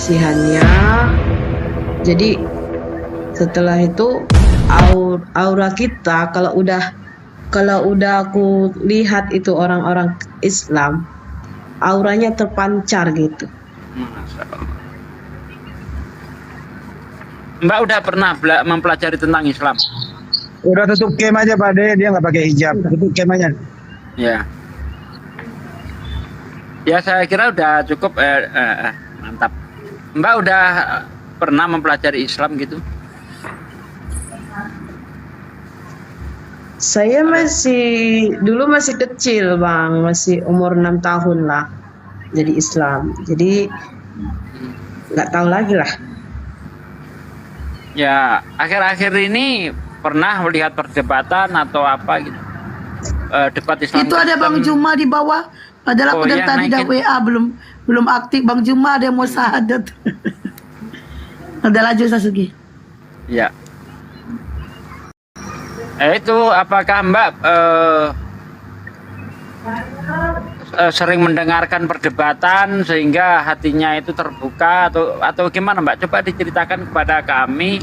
kebersihannya. Jadi setelah itu aura kita kalau udah aku lihat itu orang-orang Islam, auranya terpancar gitu. Masya Allah. Mbak udah pernah mempelajari tentang Islam? Udah tutup kem aja Pak De, dia nggak pakai hijab, tutup kem aja. Ya. Ya saya kira udah cukup. Mantap. Mbak udah pernah mempelajari Islam gitu? Saya dulu masih kecil Bang, masih umur 6 tahun lah jadi Islam. Jadi nggak tahu lagi lah. Ya, akhir-akhir ini pernah melihat perdebatan atau apa gitu? Debat Islam. Itu ada Bang Juma di bawah. Padahal aku dari tadi dah WA belum aktif. Bang Juma ada yang mau syahadat. Ada laju Sasugi. Ya. Itu apakah Mbak sering mendengarkan perdebatan sehingga hatinya itu terbuka atau gimana Mbak? Coba diceritakan kepada kami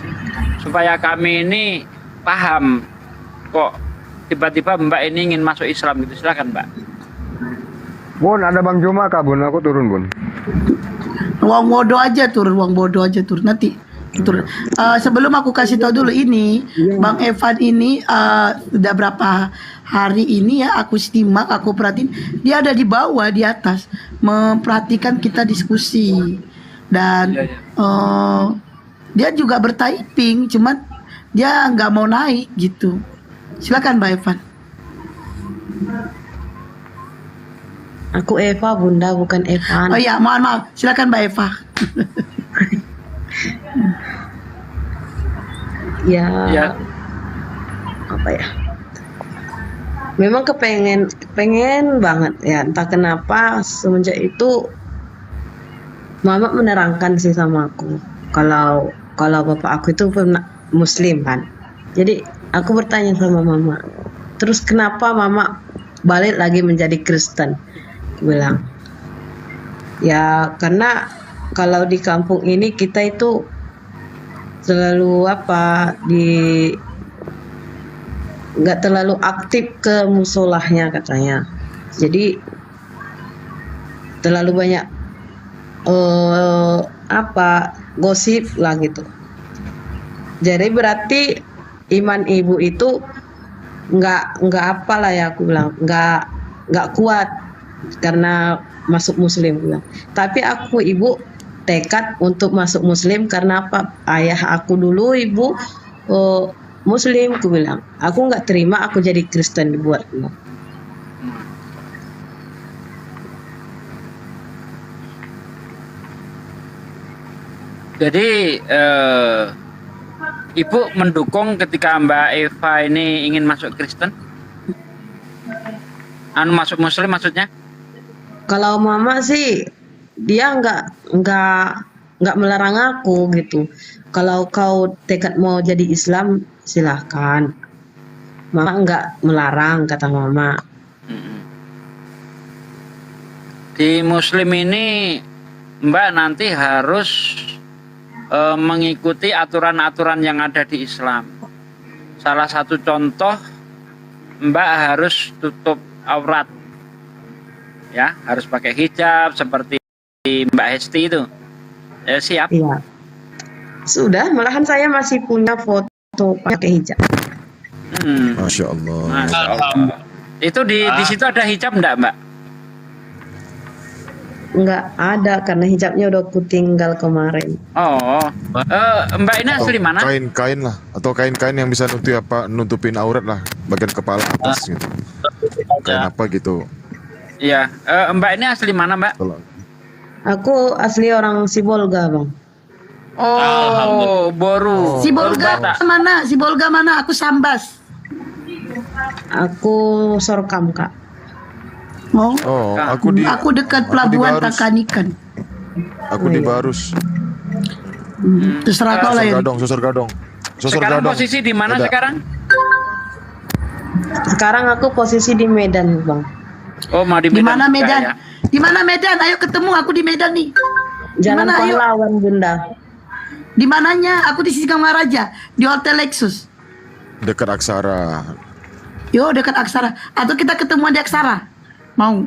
supaya kami ini paham kok tiba-tiba Mbak ini ingin masuk Islam gitu. Silakan Mbak. Bun, ada Bang Juma kah Bun? Aku turun Bun. Uang bodoh aja turun, nanti turun. Sebelum aku kasih tahu dulu ini, Bang Evan ini sudah berapa hari ini ya aku simak, aku perhatiin dia ada di bawah, di atas memperhatikan kita diskusi dan dia juga bertyping, cuman dia nggak mau naik gitu. Silakan Mbak Evan. Aku Eva Bunda, bukan Evan. Oh iya, maaf. Silakan Mbak Eva. Ya. Apa ya? Memang kepengen banget ya, entah kenapa semenjak itu Mama menerangkan sih sama aku. Kalau bapak aku itu pernah Muslim kan. Jadi aku bertanya sama Mama, terus kenapa Mama balik lagi menjadi Kristen? Aku bilang, ya karena kalau di kampung ini kita itu selalu nggak terlalu aktif ke musolahnya katanya. Jadi terlalu banyak gosip lah gitu. Jadi berarti iman ibu itu nggak apalah ya, aku bilang nggak kuat karena masuk Muslim bilang. Tapi aku ibu tekad untuk masuk Muslim karena apa? Ayah aku dulu ibu Muslim, aku bilang. Aku nggak terima aku jadi Kristen dibuat. Jadi Ibu mendukung ketika Mbak Eva ini ingin masuk Kristen? Masuk Muslim maksudnya? Kalau Mama sih dia nggak melarang aku gitu. Kalau kau tekad mau jadi Islam silahkan. Mama nggak melarang, kata Mama. Di Muslim ini Mbak nanti harus mengikuti aturan-aturan yang ada di Islam. Salah satu contoh, Mbak harus tutup aurat. Ya, harus pakai hijab seperti Mbak Hesti itu. Siap? Iya. Sudah, malahan saya masih punya foto pakai hijab. Masya Allah. Masya Allah. Itu di situ ada hijab enggak, Mbak? Nggak ada, karena hijabnya udah aku tinggal kemarin. Oh, Mbak ini asli mana? Kain-kain lah, atau kain-kain yang bisa nutupin aurat lah, bagian kepala atas gitu. Kain apa gitu. Iya, Mbak ini asli mana, Mbak? Aku asli orang Sibolga, Bang. Oh, Boru. Sibolga mana? Sibolga mana? Aku Sambas. Aku Sorkam, Kak. Oh, aku dekat pelabuhan Takanikan. Aku di Barus. Terserah kau lah ya. Sosor Gadong. Sekarang posisi di mana sekarang? Sekarang aku posisi di Medan, Bang. Oh, mau di Medan. Di mana Medan? Ya? Di mana Medan? Ayo ketemu, aku di Medan nih. Jalan Gimana, ayo? Pahlawan Bunda. Di mananya? Aku di Singamaraja, di Hotel Lexus. Dekat Aksara. Yo, dekat Aksara. Atau kita ketemuan di Aksara? Mau?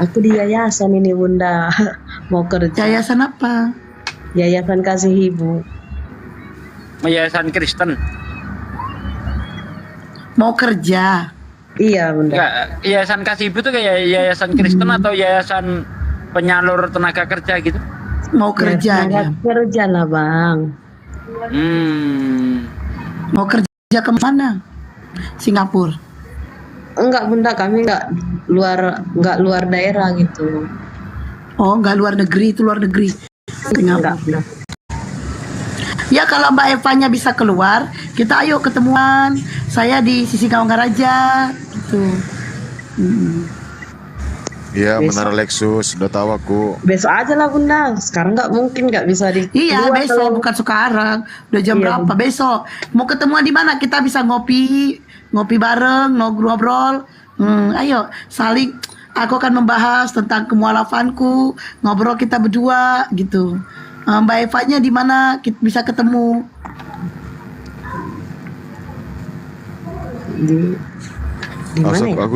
Aku di yayasan ini Bunda. Mau kerja. Yayasan apa? Yayasan Kasih Ibu. Yayasan Kristen. Mau kerja. Iya Bunda. Enggak, Yayasan Kasih Ibu itu kayak yayasan Kristen atau yayasan penyalur tenaga kerja gitu? Mau kerja Tenaga dia. kerja lah Bang. Mau kerja ke mana? Singapura. Enggak Bunda, kami enggak luar daerah gitu. Oh, nggak luar negeri, itu luar negeri. Enggak Singapura. Bunda. Ya kalau Mbak Evanya bisa keluar, kita ayo ketemuan. Saya di sisi Kawangaraja gitu. Iya, Besok. Menara Lexus, udah tahu aku. Besok aja lah Bunda. Sekarang nggak mungkin nggak bisa di. Iya, keluar besok kalau- bukan sekarang. Udah jam Iya. berapa? Besok. Mau ketemuan di mana? Kita bisa ngopi bareng, ngobrol. Ayo, saling. Aku akan membahas tentang kemualafanku, ngobrol kita berdua gitu. Mbak Evanya di mana kita bisa ketemu? Di mana ya?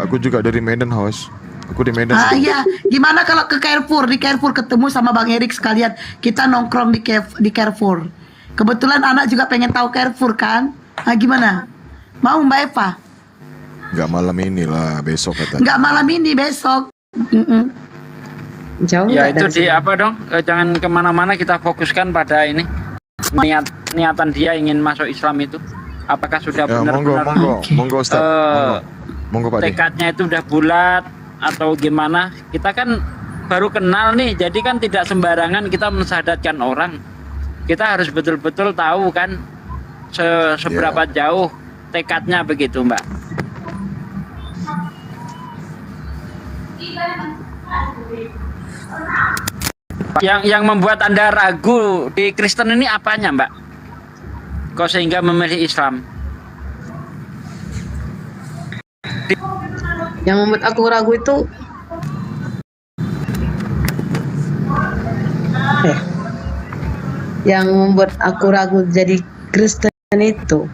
Aku juga dari Medan, Host. Aku di Medan. Iya, gimana kalau ke Carrefour? Di Carrefour ketemu sama Bang Erik sekalian. Kita nongkrong di Carrefour. Kebetulan anak juga pengen tahu Carrefour kan? Gimana? Mau Mbak Eva? Nggak malam ini lah, besok katanya. Nggak malam ini, besok. Jauh Ya nggak itu dari di sini? apa dong? Jangan kemana-mana, kita fokuskan pada ini niatan dia ingin masuk Islam itu. Apakah sudah Ya, monggo, benar-benar monggo Ustaz. Monggo Pak De. tekadnya itu udah bulat atau gimana? Kita kan baru kenal nih, jadi kan tidak sembarangan kita mensyahadatkan orang. Kita harus betul-betul tahu kan seberapa jauh tekadnya begitu, Mbak. Yang membuat Anda ragu di Kristen ini apanya, Mbak? Kok sehingga memilih Islam? Yang membuat aku ragu itu yang membuat aku ragu jadi Kristen itu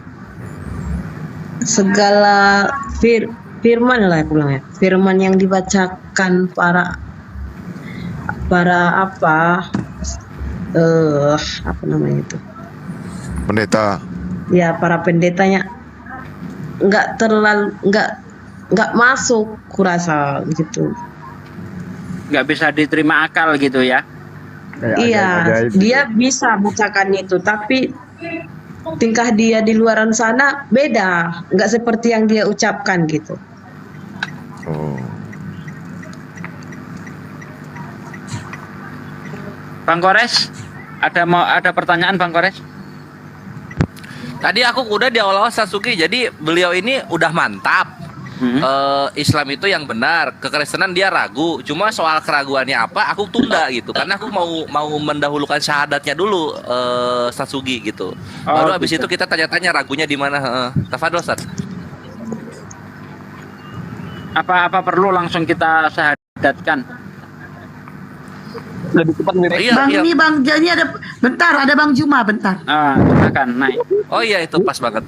segala firman lah aku bilang ya, firman yang dibacakan para apa namanya itu Pendeta. ya, para pendetanya nggak masuk kurasa gitu. Nggak bisa diterima akal gitu ya? Iya, ajaib. dia bisa bacakan itu, tapi tingkah dia di luaran sana beda, nggak seperti yang dia ucapkan gitu. Oh. Bang Kores, ada pertanyaan Bang Kores? Tadi aku udah di awal-awal Sasuke, jadi beliau ini udah mantap. Islam itu yang benar, kekristenan dia ragu. Cuma soal keraguannya apa, aku tunda gitu. Karena aku mau mendahulukan syahadatnya dulu, Sasugi gitu. Baru abis gitu. itu kita tanya-tanya ragunya di mana. Tafadhol, Ustaz. Apa perlu langsung kita syahadatkan? Lebih cepat mirip. Bang ini Bang, jadi ada Bang Juma bentar. Silakan naik. Oh iya itu pas banget.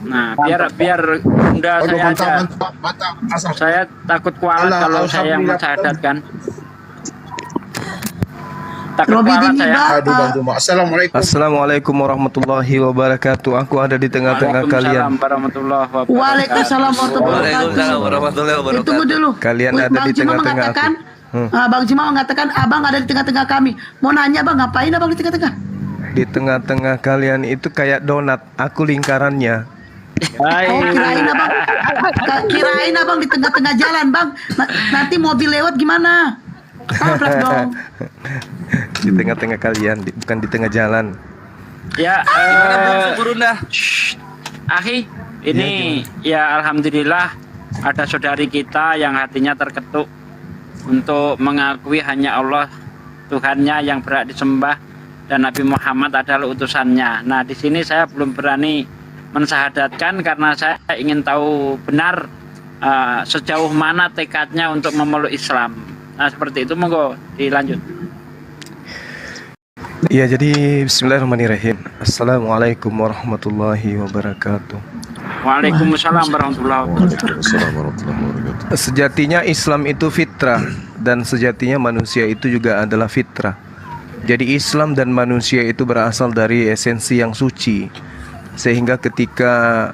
Nah, biar Bunda saya aja. Saya takut kualat kalau saya yang mensyahadatkan. Takut Robi kualat Dini saya. Bang, Assalamualaikum warahmatullahi wabarakatuh. Aku ada di tengah-tengah kalian. Waalaikumsalam warahmatullahi wabarakatuh. Waalaikumsalam warahmatullahi Waalaikumsalam wabarakatuh. warahmatullahi wabarakatuh. Tunggu dulu. Kalian ada Bang di Juma tengah-tengah mengatakan, aku. Bang Juma mengatakan abang ada di tengah-tengah kami. Mau nanya Bang, ngapain abang di tengah-tengah? Di tengah-tengah kalian itu kayak donat. Aku lingkarannya. Oh, kirain abang di tengah-tengah jalan Bang. Nanti mobil lewat gimana? Tabrak dong. Di tengah-tengah kalian, bukan di tengah jalan. Ya, Gimana Bung Burunda? Akhi, ini ya alhamdulillah ada saudari kita yang hatinya terketuk untuk mengakui hanya Allah Tuhannya yang berhak disembah dan Nabi Muhammad adalah utusannya. Nah, di sini saya belum berani mensyahadatkan karena saya ingin tahu benar sejauh mana tekadnya untuk memeluk Islam. Nah, seperti itu, monggo dilanjut. Ya, jadi Bismillahirrahmanirrahim. Assalamualaikum warahmatullahi wabarakatuh. Waalaikumsalam warahmatullahi wabarakatuh. Waalaikumsalam warahmatullahi wabarakatuh. Sejatinya Islam itu fitrah dan sejatinya manusia itu juga adalah fitrah. Jadi Islam dan manusia itu berasal dari esensi yang suci. Sehingga ketika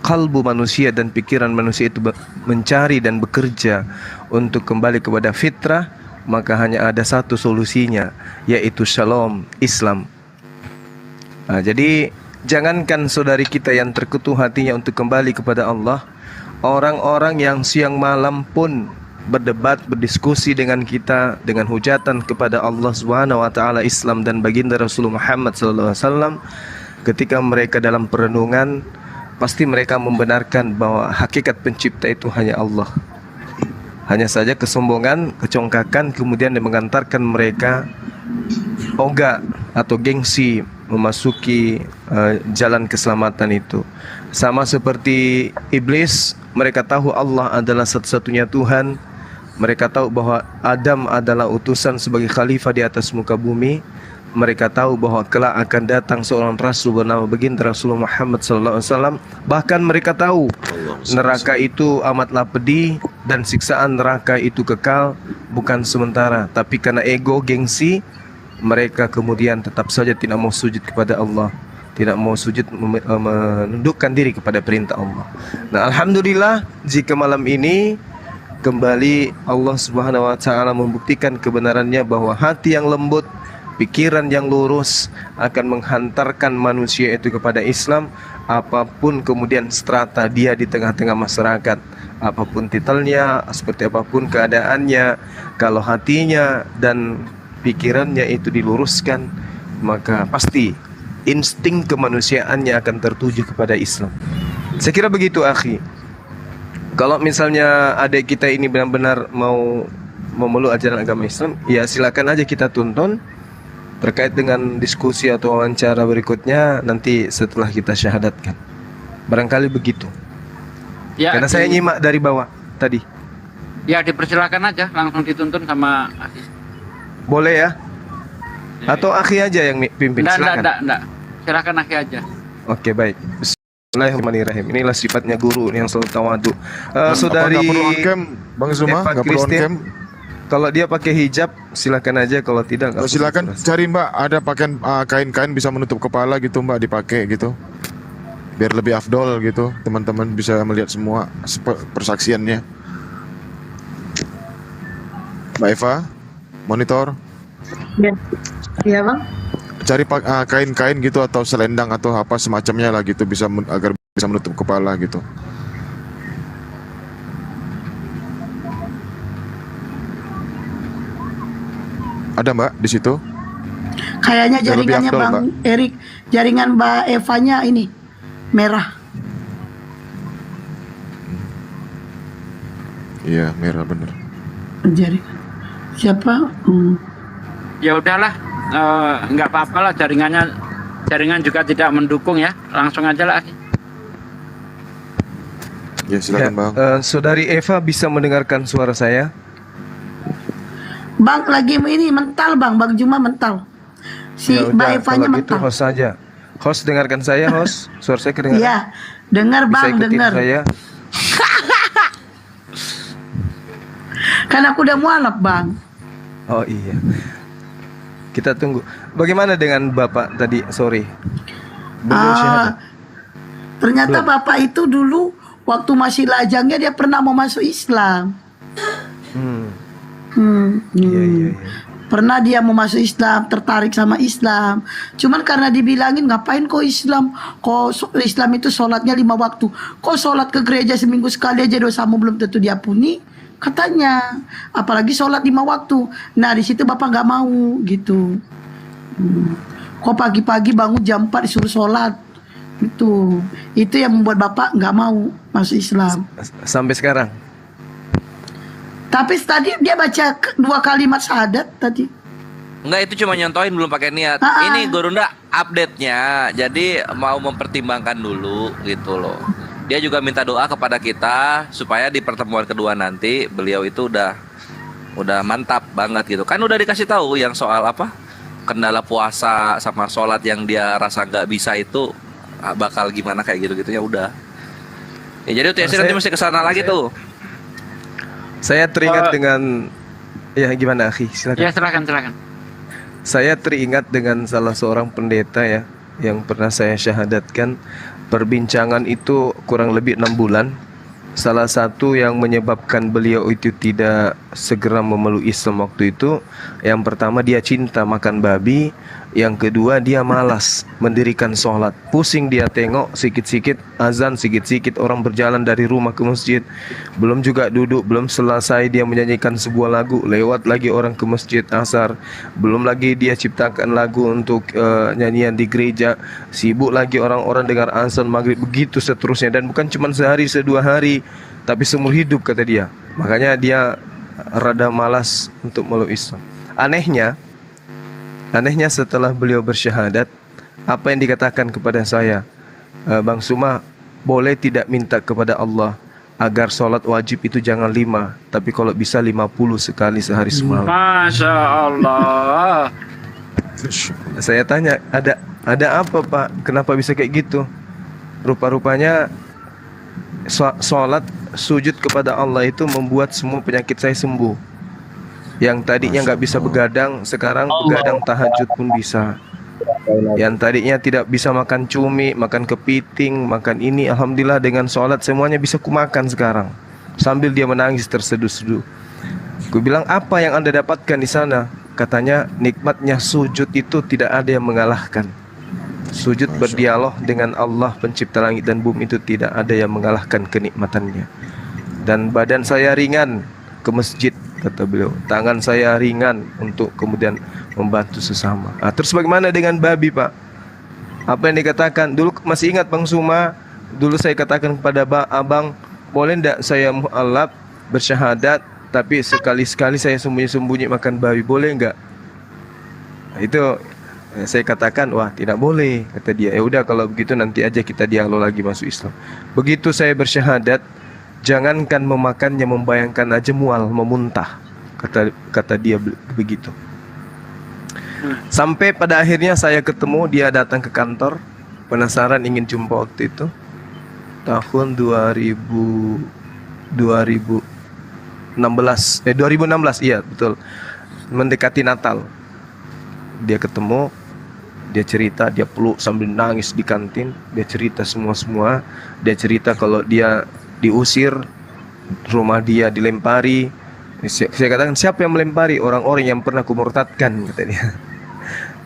kalbu manusia dan pikiran manusia itu mencari dan bekerja untuk kembali kepada fitrah, maka hanya ada satu solusinya, yaitu Shalom, Islam. Nah, jadi jangankan saudari kita yang terkutuk hatinya untuk kembali kepada Allah, orang-orang yang siang malam pun berdebat, berdiskusi dengan kita dengan hujatan kepada Allah Subhanahu wa taala, Islam dan baginda Rasulullah Muhammad sallallahu alaihi wasallam, ketika mereka dalam perenungan pasti mereka membenarkan bahwa hakikat pencipta itu hanya Allah. Hanya saja kesombongan, kecongkakan kemudian yang mengantarkan mereka ogah atau gengsi memasuki jalan keselamatan itu. Sama seperti iblis, mereka tahu Allah adalah satu-satunya Tuhan. Mereka tahu bahwa Adam adalah utusan sebagai khalifah di atas muka bumi. Mereka tahu bahwa kelak akan datang seorang rasul bernama baginda Rasulullah Muhammad SAW. Bahkan mereka tahu neraka itu amatlah pedih dan siksaan neraka itu kekal, bukan sementara. Tapi karena ego, gengsi, mereka kemudian tetap saja tidak mau sujud kepada Allah, tidak mau sujud menundukkan diri kepada perintah Allah. Nah, alhamdulillah jika malam ini kembali Allah Subhanahu wa taala membuktikan kebenarannya bahwa hati yang lembut, pikiran yang lurus akan menghantarkan manusia itu kepada Islam, apapun kemudian strata dia di tengah-tengah masyarakat, apapun titelnya, seperti apapun keadaannya, kalau hatinya dan pikirannya itu diluruskan, maka pasti insting kemanusiaannya akan tertuju kepada Islam. Saya kira begitu, akhi. Kalau misalnya adik kita ini benar-benar mau memeluk ajaran agama Islam, ya silakan aja kita tonton. Terkait dengan diskusi atau wawancara berikutnya nanti setelah kita syahadatkan. Barangkali begitu. Ya, karena saya nyimak dari bawah tadi. Ya, dipersilakan aja langsung dituntun sama Akhi. Boleh ya? Atau akhi aja yang pimpin? Silakan. Enggak. Silakan Akhi aja. Oke, baik. Bismillahirrahmanirrahim. Inilah sifatnya guru yang selalu tawadu. Saudari Nggak perlu on cam, Bang Zuma, Eva nggak perlu on Christine. cam. Kalau dia pakai hijab, silakan aja. Kalau tidak, nggak Silakan usah. cari Mbak, ada pakaian kain-kain bisa menutup kepala gitu Mbak, dipakai gitu. Biar lebih afdol gitu, teman-teman bisa melihat semua persaksiannya. Mbak Eva, monitor. Ya, iya bang. Cari kain-kain gitu atau selendang atau apa semacamnya lah gitu, bisa agar bisa menutup kepala gitu. Ada Mbak di situ? Kayaknya Yang lebih jaringannya afdol, Bang Mbak. Erik, jaringan Mbak Evanya ini merah. Iya, merah bener. Jaringan siapa? Ya udahlah, nggak apa-apa lah, jaringan juga tidak mendukung ya. Langsung aja lah Akhi. Ya silakan Bang. Saudari Eva bisa mendengarkan suara saya? Bang lagi ini mental Bang Juma mental. Si Ya Mbak udah, Evanya kalau gitu mental. host saja. Host dengarkan saya, host. Suara saya kedengaran? Iya, dengar Bisa Bang, ikutin dengar. saya. Kan aku udah mualaf Bang. Oh iya. Kita tunggu. Bagaimana dengan Bapak tadi sore? Belum syahadat? Ternyata Belum. Bapak itu dulu waktu masih lajangnya dia pernah mau masuk Islam. Iya. Pernah dia mau masuk Islam, tertarik sama Islam. Cuman karena dibilangin ngapain kok Islam? Kok Islam itu sholatnya 5 waktu? Kok sholat ke gereja seminggu sekali aja dosamu belum tentu diampuni? Katanya, apalagi sholat 5 waktu. Nah di situ bapak nggak mau gitu. Kok pagi-pagi bangun jam 4 disuruh sholat? Itu yang membuat bapak nggak mau masuk Islam. Sampai sekarang. Tapi tadi dia baca 2 kalimat syahadat tadi. Enggak, itu cuma nyontohin, belum pakai niat. Ini Gorunda update-nya. Jadi mau mempertimbangkan dulu gitu loh. Dia juga minta doa kepada kita supaya di pertemuan kedua nanti beliau itu udah mantap banget gitu. Kan udah dikasih tahu yang soal apa? kendala puasa sama sholat yang dia rasa nggak bisa itu bakal gimana kayak gitu-gitu ya udah. Ya jadi UTS nanti mesti kesana lagi tuh. Saya teringat dengan ya gimana akhi, silakan. Ya silakan. Saya teringat dengan salah seorang pendeta ya yang pernah saya syahadatkan. Perbincangan itu kurang lebih 6 bulan. Salah satu yang menyebabkan beliau itu tidak segera memeluk Islam waktu itu, yang pertama dia cinta makan babi, yang kedua dia malas mendirikan sholat. Pusing dia tengok sikit-sikit azan, sikit-sikit orang berjalan dari rumah ke masjid. Belum juga duduk, belum selesai dia menyanyikan sebuah lagu, lewat lagi orang ke masjid asar. Belum lagi dia ciptakan lagu untuk nyanyian di gereja. Sibuk lagi orang-orang dengar azan maghrib, begitu seterusnya. Dan bukan cuma sehari, 2 hari, tapi seumur hidup kata dia. Makanya dia rada malas untuk meluk Islam. Anehnya setelah beliau bersyahadat, apa yang dikatakan kepada saya, Bang Suma, boleh tidak minta kepada Allah agar sholat wajib itu jangan 5, tapi kalau bisa 50 sekali sehari semalam. Masya Allah. Saya tanya, ada apa Pak? Kenapa bisa kayak gitu? Rupa-rupanya sholat sujud kepada Allah itu membuat semua penyakit saya sembuh. Yang tadinya nggak bisa begadang, sekarang begadang tahajud pun bisa. Yang tadinya tidak bisa makan cumi, makan kepiting, makan ini, alhamdulillah dengan sholat semuanya bisa kumakan sekarang. Sambil dia menangis terseduh-seduh. Ku bilang, apa yang Anda dapatkan di sana? Katanya, nikmatnya sujud itu tidak ada yang mengalahkan. Sujud berdialog dengan Allah pencipta langit dan bumi itu tidak ada yang mengalahkan kenikmatannya. Dan badan saya ringan ke masjid, kata beliau. Tangan saya ringan untuk kemudian membantu sesama. Terus bagaimana dengan babi Pak? Apa yang dikatakan? Dulu masih ingat Bang Suma, dulu saya katakan kepada Abang, boleh tidak saya mu'alaf bersyahadat, tapi sekali-sekali saya sembunyi-sembunyi makan babi, boleh enggak? Itu saya katakan, wah tidak boleh, kata dia. Ya udah kalau begitu nanti aja kita dialog lagi masuk Islam. Begitu saya bersyahadat, jangankan memakannya, membayangkan aja mual, memuntah, kata dia begitu. Sampai pada akhirnya saya ketemu, dia datang ke kantor, penasaran ingin jumpa waktu itu tahun 2016, iya betul, mendekati Natal. Dia ketemu, dia cerita, dia peluk sambil nangis di kantin, dia cerita semua. Dia cerita kalau dia diusir, rumah dia dilempari. Saya katakan, siapa yang melempari? Orang-orang yang pernah kumurtadkan, kata dia.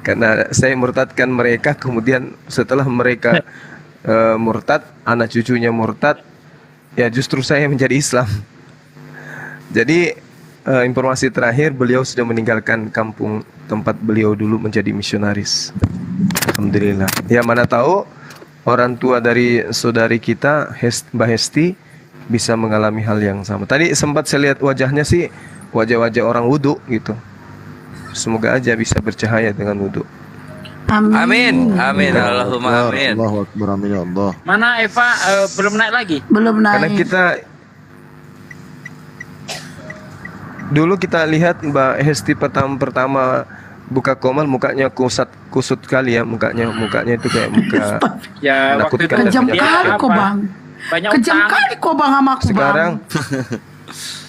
Karena saya murtadkan mereka, kemudian setelah mereka murtad, anak cucunya murtad, ya justru saya menjadi Islam. Jadi informasi terakhir, beliau sudah meninggalkan kampung tempat beliau dulu menjadi misionaris. Alhamdulillah. Ya mana tahu orang tua dari saudari kita, Mbak Hesti, bisa mengalami hal yang sama. Tadi sempat saya lihat wajahnya sih, wajah-wajah orang wudhu gitu. Semoga aja bisa bercahaya dengan wudhu. Amin. Allahumma amin. Allahu Akbar, amin ya Allah. Mana Eva belum naik lagi? Belum naik. Karena dulu kita lihat Mbak Hesti pertama buka komal, mukanya kusut kali ya, mukanya itu kayak muka Ya waktu itu menakutkan. Kejam dia kali apa? kok Bang. Banyak Kejam utang. kali kok Bang sama aku Bang.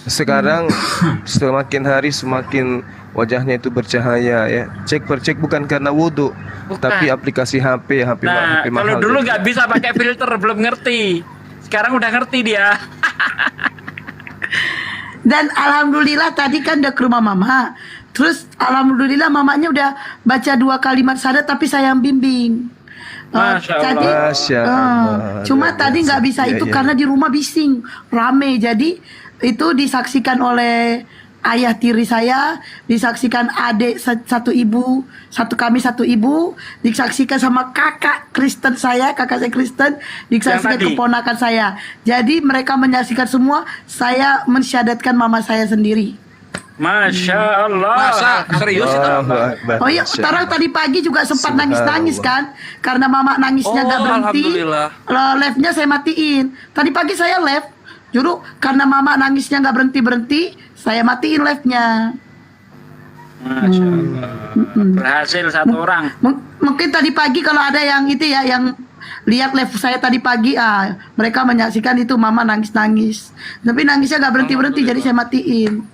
Sekarang semakin hari semakin wajahnya itu bercahaya ya. Cek bukan karena wudhu, Bukan. tapi aplikasi HP Nah, mahal. kalau dulu nggak bisa pakai filter, belum ngerti. Sekarang udah ngerti dia. Dan alhamdulillah tadi kan udah ke rumah mama. Terus alhamdulillah mamanya udah baca 2 kalimat syahadat tapi saya yang bimbing. Masya Allah. Jadi, Masya Allah. cuma Luar tadi biasa. nggak bisa Ya, itu ya. karena di rumah bising, rame. Jadi itu disaksikan oleh ayah tiri saya, disaksikan adik satu ibu, kami satu ibu, disaksikan sama kakak Kristen saya, kakak saya Kristen, disaksikan Yang tadi? keponakan saya. Jadi mereka menyaksikan semua, saya mensyahadatkan mama saya sendiri. Masya Allah. Masa serius itu? Allahu Akbar. Oh iya, Masya sekarang Allah. tadi pagi juga sempat nangis-nangis kan, karena mama nangisnya nggak Oh, berhenti. alhamdulillah. Live-nya saya matiin. Tadi pagi saya live, juru karena mama nangisnya nggak berhenti, saya matiin live-nya. Masya Allah. Berhasil satu orang. Mungkin tadi pagi kalau ada yang itu ya, yang lihat live saya tadi pagi, mereka menyaksikan itu mama nangis-nangis. Tapi nangisnya nggak berhenti-berhenti, jadi saya matiin.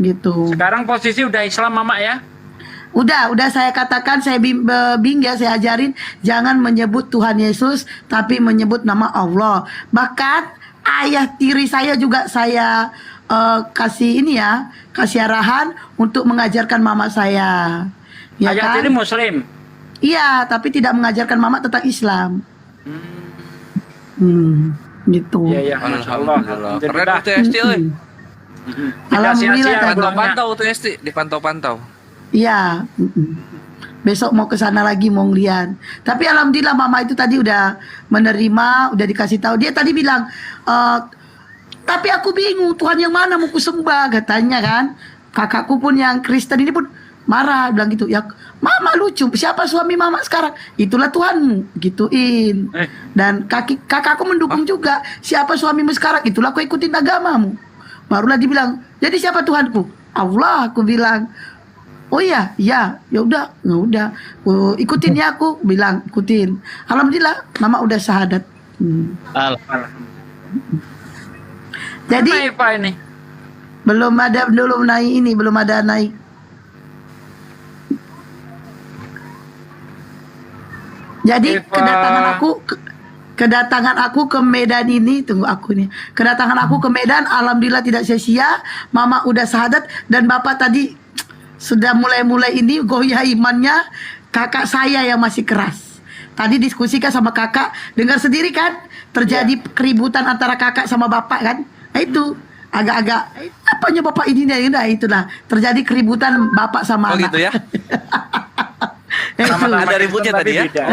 Gitu. Sekarang posisi udah Islam mama ya? Udah saya katakan, saya ya, saya ajarin jangan menyebut Tuhan Yesus, tapi menyebut nama Allah. Bahkan ayah tiri saya juga saya kasih ini ya, kasih arahan untuk mengajarkan mama saya. Ya Ayah kan? tiri Muslim. Iya, tapi tidak mengajarkan mama tentang Islam. Gitu. Iya, iya. Masya Allah. Alhamdulillah. Keren UTST euy. Alhamdulillah. Dipantau-pantau UTST, dipantau-pantau. Iya. Besok mau ke sana lagi mau ngeliat. Tapi alhamdulillah mama itu tadi udah menerima, udah dikasih tahu. Dia tadi bilang, tapi aku bingung Tuhan yang mana mau kusembah, katanya kan. Kakakku pun yang Kristen ini pun marah, bilang gitu. Ya, mama lucu, siapa suami mama sekarang? Itulah Tuhanmu, gituin. Dan kakakku mendukung juga. Siapa suamimu sekarang? Itulah aku ikutin agamamu. Barulah dibilang, jadi siapa Tuhanku? Allah, aku bilang. Oh iya, ya udah, ikutin ya, aku bilang ikutin. Alhamdulillah, mama udah syahadat. Jadi Apa ini? belum ada naik. Jadi Eva. kedatangan aku ke Medan ini, tunggu aku nih. Kedatangan aku ke Medan, alhamdulillah tidak sia-sia. Mama udah syahadat dan bapak tadi sudah mulai ini goyah imannya. Kakak saya yang masih keras. Tadi diskusikan sama kakak, dengar sendiri kan, terjadi keributan antara kakak sama bapak kan. Nah itu agak-agak apanya bapak ini, nah itulah terjadi keributan bapak sama anak. Gitu ya. Sama-sama Ada ributnya Kristen, tadi ya? tapi beda.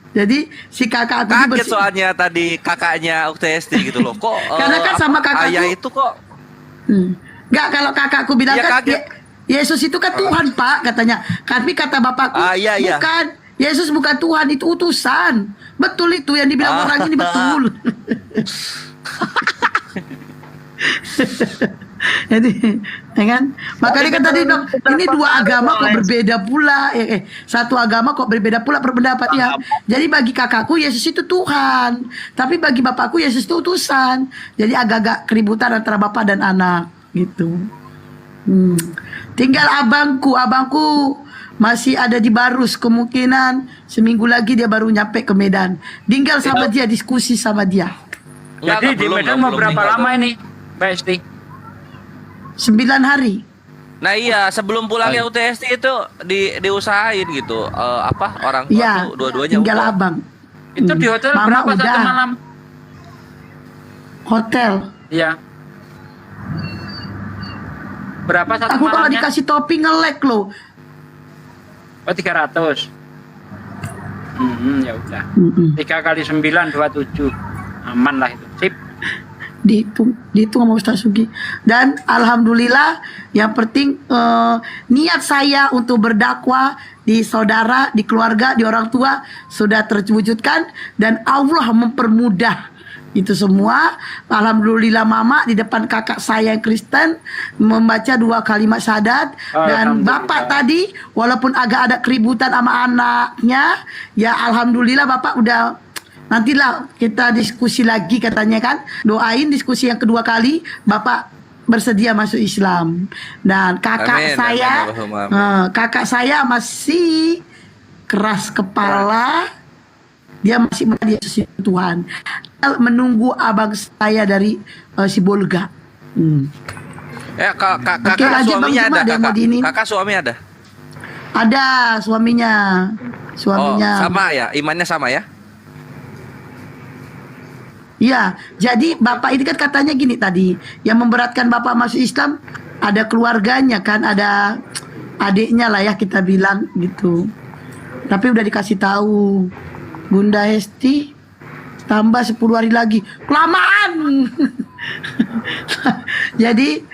Jadi si kakak aku ini Kaget soalnya tadi kakaknya UTST gitu loh. Kok Karena kan sama kakakku. ayah itu kok Enggak, kalau kakakku bilang Iya, kan kaget. Yesus itu kan Tuhan Pak, katanya. Tapi kata bapakku, Iya. bukan. Yesus bukan Tuhan, itu utusan. Betul itu yang dibilang orang ini betul. Jadi, ya kan? Makanya kan tadi dong, ini dua agama kok berbeda pula. Satu agama kok berbeda pula pendapat ya. Jadi bagi kakakku Yesus itu Tuhan, tapi bagi bapakku Yesus itu utusan. Jadi agak-agak keributan antara bapak dan anak gitu. Tinggal abangku masih ada di Barus, kemungkinan seminggu lagi dia baru nyampe ke Medan. Tinggal sama dia, diskusi sama dia. Jadi di Medan mau berapa lama ini, Mbak Esti? 9 hari. Nah iya, sebelum pulangnya UTST itu diusahain gitu. Orang tua Iya, tuh dua-duanya tinggal umroh. abang. Itu di hotel Mama berapa udah. satu malam? Hotel. Iya. Berapa satu Aku kalau malamnya? dikasih topi ngelek loh. Oh 300. Ya udah. 3 kali 9 27. Aman lah itu. Sip. Dihitung sama Ustaz Sugi. Dan alhamdulillah yang penting niat saya untuk berdakwah di saudara, di keluarga, di orang tua sudah terwujudkan dan Allah mempermudah itu semua. Alhamdulillah mama di depan kakak saya yang Kristen membaca 2 kalimat syahadat. Dan bapak tadi walaupun agak ada keributan sama anaknya, ya alhamdulillah bapak udah, nantilah kita diskusi lagi katanya kan. Doain diskusi yang kedua kali bapak bersedia masuk Islam. Dan kakak kakak saya masih keras kepala. Dia masih menjadi Yesus itu Tuhan. Menunggu abang saya dari Sibolga. Kakak suaminya ada, kakak suami ada? Ada suaminya. Sama ya, imannya sama ya? Iya, jadi bapak ini kan katanya gini tadi, yang memberatkan bapak masuk Islam ada keluarganya kan, ada adiknya lah ya kita bilang gitu. Tapi udah dikasih tahu, Bunda Hesti tambah 10 hari lagi, kelamaan. Jadi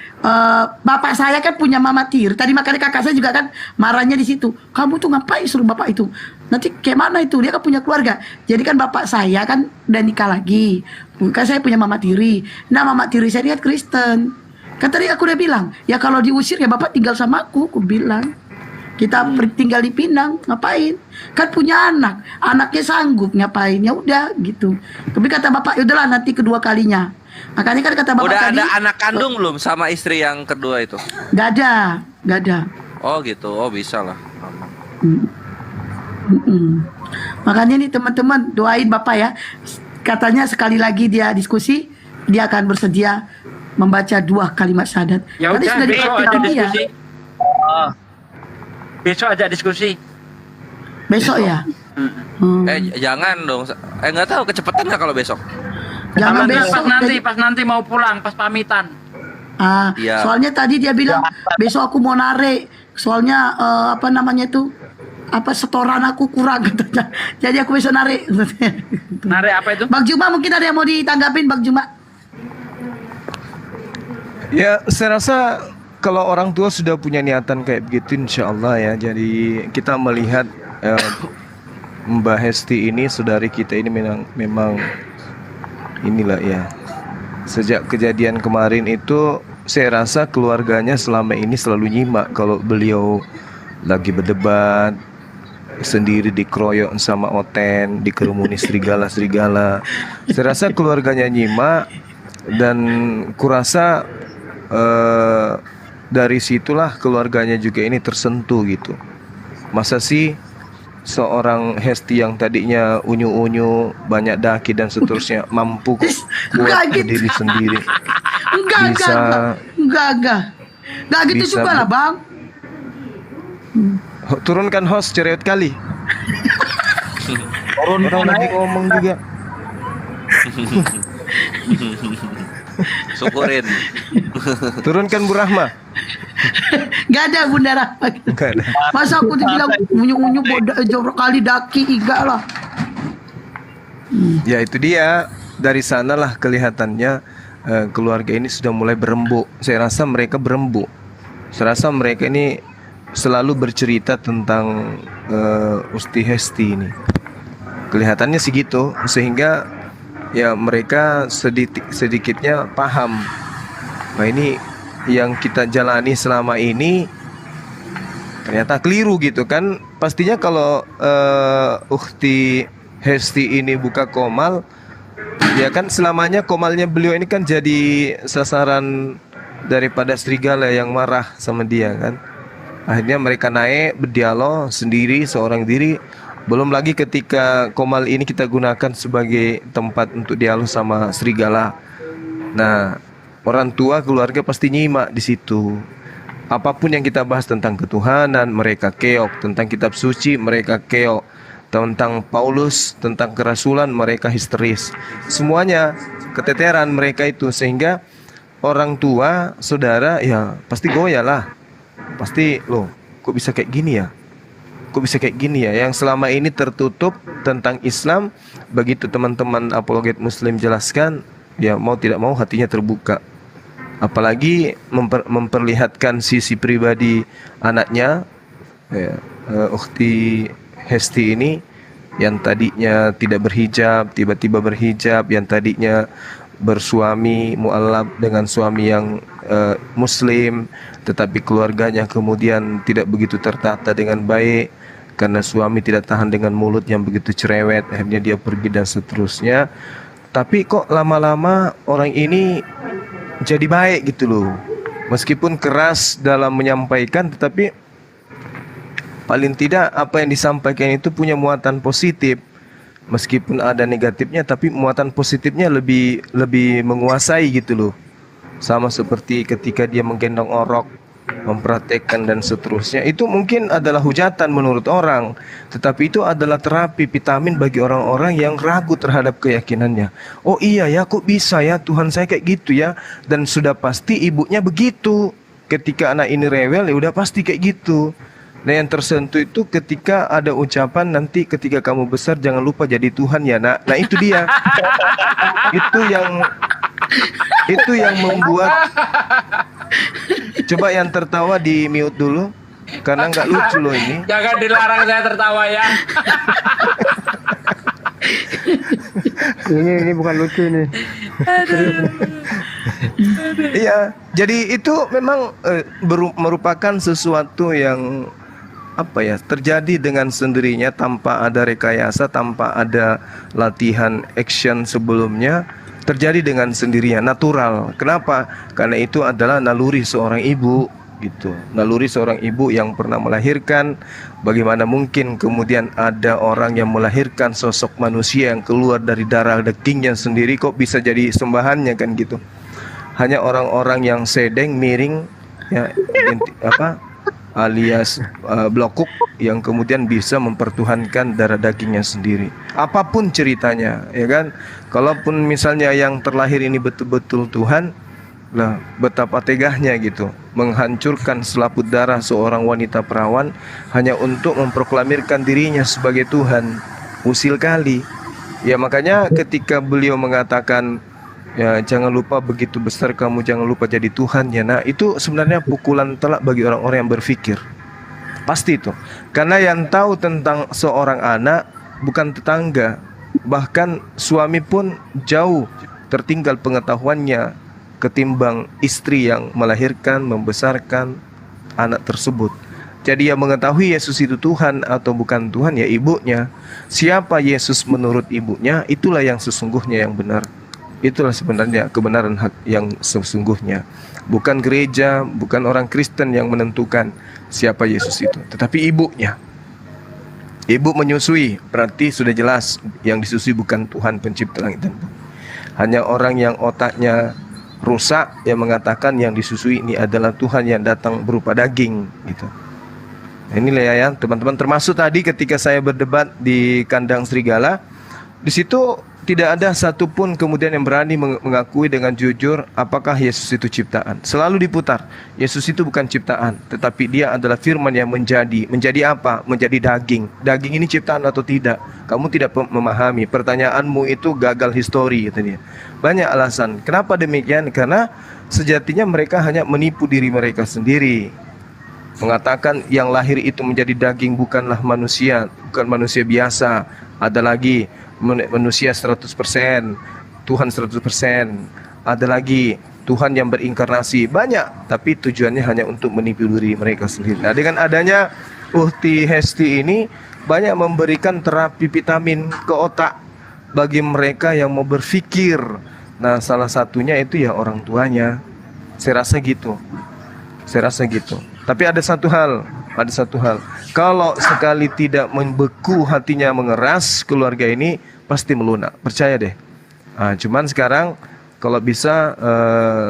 bapak saya kan punya mama tiri. Tadi makanya kakak saya juga kan marahnya di situ. Kamu tuh ngapain suruh bapak itu? Nanti kayak mana itu? Dia kan punya keluarga. Jadi kan bapak saya kan udah nikah lagi. Kan saya punya mama tiri. Nah mama tiri saya ini kan Kristen. Kan tadi aku udah bilang, ya kalau diusir ya Bapak tinggal sama aku bilang. Kita tinggal di Pinang, ngapain? Kan punya anak, anaknya sanggup ngapain? Ya udah gitu. Tapi kata Bapak, udahlah nanti kedua kalinya. Makanya kan kata Bapak Udah tadi, ada anak kandung belum sama istri yang kedua itu? gak ada. Oh gitu, oh bisa lah. Mm-mm. Makanya nih teman-teman doain Bapak ya. Katanya sekali lagi dia diskusi, dia akan bersedia membaca 2 kalimat syahadat. Ya Tadi udah, sudah besok aja dipraktikkan ya. diskusi. Besok aja diskusi. Besok ya. Hmm. Jangan dong. Nggak tahu kecepatan nggak kalau besok? Jangan Kalau besok. pas nanti mau pulang, pas pamitan. Iya. Soalnya tadi dia bilang besok aku mau narik. Soalnya apa namanya itu? Apa setoran aku kurang katanya. Jadi aku besok narik. Narik apa itu? Bang Juma mungkin ada yang mau ditanggapin Bang Juma? Ya, saya rasa kalau orang tua sudah punya niatan kayak begitu, insya Allah ya. Jadi kita melihat Mbak Hesti ini, saudari kita ini memang inilah ya. Sejak kejadian kemarin itu, saya rasa keluarganya selama ini selalu nyimak kalau beliau lagi berdebat sendiri, dikeroyok sama Oten, dikerumuni serigala-serigala. Saya rasa keluarganya nyimak dan kurasa dari situlah keluarganya juga ini tersentuh gitu. Masa sih seorang Hesti yang tadinya unyu-unyu, banyak daki dan seterusnya mampu kuat berdiri sendiri? Enggak gitu bisa, juga lah Bang. Turunkan host cerewet kali. Orang lagi ngomong juga. Syukurin. Turunkan Bu Rahma. Gak ada Bunda Rahma. Enggak ada. Masa aku dibilang unyu-unyu jorok kali daki enggak lah. Ya itu dia. Dari sanalah kelihatannya keluarga ini sudah mulai berembuk. Saya rasa mereka berembuk. Saya rasa mereka ini selalu bercerita tentang Usti Hesti ini. Kelihatannya segitu, sehingga ya mereka sedikitnya paham. Nah ini yang kita jalani selama ini ternyata keliru gitu kan. Pastinya kalau Ukhti Hesti ini buka komal, ya kan selamanya komalnya beliau ini kan jadi sasaran daripada serigala yang marah sama dia kan. Akhirnya mereka naik berdialog sendiri seorang diri. Belum lagi ketika komal ini kita gunakan sebagai tempat untuk dialog sama serigala. Nah, orang tua keluarga pasti nyimak di situ. Apapun yang kita bahas tentang ketuhanan, mereka keok. Tentang kitab suci, mereka keok. Tentang Paulus, tentang kerasulan, mereka histeris. Semuanya keteteran mereka itu, sehingga orang tua, saudara, ya pasti goyah lah. Pasti, loh, kok bisa kayak gini ya? Kok bisa kayak gini ya? Yang selama ini tertutup tentang Islam, begitu teman-teman apologet Muslim jelaskan, ya mau tidak mau hatinya terbuka. Apalagi memperlihatkan sisi pribadi anaknya, ya, Ukhti Hesti ini, yang tadinya tidak berhijab, tiba-tiba berhijab, yang tadinya bersuami mu'allab dengan suami yang Muslim, tetapi keluarganya kemudian tidak begitu tertata dengan baik karena suami tidak tahan dengan mulut yang begitu cerewet, akhirnya dia pergi dan seterusnya. Tapi kok lama-lama orang ini jadi baik gitu loh. Meskipun keras dalam menyampaikan, tetapi paling tidak apa yang disampaikan itu punya muatan positif. Meskipun ada negatifnya, tapi muatan positifnya lebih menguasai gitu loh. Sama seperti ketika dia menggendong orok, mempraktekkan dan seterusnya. Itu mungkin adalah hujatan menurut orang, tetapi itu adalah terapi vitamin bagi orang-orang yang ragu terhadap keyakinannya. Oh iya ya, kok bisa ya Tuhan saya kayak gitu ya. Dan sudah pasti ibunya begitu. Ketika anak ini rewel, ya udah pasti kayak gitu. Nah yang tersentuh itu ketika ada ucapan, nanti ketika kamu besar jangan lupa jadi Tuhan ya nak. Nah itu dia. Itu yang membuat. Coba yang tertawa di mute dulu, karena nggak lucu loh ini. Jangan dilarang saya tertawa ya. Ini bukan lucu ini. Aduh. Iya, jadi itu memang merupakan sesuatu yang apa ya, terjadi dengan sendirinya tanpa ada rekayasa, tanpa ada latihan action sebelumnya, terjadi dengan sendirinya, natural. Kenapa? Karena itu adalah naluri seorang ibu gitu. Naluri seorang ibu yang pernah melahirkan. Bagaimana mungkin kemudian ada orang yang melahirkan sosok manusia yang keluar dari darah dagingnya sendiri kok bisa jadi sembahannya kan gitu. Hanya orang-orang yang sedeng, miring ya, alias blokuk yang kemudian bisa mempertuhankan darah dagingnya sendiri. Apapun ceritanya, ya kan? Kalaupun misalnya yang terlahir ini betul-betul Tuhan, lah betapa tegahnya gitu, menghancurkan selaput darah seorang wanita perawan hanya untuk memproklamirkan dirinya sebagai Tuhan. Usil kali. Ya makanya ketika beliau mengatakan, ya jangan lupa begitu besar kamu, jangan lupa jadi Tuhan ya. Nah itu sebenarnya pukulan telak bagi orang-orang yang berpikir. Pasti itu. Karena yang tahu tentang seorang anak bukan tetangga, bahkan suami pun jauh tertinggal pengetahuannya ketimbang istri yang melahirkan, membesarkan anak tersebut. Jadi yang mengetahui Yesus itu Tuhan atau bukan Tuhan ya ibunya. Siapa Yesus menurut ibunya, itulah yang sesungguhnya yang benar. Itulah sebenarnya kebenaran hak yang sesungguhnya. Bukan gereja, bukan orang Kristen yang menentukan siapa Yesus itu, tetapi ibunya. Ibu menyusui, berarti sudah jelas yang disusui bukan Tuhan pencipta langit dan bumi. Hanya orang yang otaknya rusak yang mengatakan yang disusui ini adalah Tuhan yang datang berupa daging gitu. Nah, inilah ya teman-teman, termasuk tadi ketika saya berdebat di kandang serigala, di situ tidak ada satupun kemudian yang berani mengakui dengan jujur apakah Yesus itu ciptaan. Selalu diputar, Yesus itu bukan ciptaan, tetapi dia adalah firman yang menjadi. Menjadi apa? Menjadi daging. Daging ini ciptaan atau tidak? Kamu tidak memahami. Pertanyaanmu itu gagal histori, kata dia. Banyak alasan. Kenapa demikian? Karena sejatinya mereka hanya menipu diri mereka sendiri. Mengatakan yang lahir itu menjadi daging bukanlah manusia, bukan manusia biasa. Ada lagi manusia 100%, Tuhan 100%. Ada lagi Tuhan yang berinkarnasi. Banyak, tapi tujuannya hanya untuk menipu diri mereka sendiri. Nah, dengan adanya Uhti Hesti ini banyak memberikan terapi vitamin ke otak bagi mereka yang mau berpikir. Nah, salah satunya itu ya orang tuanya. Saya rasa gitu. Tapi ada satu hal. Kalau sekali tidak membeku hatinya mengeras, keluarga ini pasti melunak. Percaya deh. Cuman sekarang kalau bisa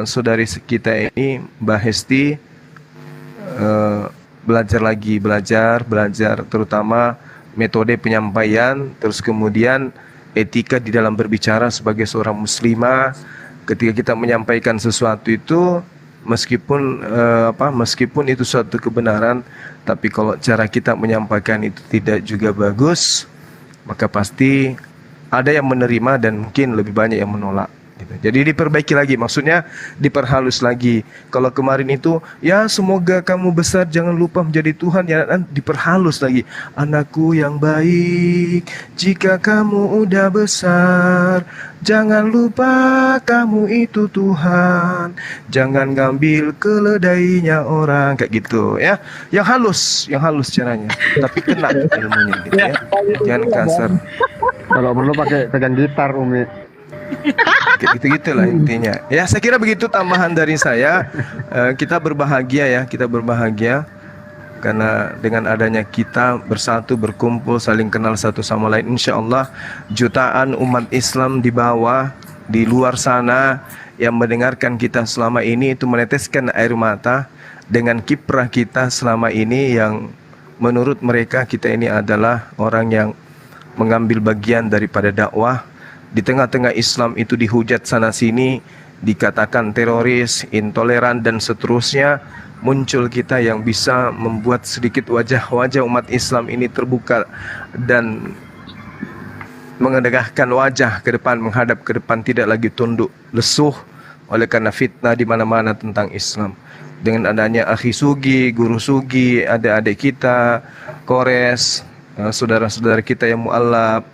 saudari kita ini Mbak Hesti belajar terutama metode penyampaian, terus kemudian etika di dalam berbicara sebagai seorang muslimah. Ketika kita menyampaikan sesuatu itu meskipun itu suatu kebenaran, tapi kalau cara kita menyampaikan itu tidak juga bagus, maka pasti ada yang menerima dan mungkin lebih banyak yang menolak gitu. Jadi diperbaiki lagi, maksudnya diperhalus lagi. Kalau kemarin itu ya semoga kamu besar jangan lupa menjadi Tuhan, ya diperhalus lagi. Anakku yang baik, jika kamu udah besar jangan lupa kamu itu Tuhan, jangan ngambil keledainya orang, kayak gitu ya. Yang halus caranya, tapi kena ilmunya gitu ya. Jangan kasar. Kalau perlu pakai pegang gitar Umi. Kayak gitu-gitu lah intinya. Ya saya kira begitu tambahan dari saya. Kita berbahagia karena dengan adanya kita bersatu, berkumpul, saling kenal satu sama lain, insya Allah jutaan umat Islam di bawah, di luar sana yang mendengarkan kita selama ini itu meneteskan air mata dengan kiprah kita selama ini yang menurut mereka kita ini adalah orang yang mengambil bagian daripada dakwah. Di tengah-tengah Islam itu dihujat sana sini, dikatakan teroris, intoleran dan seterusnya. Muncul kita yang bisa membuat sedikit wajah-wajah umat Islam ini terbuka dan mengendahkan wajah ke depan, menghadap ke depan, tidak lagi tunduk lesuh oleh karena fitnah di mana-mana tentang Islam. Dengan adanya Akhi Sugi, Guru Sugi, adik-adik kita, Kores, saudara-saudara kita yang mu'alaf,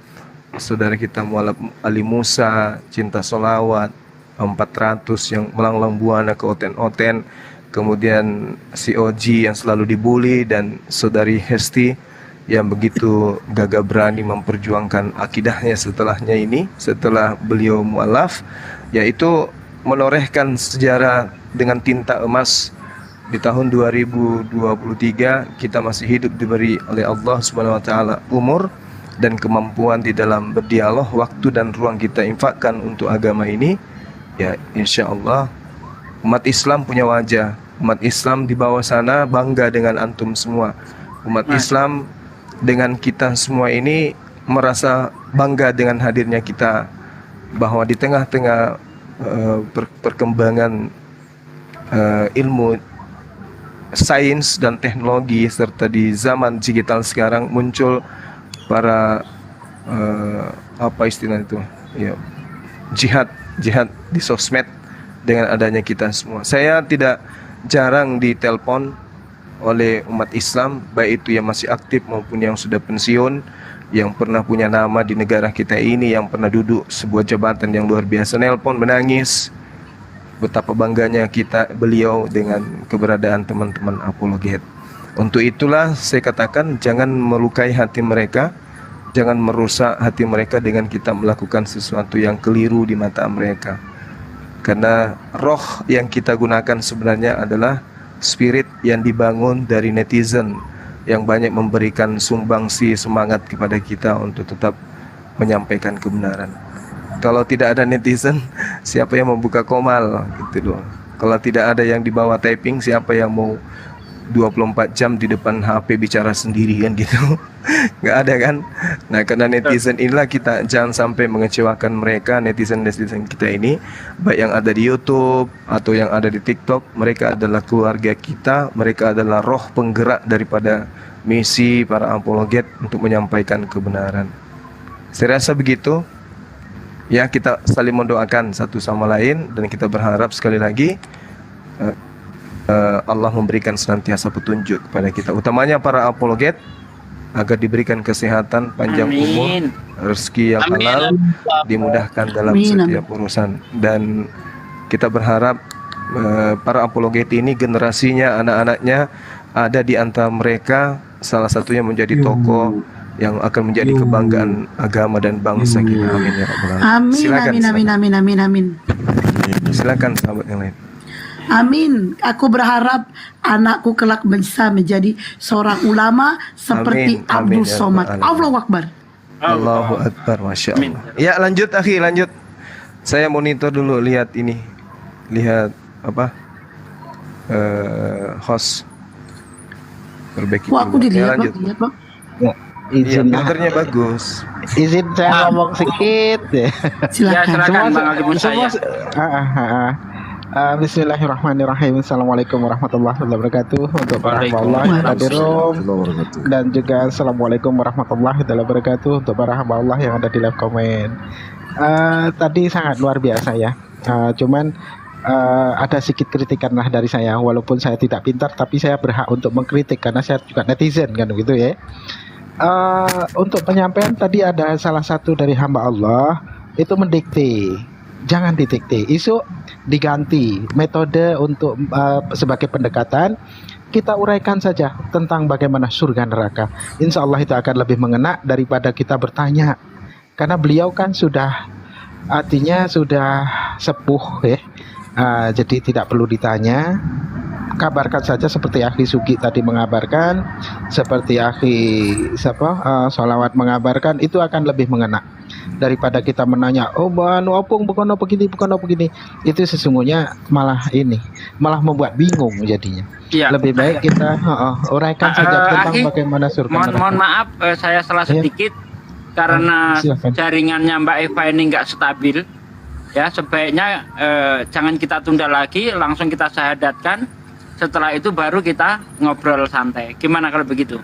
saudara kita mu'alaf Ali Musa, Cinta Solawat, 400 yang melanglang buana ke oten-oten, kemudian si Oji yang selalu dibully, dan saudari Hesti yang begitu gagah berani memperjuangkan akidahnya setelah beliau mualaf, yaitu menorehkan sejarah dengan tinta emas. Di tahun 2023 kita masih hidup diberi oleh Allah Subhanahu wa taala umur dan kemampuan di dalam berdialog, waktu dan ruang kita infakkan untuk agama ini. Ya, insya Allah umat Islam punya wajah. Umat Islam di bawah sana bangga dengan antum semua. Umat Islam dengan kita semua ini merasa bangga dengan hadirnya kita, bahwa di tengah-tengah perkembangan ilmu sains dan teknologi serta di zaman digital sekarang muncul para apa istilah itu ya, jihad di sosmed dengan adanya kita semua. Saya tidak jarang ditelepon oleh umat Islam, baik itu yang masih aktif maupun yang sudah pensiun, yang pernah punya nama di negara kita ini, yang pernah duduk sebuah jabatan yang luar biasa, nelpon menangis betapa bangganya beliau dengan keberadaan teman-teman apologet. Untuk itulah saya katakan, jangan melukai hati mereka, jangan merusak hati mereka dengan kita melakukan sesuatu yang keliru di mata mereka. Karena roh yang kita gunakan sebenarnya adalah spirit yang dibangun dari netizen yang banyak memberikan sumbangsi semangat kepada kita untuk tetap menyampaikan kebenaran. Kalau tidak ada netizen, siapa yang membuka komal gitu loh. Kalau tidak ada yang dibawa typing, siapa yang mau 24 jam di depan HP bicara sendirian gitu. Nggak ada kan. Nah, karena netizen inilah kita jangan sampai mengecewakan mereka. Netizen kita ini, baik yang ada di YouTube atau yang ada di TikTok, mereka adalah keluarga kita. Mereka adalah roh penggerak daripada misi para apologet untuk menyampaikan kebenaran. Saya rasa begitu. Ya, kita saling mendoakan satu sama lain, dan kita berharap sekali lagi Allah memberikan senantiasa petunjuk kepada kita, utamanya para apologet, agar diberikan kesehatan, panjang umur, rezeki yang halal, dimudahkan dalam setiap urusan. Dan kita berharap para apologet ini, generasinya, anak-anaknya ada di antara mereka, salah satunya menjadi tokoh yang akan menjadi kebanggaan agama dan bangsa kita. Amin ya rabbal alamin. Amin, Silakan, amin. Silakan sahabat yang lain. Amin. Aku berharap anakku kelak bisa menjadi seorang ulama seperti Amin, Abdul amin, ya Somad. Rabbal alamin. Allahu Akbar. Allahu Akbar, Masya Allah. Ya, lanjut akhi, lanjut. Saya monitor dulu, lihat ini, lihat apa host perbaiki Wah, aku dulu. dilihat, lanjut. Bang. Lihat, Bang. Iya, filternya bagus. Izin saya ngomong sedikit ya. Silakan. Silakan Bang Agi Musaya. Bismillahirrahmanirrahim. Assalamualaikum warahmatullahi wabarakatuh. Untuk para hamba Allah yang ada di room, dan juga assalamualaikum warahmatullahi wabarakatuh untuk para hamba Allah yang ada di live comment. Tadi sangat luar biasa ya. Cuman ada sedikit kritikan lah dari saya, walaupun saya tidak pintar tapi saya berhak untuk mengkritik karena saya juga netizen kan gitu ya. Untuk penyampaian tadi ada salah satu dari hamba Allah itu mendikte, jangan didikte, isu diganti metode untuk sebagai pendekatan, kita uraikan saja tentang bagaimana surga neraka. Insya Allah itu akan lebih mengena daripada kita bertanya, karena beliau kan sudah, artinya sudah sepuh ya. Jadi tidak perlu ditanya, kabarkan saja seperti akhi Sugi tadi mengabarkan, seperti akhi Sholawat mengabarkan, itu akan lebih mengena daripada kita menanya, oh banu opung bukan apa begini. Itu sesungguhnya malah membuat bingung jadinya. Ya. Lebih baik kita uraikan saja tentang bagaimana surga. Mohon maaf, saya salah sedikit karena silakan. jaringannya Mbak Eva ini nggak stabil. Ya, sebaiknya jangan kita tunda lagi, langsung kita syahadatkan. Setelah itu baru kita ngobrol santai. Gimana kalau begitu?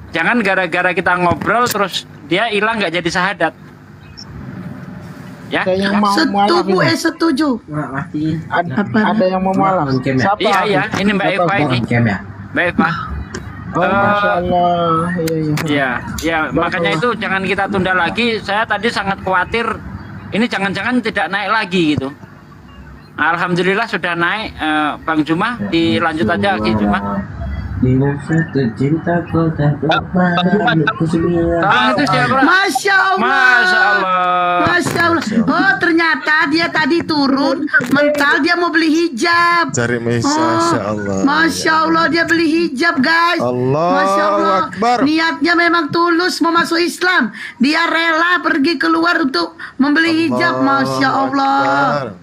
Jangan gara-gara kita ngobrol terus dia hilang nggak jadi syahadat. Ya. Ada yang mau mualaf ini. Setuju. Ada yang mau mualaf. Siapa? Iya, ini Mbak Eva ini. Mbak Eva. Oh, Masya Allah. Iya. Ya, makanya itu jangan kita tunda lagi. Saya tadi sangat khawatir ini jangan-jangan tidak naik lagi gitu. Alhamdulillah sudah naik. Bang Juma, dilanjut aja Ki Juma. Tolong itu siapa? Masya Allah. Masya Allah. Masya Allah. Oh ternyata dia tadi turun mental dia mau beli hijab. Cari Masya Allah. Masya Allah dia beli hijab guys. Allahu Masya Allah. Akbar. Niatnya memang tulus mau masuk Islam. Dia rela pergi keluar untuk membeli hijab. Masya Allah. Akbar.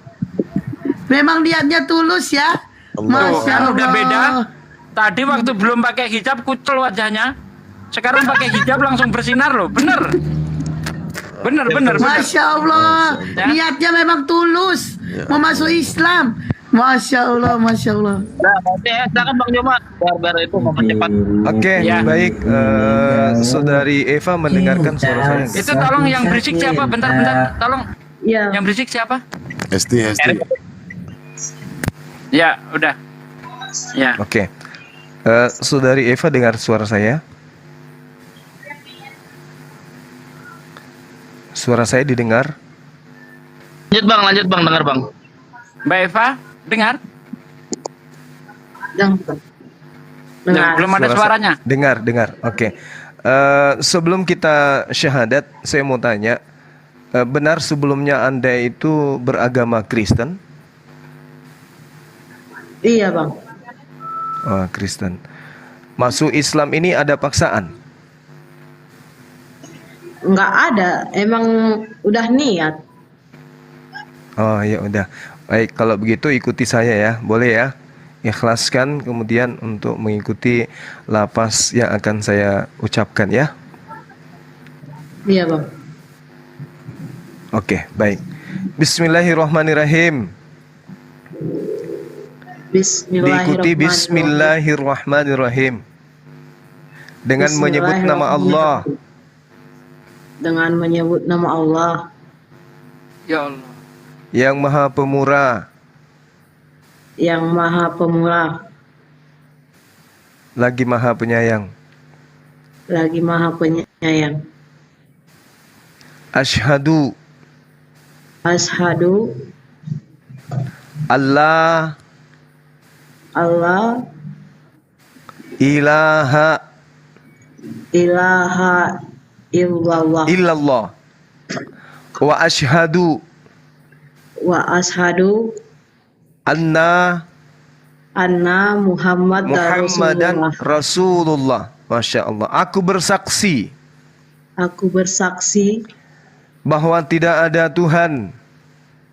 Memang niatnya tulus ya. Masya Kan Allah. udah beda. Tadi waktu belum pakai hijab kucel wajahnya. Sekarang pakai hijab langsung bersinar loh. Bener. Bener. Masya Allah. Ya. Niatnya memang tulus mau masuk Islam. Masya Allah, Masya Allah. Nah, nanti silakan Bang Joma biar itu mempercepat. Oke, Ya. baik. Saudari Eva mendengarkan suara saya. Itu tolong yang berisik siapa? Bentar. Tolong. Ya. Yang berisik siapa? Hesti. Ya, udah. Ya. Oke. Saudari Eva dengar suara saya? Suara saya didengar? Lanjut Bang, dengar Bang. Mbak Eva, dengar? Dengar. Belum ada suaranya. Dengar. Oke. Sebelum kita syahadat, saya mau tanya, benar sebelumnya Anda itu beragama Kristen? Iya Bang. Oh, Kristen. Masuk Islam ini ada paksaan? Nggak ada, emang udah niat. Oh ya udah. Baik, kalau begitu ikuti saya ya, boleh ya? Ikhlaskan kemudian untuk mengikuti lafaz yang akan saya ucapkan ya. Iya Bang. Oke, baik. Bismillahirrahmanirrahim. Diikuti Bismillahirrahmanirrahim. Dengan menyebut nama Allah. Dengan menyebut nama Allah. Ya Allah. Yang Maha Pemurah, Yang Maha Pemurah, lagi Maha Penyayang. lagi Maha Penyayang. Asyhadu Ashadu Allah Allah ilaha ilaha illallah illallah wa asyhadu wa ashadu anna anna Muhammadan Rasulullah. Rasulullah. Masya Allah. Aku bersaksi Aku bersaksi bahwa tidak ada Tuhan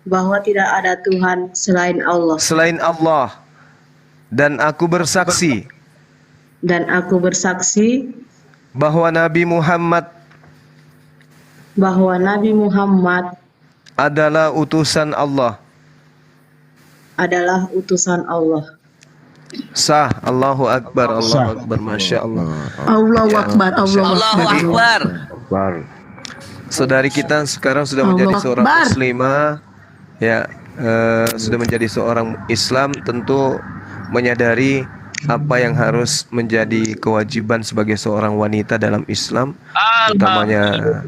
bahwa tidak ada Tuhan selain Allah, selain Allah, dan aku bersaksi dan aku bersaksi bahwa Nabi Muhammad bahwa Nabi Muhammad adalah utusan Allah. adalah utusan Allah. Sah. Allahu Akbar. Allahu Akbar. Masya Allah. Allahu Akbar, Allahu Akbar. Bar. Saudari kita sekarang sudah menjadi Allahu seorang Akbar. muslimah, ya, sudah menjadi seorang Islam, tentu menyadari apa yang harus menjadi kewajiban sebagai seorang wanita dalam Islam, utamanya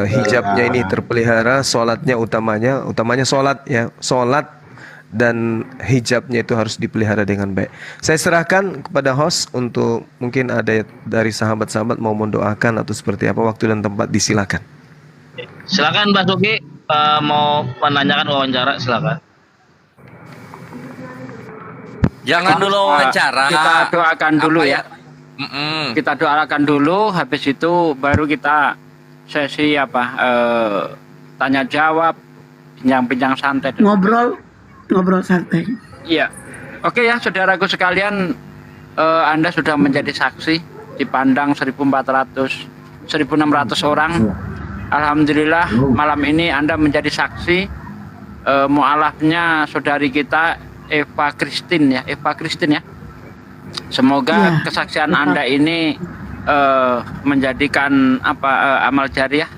hijabnya ini terpelihara, sholatnya utamanya sholat ya, sholat dan hijabnya itu harus dipelihara dengan baik. Saya serahkan kepada host untuk mungkin ada dari sahabat-sahabat mau mendoakan atau seperti apa, waktu dan tempat disilakan. Silakan Mbak Suki mau menanyakan wawancara, silakan. Jangan dulu wawancara. Kita doakan dulu Apa ya. Kita doakan dulu, habis itu baru kita sesi tanya jawab, bincang-bincang santai. Ngobrol santai. Iya. Oke ya, saudaraku sekalian, Anda sudah menjadi saksi, dipandang 1.600 orang. Alhamdulillah malam ini Anda menjadi saksi mualafnya saudari kita Eva Christine ya. Semoga kesaksian Anda ini menjadikan amal jariah,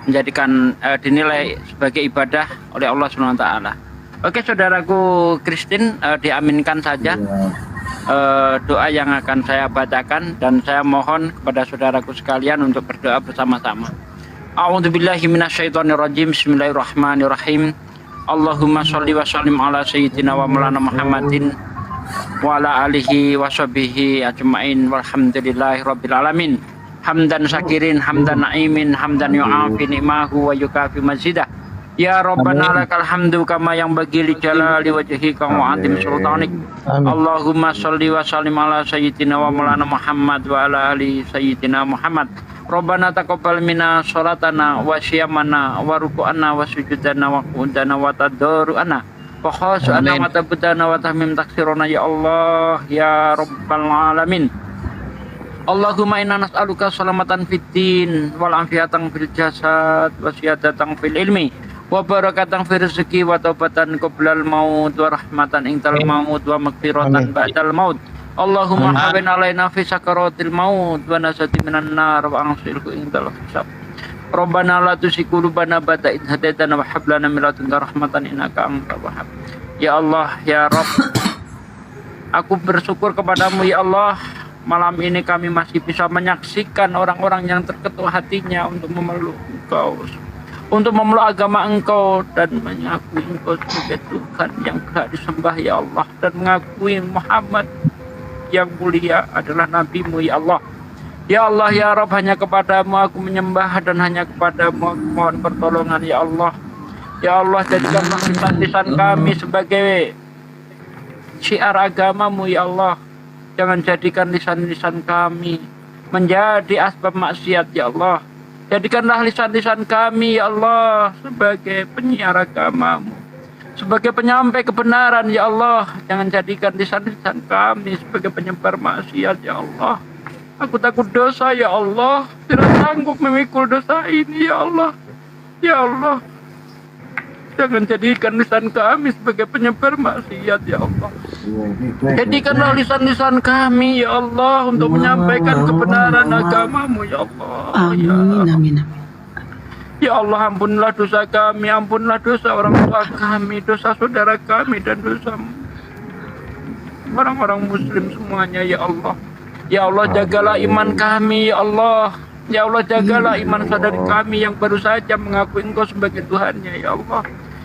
menjadikan dinilai sebagai ibadah oleh Allah Subhanahu wa taala. Oke, saudaraku Christine, diaminkan saja doa yang akan saya bacakan, dan saya mohon kepada saudaraku sekalian untuk berdoa bersama-sama. A'udzubillahi minasyaitonirrajim. Bismillahirrahmanirrahim. Allahumma sholli wa sallim ala sayyidina wa maulana Muhammadin wa ala alihi wa sahbihi ajmain walhamdulillahi rabbil alamin. Hamdan syakirin, hamdan na'imin, hamdan yu'afi ni'mahu wa yukafi mazidah. Ya Rabbana lakal hamdu kama yang bagi li jalali wajhika wa atim sultanik. Allahumma sholli wa sallim ala sayyidina wa maulana Muhammad wa ala ali sayyidina Muhammad. Rabbana taqabbal minna sholatana wa syiyamana wa ruku'ana wa sujudana wa qudana wa tadarru'ana wa khashu'ana wa tabudana wa tahmim taksirona ya Allah ya Rabbal alamin. Allahumma inna nas'aluka salamatan fid din wal afiyatan fil jasad wa siyadatan fil ilmi wa barakatan fil rezeki wa taubatan qoblal maut wa rahmatan indal maut wa maghfiratan ba'dal maut. Allahumma hawin alaina fi sakaratil maut wa nasati minan nar wa ansilku indal hisab. Rabbana la tuzigh qulubana ba'da idh hadaitana wa hab lana min ladunka rahmatan innaka antal wahhab. Ya Allah ya Rabb, aku bersyukur kepadamu ya Allah. Malam ini kami masih bisa menyaksikan orang-orang yang terketuk hatinya untuk memeluk Engkau, untuk memeluk agama Engkau dan mengakui Engkau sebagai Tuhan yang berhak disembah ya Allah, dan mengakui Muhammad yang mulia adalah nabimu ya Allah. Ya Allah ya Rabb, hanya kepadamu aku menyembah dan hanya kepadamu aku mohon pertolongan ya Allah. Ya Allah, jadikanlah lisan kami sebagai syiar agamamu ya Allah. Jangan jadikan lisan-lisan kami menjadi asbab maksiat ya Allah. Jadikanlah lisan-lisan kami ya Allah sebagai penyiar agamamu, sebagai penyampai kebenaran ya Allah. Jangan jadikan lisan-lisan kami sebagai penyebar maksiat ya Allah. Aku takut dosa ya Allah, tidak sanggup memikul dosa ini ya Allah. Ya Allah, jangan jadikan lisan kami sebagai penyebar maksiat ya Allah. Jadikanlah lisan-lisan kami ya Allah untuk menyampaikan kebenaran agamamu ya Allah. Amin, amin, amin. Ya Allah, ampunilah dosa kami, ampunilah dosa orang tua kami, dosa saudara kami, dan dosa orang-orang muslim semuanya ya Allah. Ya Allah, jagalah iman kami ya Allah. Ya Allah, jagalah iman saudari kami yang baru saja mengakui Engkau sebagai Tuhannya ya Allah.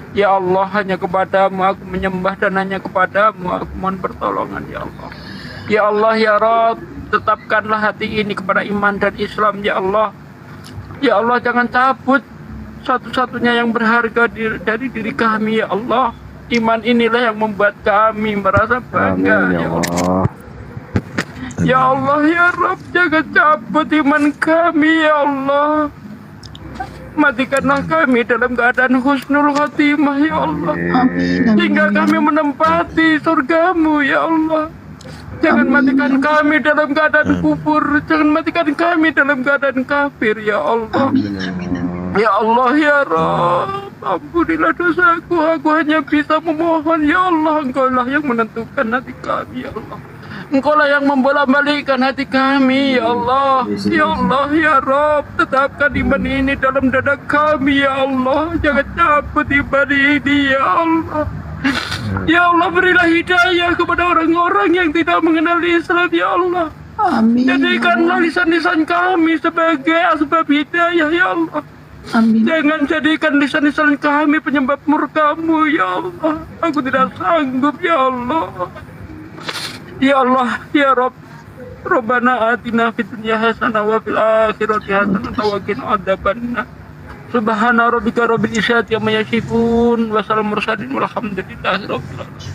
Ya Allah, hanya kepadamu aku menyembah dan hanya kepadamu aku mohon pertolongan ya Allah. Ya Allah ya Rabb, tetapkanlah hati ini kepada iman dan Islam ya Allah. Ya Allah, jangan cabut satu-satunya yang berharga dari diri kami ya Allah. Iman inilah yang membuat kami merasa bangga ya Allah. Ya Allah ya Rabb, jangan cabut iman kami ya Allah. Matikanlah kami dalam keadaan husnul khotimah ya Allah. Hingga kami menempati surgamu ya Allah. Jangan matikan kami dalam keadaan kufur. Jangan matikan kami dalam keadaan kafir ya Allah. Ya Allah ya Rabb, ampunilah dosaku. Aku hanya bisa memohon ya Allah. Engkau lah yang menentukan hati kami ya Allah. Engkau lah yang membolak-balikkan hati kami ya Allah. Ya Allah ya Rabb, tetapkan iman ini dalam dada kami ya Allah. Jangan cabut iman ini ya Allah. Ya Allah, berilah hidayah kepada orang-orang yang tidak mengenal Islam ya Allah. Amin. Jadikanlah lisan-lisan kami sebagai asbab hidayah ya Allah. Amin. Jangan jadikan lisan-lisan kami penyebab murka-Mu ya Allah. Aku tidak sanggup ya Allah. Ya Allah, ya Rabb, Rabbana atina fid dunya hasanah wa fil akhirati hasanah wa qina adzabannar. Subhana rabbika rabbil izzati amma yasifun wa salamun mursalin walhamdulillahi rabbil alamin.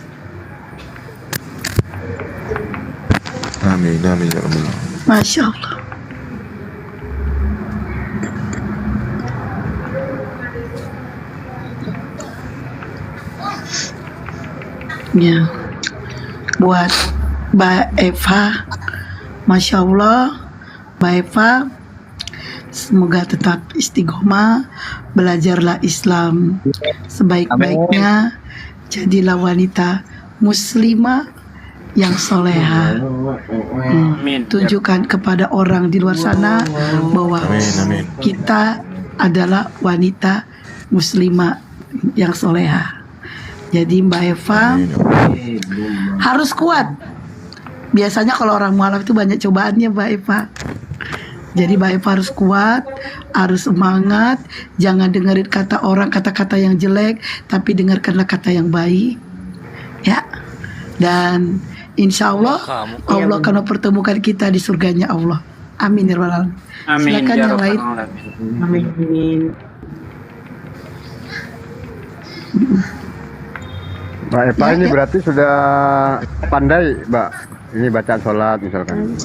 Amin, amin ya Allah. Masya Allah. Ya, buat Mbak Eva, Masya Allah, Mbak Eva, semoga tetap istiqomah, belajarlah Islam sebaik-baiknya, jadilah wanita muslimah yang soleha. Tunjukkan kepada orang di luar sana bahwa kita adalah wanita muslimah yang soleha. Jadi Mbak Eva harus kuat. Biasanya kalau orang mualaf itu banyak cobaannya Mbak Eva. Jadi Mbak Eva harus kuat, harus semangat, jangan dengerin kata orang, kata-kata yang jelek, tapi dengarkanlah kata yang baik. Ya. Dan insya Allah Allah akan mempertemukan kita di surganya Allah. Amin ya rabbal alamin. Amin. Silakan Ya yang Rabbal lain. Alamin. Amin. Mbak Eva ini berarti sudah pandai, Mbak. Ini bacaan sholat misalkan.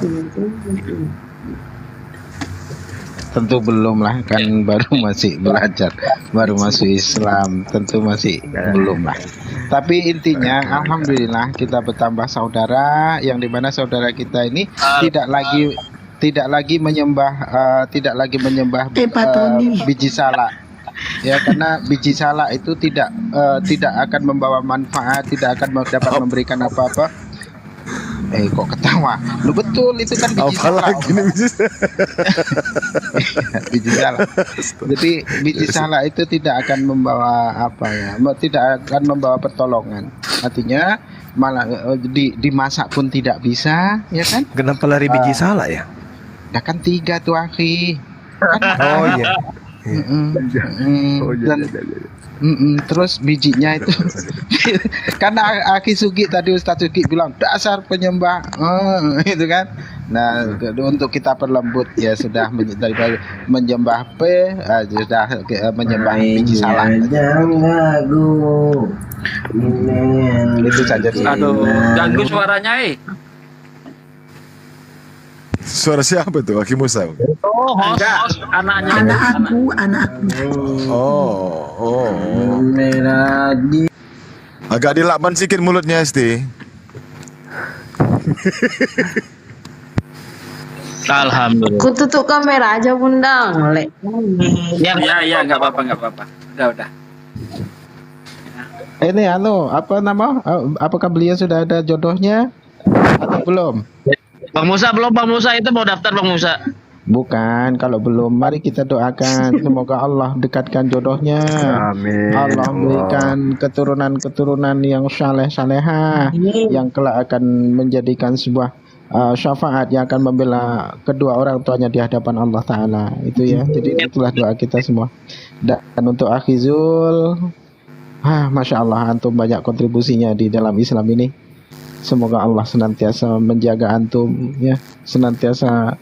Tentu belum lah, kan baru masih belajar, baru masuk Islam, tentu masih belum lah. Tapi intinya alhamdulillah kita bertambah saudara, yang dimana saudara kita ini tidak lagi menyembah biji salak. Ya, karena biji salak itu tidak akan membawa manfaat, tidak akan dapat memberikan apa-apa. Kok ketawa? Lu betul, itu kan biji salak. Biji salak. Jadi biji salak itu tidak akan membawa tidak akan membawa pertolongan. Artinya malah dimasak pun tidak bisa, ya kan? Kenapa lari biji salak ya? Nah kan 3 tuh, akhi. Oh iya. Terus bijinya itu karena Aki Sugi tadi Ustadz Sugi bilang dasar penyembah itu kan. Nah untuk kita perlembut ya sudah daripada menyembah sudah menyembah biji salak. Itu saja. Aduh, ganggu suaranya Suara siapa tuh? Aki Musa. Oh, Enggak, anaknya. Anak aku. Oh. Agak dilakban sikit mulutnya, Esti. Alhamdulillah. Aku tutup kamera aja Bunda, melek. Ya, enggak apa-apa. Udah. Ini apakah beliau sudah ada jodohnya atau belum? Bang Musa belum, Bang Musa itu mau daftar Bang Musa. Bukan, kalau belum mari kita doakan semoga Allah dekatkan jodohnya. Amin. Allah berikan keturunan yang saleh-salehah yang kelak akan menjadikan sebuah syafaat yang akan membela kedua orang tuanya di hadapan Allah Ta'ala. Itu ya, jadi itulah doa kita semua. Dan untuk Akhizul, Masya Allah, antum banyak kontribusinya di dalam Islam ini. Semoga Allah senantiasa menjaga antum, ya, senantiasa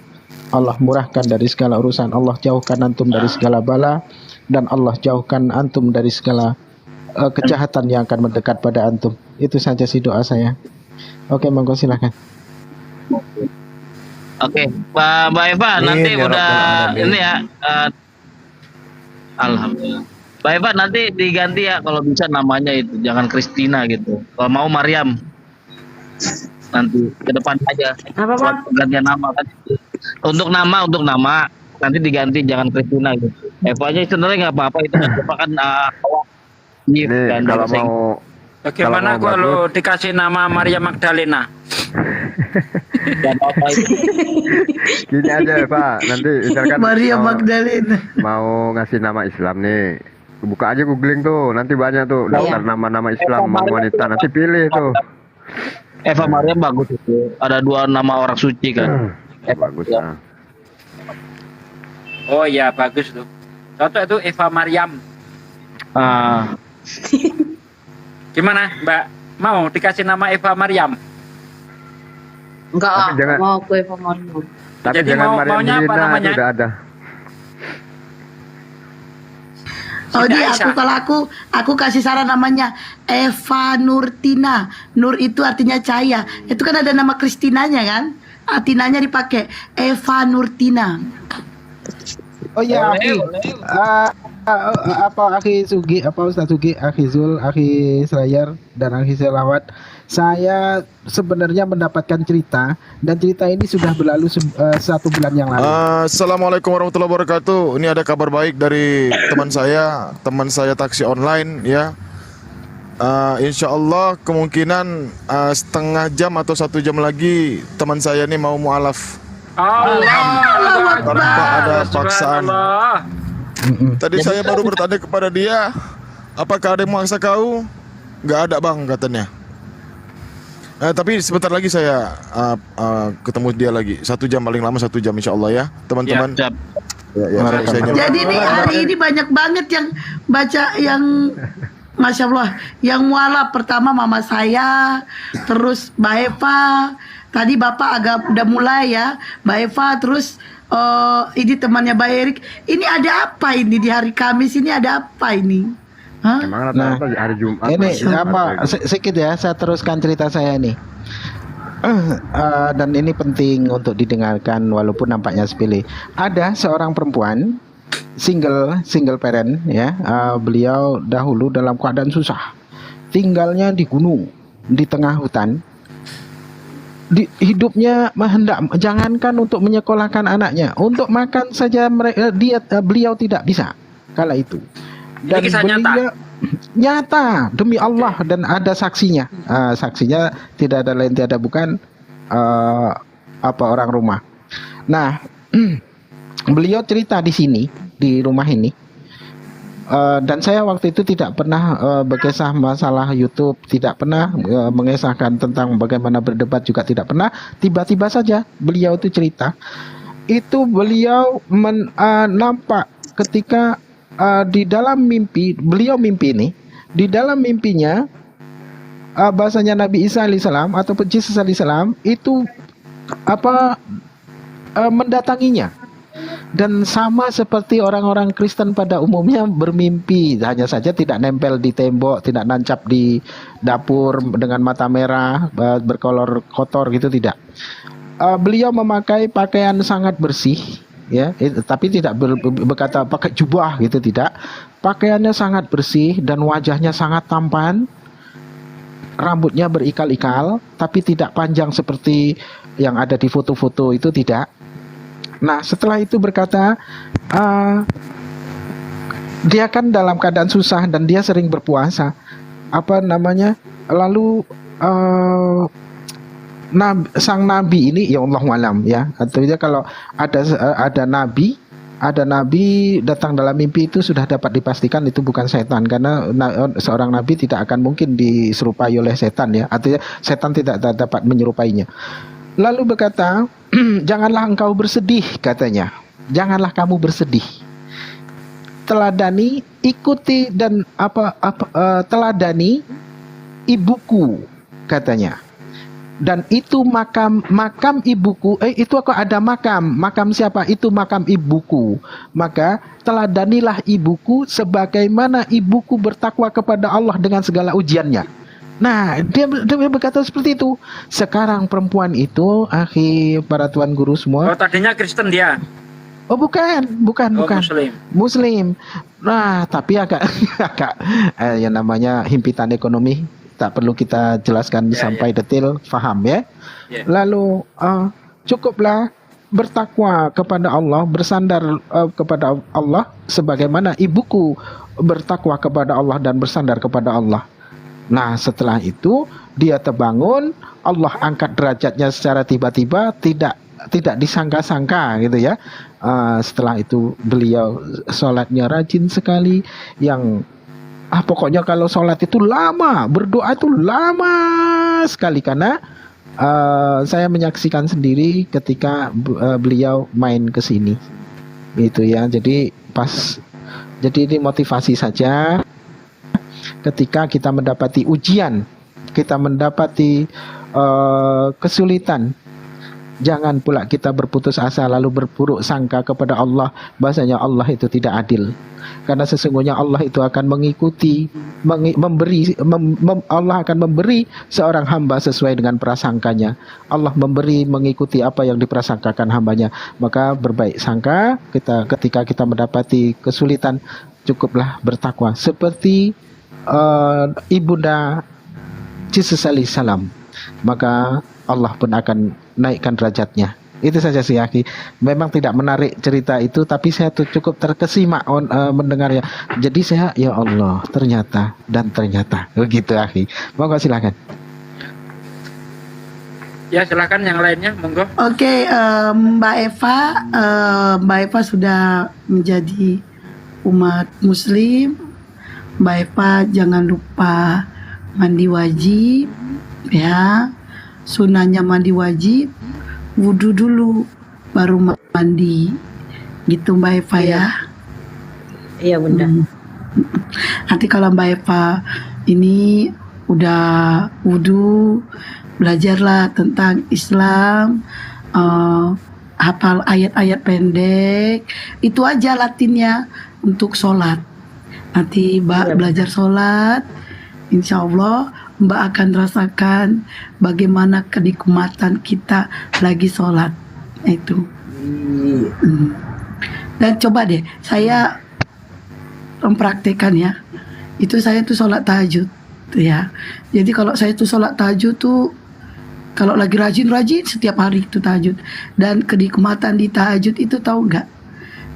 Allah murahkan dari segala urusan, Allah jauhkan antum dari segala bala, dan Allah jauhkan antum dari segala kejahatan yang akan mendekat pada antum. Itu saja sih doa saya. Oke, monggo silakan. Oke, Mbak Eva nanti udah ini ya. Alhamdulillah. Mbak Eva nanti diganti ya kalau bisa namanya itu, jangan Kristina gitu. Kalau mau Maryam. Nanti ke depan aja. Apa? Gantian nama kan. Untuk nama nanti diganti, jangan Kristina gitu. Eva aja sebenarnya nggak apa-apa, itu merupakan Ini kalau mau Bagaimana kalau dikasih nama Maria Magdalena? Gini aja Pak, nanti misalkan Maria Magdalena mau ngasih nama Islam nih, buka aja googling tuh, nanti banyak tuh daftar nama-nama Islam wanita, nanti pilih tuh. Eva Maryam bagus itu. Ada 2 nama orang suci kan. Bagus ya. Oh iya, bagus tuh. Cocok itu Eva Maryam. Gimana, Mbak? Mau dikasih nama Eva Maryam? Enggak lah, jangan- mau aku Eva Maryam. Tapi Jadi jangan Maryam maunya apa Lina, namanya? itu udah ada. Oh Siti di Aisyah. kalau aku kasih saran namanya Eva Nurtina. Nur itu artinya cahaya. Itu kan ada nama Kristinanya kan? Tinanya dipakai Eva Nurtina. Oh iya, Akhi. Apa Akhi Sugi, apa Ustaz Sugi, Akhi Zul, Akhi Serayar, dan Akhi Selawat. Saya sebenarnya mendapatkan cerita, dan cerita ini sudah berlalu 1 bulan yang lalu. Assalamualaikum warahmatullahi wabarakatuh. Ini ada kabar baik dari teman saya taksi online ya. Insya Allah kemungkinan setengah jam atau 1 jam lagi teman saya ini mau mualaf Allah tanpa ada paksaan. Subhanallah. Tadi saya baru bertanya kepada dia, apakah ada yang memaksa kau? Nggak ada bang, katanya. Tapi sebentar lagi saya ketemu dia lagi. 1 jam, paling lama 1 jam insya Allah ya teman-teman. Siap. Saya Jadi nih hari ini banyak banget yang baca yang Masya Allah, yang mualaf pertama mama saya, terus Mbak Eva, tadi Bapak agak udah mulai ya, Mbak Eva, terus ini temannya Mbak Erik. Ini ada apa ini di hari Kamis ini ada apa ini? Hah? Emang Nah, rata-rata hari Jumat. ini Jumat. sedikit ya, saya teruskan cerita saya nih. Dan ini penting untuk didengarkan walaupun nampaknya sepele. Ada seorang perempuan single parent ya, beliau dahulu dalam keadaan susah, tinggalnya di gunung di tengah hutan. Hidupnya jangankan untuk menyekolahkan anaknya, untuk makan saja beliau tidak bisa kala itu. Dan Ini kisah nyata demi Allah, dan ada saksinya. Saksinya tidak ada lain tidak bukan orang rumah. Nah, beliau cerita di sini, di rumah ini, dan saya waktu itu tidak pernah berkisah masalah YouTube, tidak pernah mengisahkan tentang bagaimana berdebat, juga tidak pernah. Tiba-tiba saja beliau itu cerita, itu beliau nampak ketika di dalam mimpi, beliau mimpi ini, di dalam mimpinya bahasanya Nabi Isa alaihissalam atau Yesus alaihissalam itu mendatanginya. Dan sama seperti orang-orang Kristen pada umumnya bermimpi, hanya saja tidak nempel di tembok, tidak nancap di dapur dengan mata merah, berkolor kotor gitu, tidak. Beliau memakai pakaian sangat bersih, ya, tapi tidak berkata pakai jubah gitu, tidak. Pakaiannya sangat bersih dan wajahnya sangat tampan. Rambutnya berikal-ikal, tapi tidak panjang seperti yang ada di foto-foto itu, tidak. Nah, setelah itu berkata, dia kan dalam keadaan susah dan dia sering berpuasa. Lalu sang nabi ini, ya Allah alam ya. Artinya kalau ada nabi datang dalam mimpi, itu sudah dapat dipastikan itu bukan setan, karena seorang nabi tidak akan mungkin diserupai oleh setan ya. Artinya setan tidak dapat menyerupainya. Lalu berkata, janganlah engkau bersedih, katanya. Janganlah kamu bersedih. Teladani, ikuti dan teladani ibuku, katanya. Dan itu makam ibuku, itu kok ada makam siapa? Itu makam ibuku. Maka teladanilah ibuku sebagaimana ibuku bertakwa kepada Allah dengan segala ujiannya. Nah, dia berkata seperti itu. Sekarang perempuan itu, para tuan guru semua. Oh, tadinya Kristen dia. Oh, bukan. Muslim. Nah, tapi agak yang namanya himpitan ekonomi, tak perlu kita jelaskan sampai detail, faham ya. Lalu cukuplah bertakwa kepada Allah, bersandar kepada Allah sebagaimana ibuku bertakwa kepada Allah dan bersandar kepada Allah. Nah, setelah itu dia terbangun, Allah angkat derajatnya secara tiba-tiba, tidak disangka-sangka gitu ya. Setelah itu beliau sholatnya rajin sekali, yang pokoknya kalau sholat itu lama, berdoa itu lama sekali, karena saya menyaksikan sendiri ketika beliau main ke sini itu ya. Jadi ini motivasi saja. Ketika kita mendapati ujian, kita mendapati kesulitan, jangan pula kita berputus asa lalu berburuk sangka kepada Allah, bahasanya Allah itu tidak adil. Karena sesungguhnya Allah itu akan mengikuti, Allah akan memberi seorang hamba sesuai dengan prasangkanya. Allah mengikuti apa yang diprasangkakan hambanya. Maka berbaik sangka ketika kita mendapati kesulitan, cukuplah bertakwa seperti Ibunda Yesus alaihissalam, maka Allah pun akan naikkan derajatnya. Itu saja sih, Aki. Memang tidak menarik cerita itu, tapi saya cukup terkesima mendengarnya. Jadi saya, ya Allah, ternyata begitu, Aki. Monggo silakan. Ya, silakan yang lainnya, monggo. Oke, Mbak Eva sudah menjadi umat Muslim. Mbak Eva jangan lupa mandi wajib ya. sunahnya mandi wajib, wudhu dulu, baru mandi. Gitu Mbak Eva ya. Iya Bunda. Nanti kalau Mbak Eva ini udah wudhu, belajarlah tentang Islam, hafal ayat-ayat pendek, itu aja latinnya untuk sholat. Nanti Mbak belajar sholat, insya Allah Mbak akan rasakan bagaimana kenikmatan kita lagi sholat. Itu. Dan coba deh, saya mempraktekkan ya. Itu saya tuh sholat tahajud ya. Jadi kalau saya tuh sholat tahajud tuh, kalau lagi rajin-rajin setiap hari itu tahajud. Dan kenikmatan di tahajud itu tahu nggak?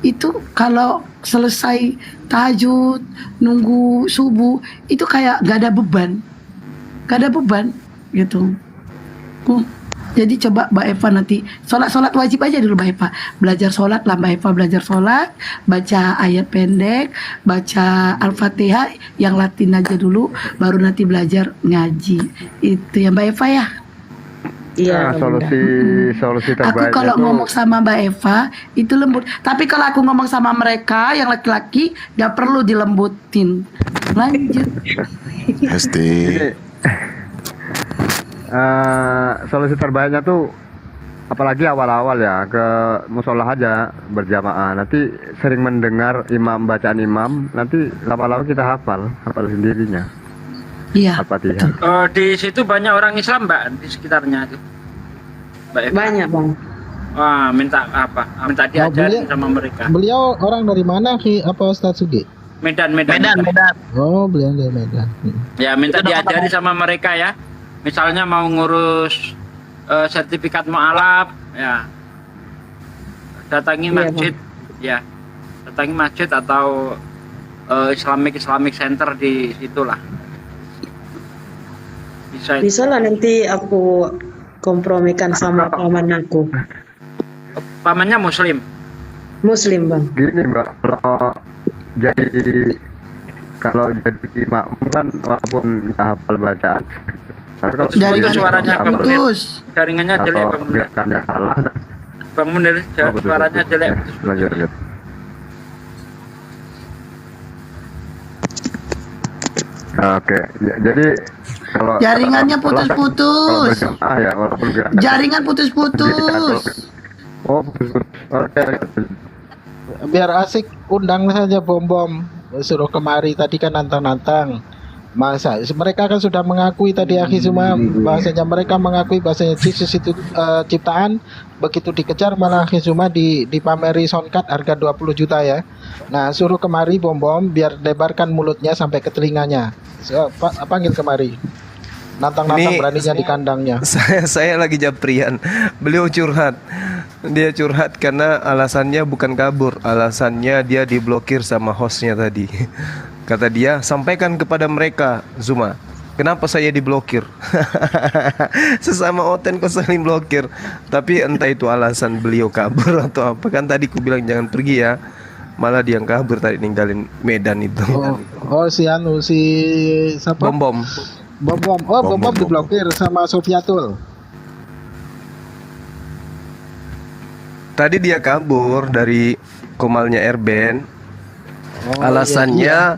Itu kalau selesai tahajud, nunggu subuh, itu kayak nggak ada beban. Nggak ada beban gitu. Jadi coba Mbak Eva nanti sholat wajib aja dulu Mbak Eva. Belajar sholat lah Mbak Eva, belajar sholat, baca ayat pendek, baca Al-Fatihah yang Latin aja dulu, baru nanti belajar ngaji. Itu ya Mbak Eva ya. Iya. Solusi Aku terbaiknya kalau tuh ngomong sama Mbak Eva itu lembut. Tapi kalau aku ngomong sama mereka yang laki-laki gak perlu dilembutin. Lanjut. Pasti. solusi terbaiknya tuh apalagi awal-awal ya ke musola aja berjamaah, nanti sering mendengar imam bacaan imam, nanti lama-lama kita hafal sendirinya. Iya. Al-Fatihah. Di situ banyak orang Islam Mbak di sekitarnya itu. Mbak Eva. Banyak Bang. Wah, minta apa? Minta diajarin sama mereka. Beliau orang dari mana Ustadz Sugi? Medan. Oh, beliau dari Medan. Ya, minta diajari sama mereka ya. Misalnya mau ngurus sertifikat mualaf, ya datangi masjid, ya datangi masjid atau Islamic Center di situlah. Bisa lah nanti aku kompromikan sama paman aku. Pamannya Muslim. Muslim Bang. Gini Mbak, kalau jadi imam kan walaupun nggak hafal bacaan, tapi kalau Jaringan suaranya putus. Jaringannya jelek Bang Munir. Salah. Bang Munir, suaranya jelek. Lanjut. Oke, jadi kalau Jaringannya putus-putus. Ya, walaupun Jaringan putus-putus. Oh, putus-putus. Oke. Biar asik, undang saja Bom, suruh kemari. Tadi kan nantang-nantang. Masa mereka kan sudah mengakui tadi akhi semua, bahasanya mereka mengakui bahasanya Yesus itu ciptaan. Begitu dikejar malah akhi semua dipameri soundcard harga 20 juta ya. Nah, suruh kemari Bom biar lebarkan mulutnya sampai ke telinganya. Panggil kemari. Nantang-nantang beraninya di kandangnya. Saya lagi japrian. Beliau curhat. Dia curhat karena alasannya bukan kabur, alasannya dia diblokir sama hostnya tadi. Kata dia, sampaikan kepada mereka, Zuma, kenapa saya diblokir? Sesama Oten kok saling blokir. Tapi entah itu alasan beliau kabur atau apa. Kan tadi ku bilang jangan pergi ya, malah dia yang kabur tadi ninggalin Medan itu. Si siapa? Bom. Bom diblokir sama Sofiatul. Tadi dia kabur dari Komalnya Erben. Alasannya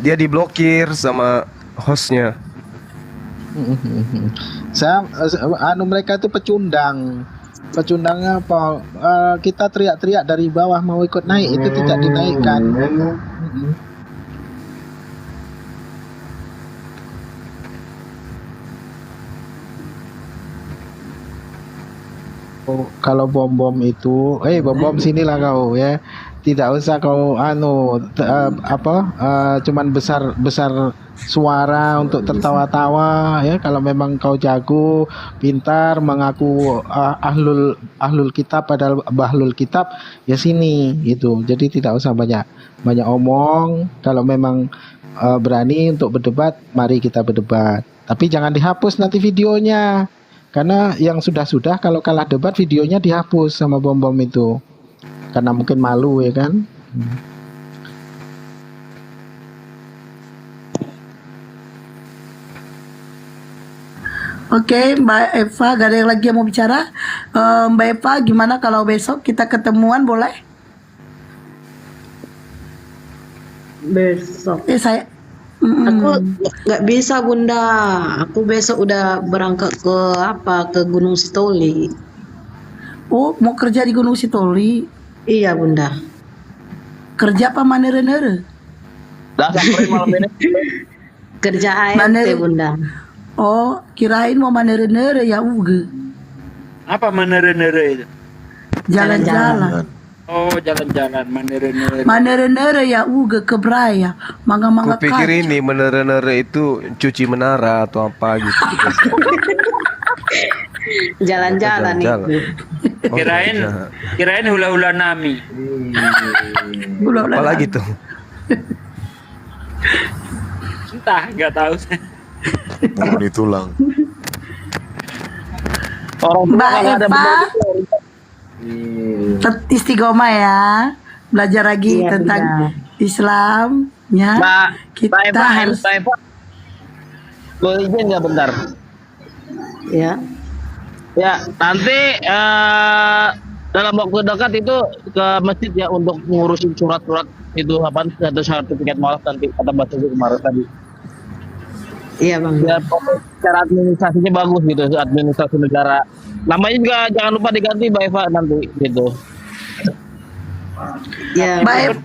dia diblokir sama hostnya. Mereka itu pecundang. Pecundangnya apa? Kita teriak-teriak dari bawah mau ikut naik, itu tidak dinaikkan. Kalau bom itu, bom sinilah kau ya. Tidak usah kau cuman besar suara untuk tertawa-tawa ya. Kalau memang kau jago, pintar, mengaku ahlul kitab padahal bahlul kitab, ya sini gitu. Jadi tidak usah banyak omong. Kalau memang berani untuk berdebat, mari kita berdebat. Tapi jangan dihapus nanti videonya. Karena yang sudah kalau kalah debat videonya dihapus sama bom itu. Karena mungkin malu ya kan. Oke, Mbak Eva, gak ada yang lagi yang mau bicara. Mbak Eva, gimana kalau besok kita ketemuan boleh? Besok. Saya Aku nggak bisa Bunda. Aku besok udah berangkat ke Gunung Sitoli. Oh, mau kerja di Gunung Sitoli? Iya Bunda. Kerja apa manere-nere? Kerja ART Manere. Bunda. Oh, kirain mau manere-nere ya uge. Apa menere-nere itu? Jalan-jalan. Oh, jalan-jalan menere-nere. Manere-nere ya uge ke Braya. Mangga-mangga Kupikir kaca. ini menara-nara itu cuci menara atau apa gitu. Jalan-jalan Jalan-jalan. itu. Oh, Kirain jalan. kirain hula-hula nami. Apalagi tuh? Entah, nggak tahu. Ngomongin tulang. Mbak Eva, istiqomah ya. Belajar lagi Iya, tentang Bunda. Islam ya. Mbak Kita Eva, harus Mbak Eva, boleh izin nggak bentar? Ya. Ya, nanti dalam waktu dekat itu ke masjid ya untuk ngurusin surat-surat itu apa atau sertifikat mualaf nanti kata Mbak Susi kemarin tadi. Iya Bang. Biar cara administrasinya bagus gitu, administrasi negara. Namanya juga jangan lupa diganti Mbak Eva nanti gitu. Ya. Baik.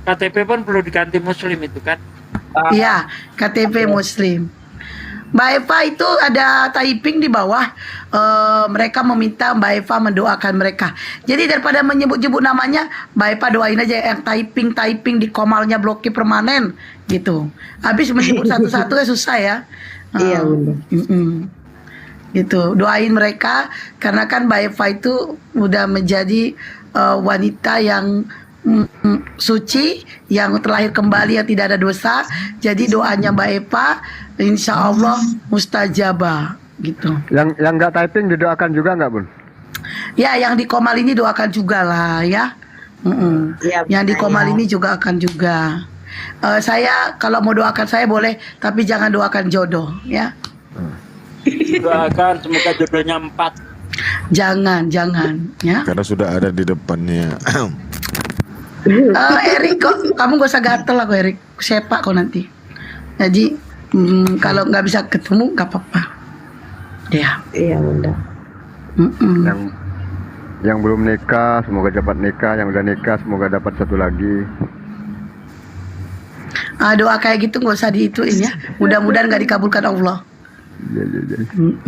KTP pun perlu diganti muslim itu kan. Iya, KTP Muslim. Mbak Eva itu ada typing di bawah. Mereka meminta Mbak Eva mendoakan mereka. Jadi daripada menyebut-nyebut namanya, Mbak Eva doain aja yang typing di komalnya blokir permanen gitu. Habis menyebut satu-satu ya susah ya. Iya Bunda. Gitu. Doain mereka karena kan Mbak Eva itu udah menjadi wanita yang suci, yang terlahir kembali, yang tidak ada dosa. Jadi doanya Mbak Eva insya Allah mustajabah gitu. Yang nggak typing didoakan juga nggak, Bun? Ya, yang di Komal ini doakan juga lah ya. Iya, Yang di Komal ya. ini juga akan juga. Saya kalau mau doakan saya boleh, tapi jangan doakan jodoh ya. Doakan semoga jodohnya 4. Jangan ya. Karena sudah ada di depannya. Erik, kok kamu gak usah gatel lah kok Erik, sepak kok nanti. Jadi kalau nggak bisa ketemu nggak apa-apa. Ya. Iya Bunda. Yang belum nikah semoga cepat nikah, yang udah nikah semoga dapat satu lagi. Doa kayak gitu nggak usah diituin ya. Mudah-mudahan nggak dikabulkan Allah. Iya.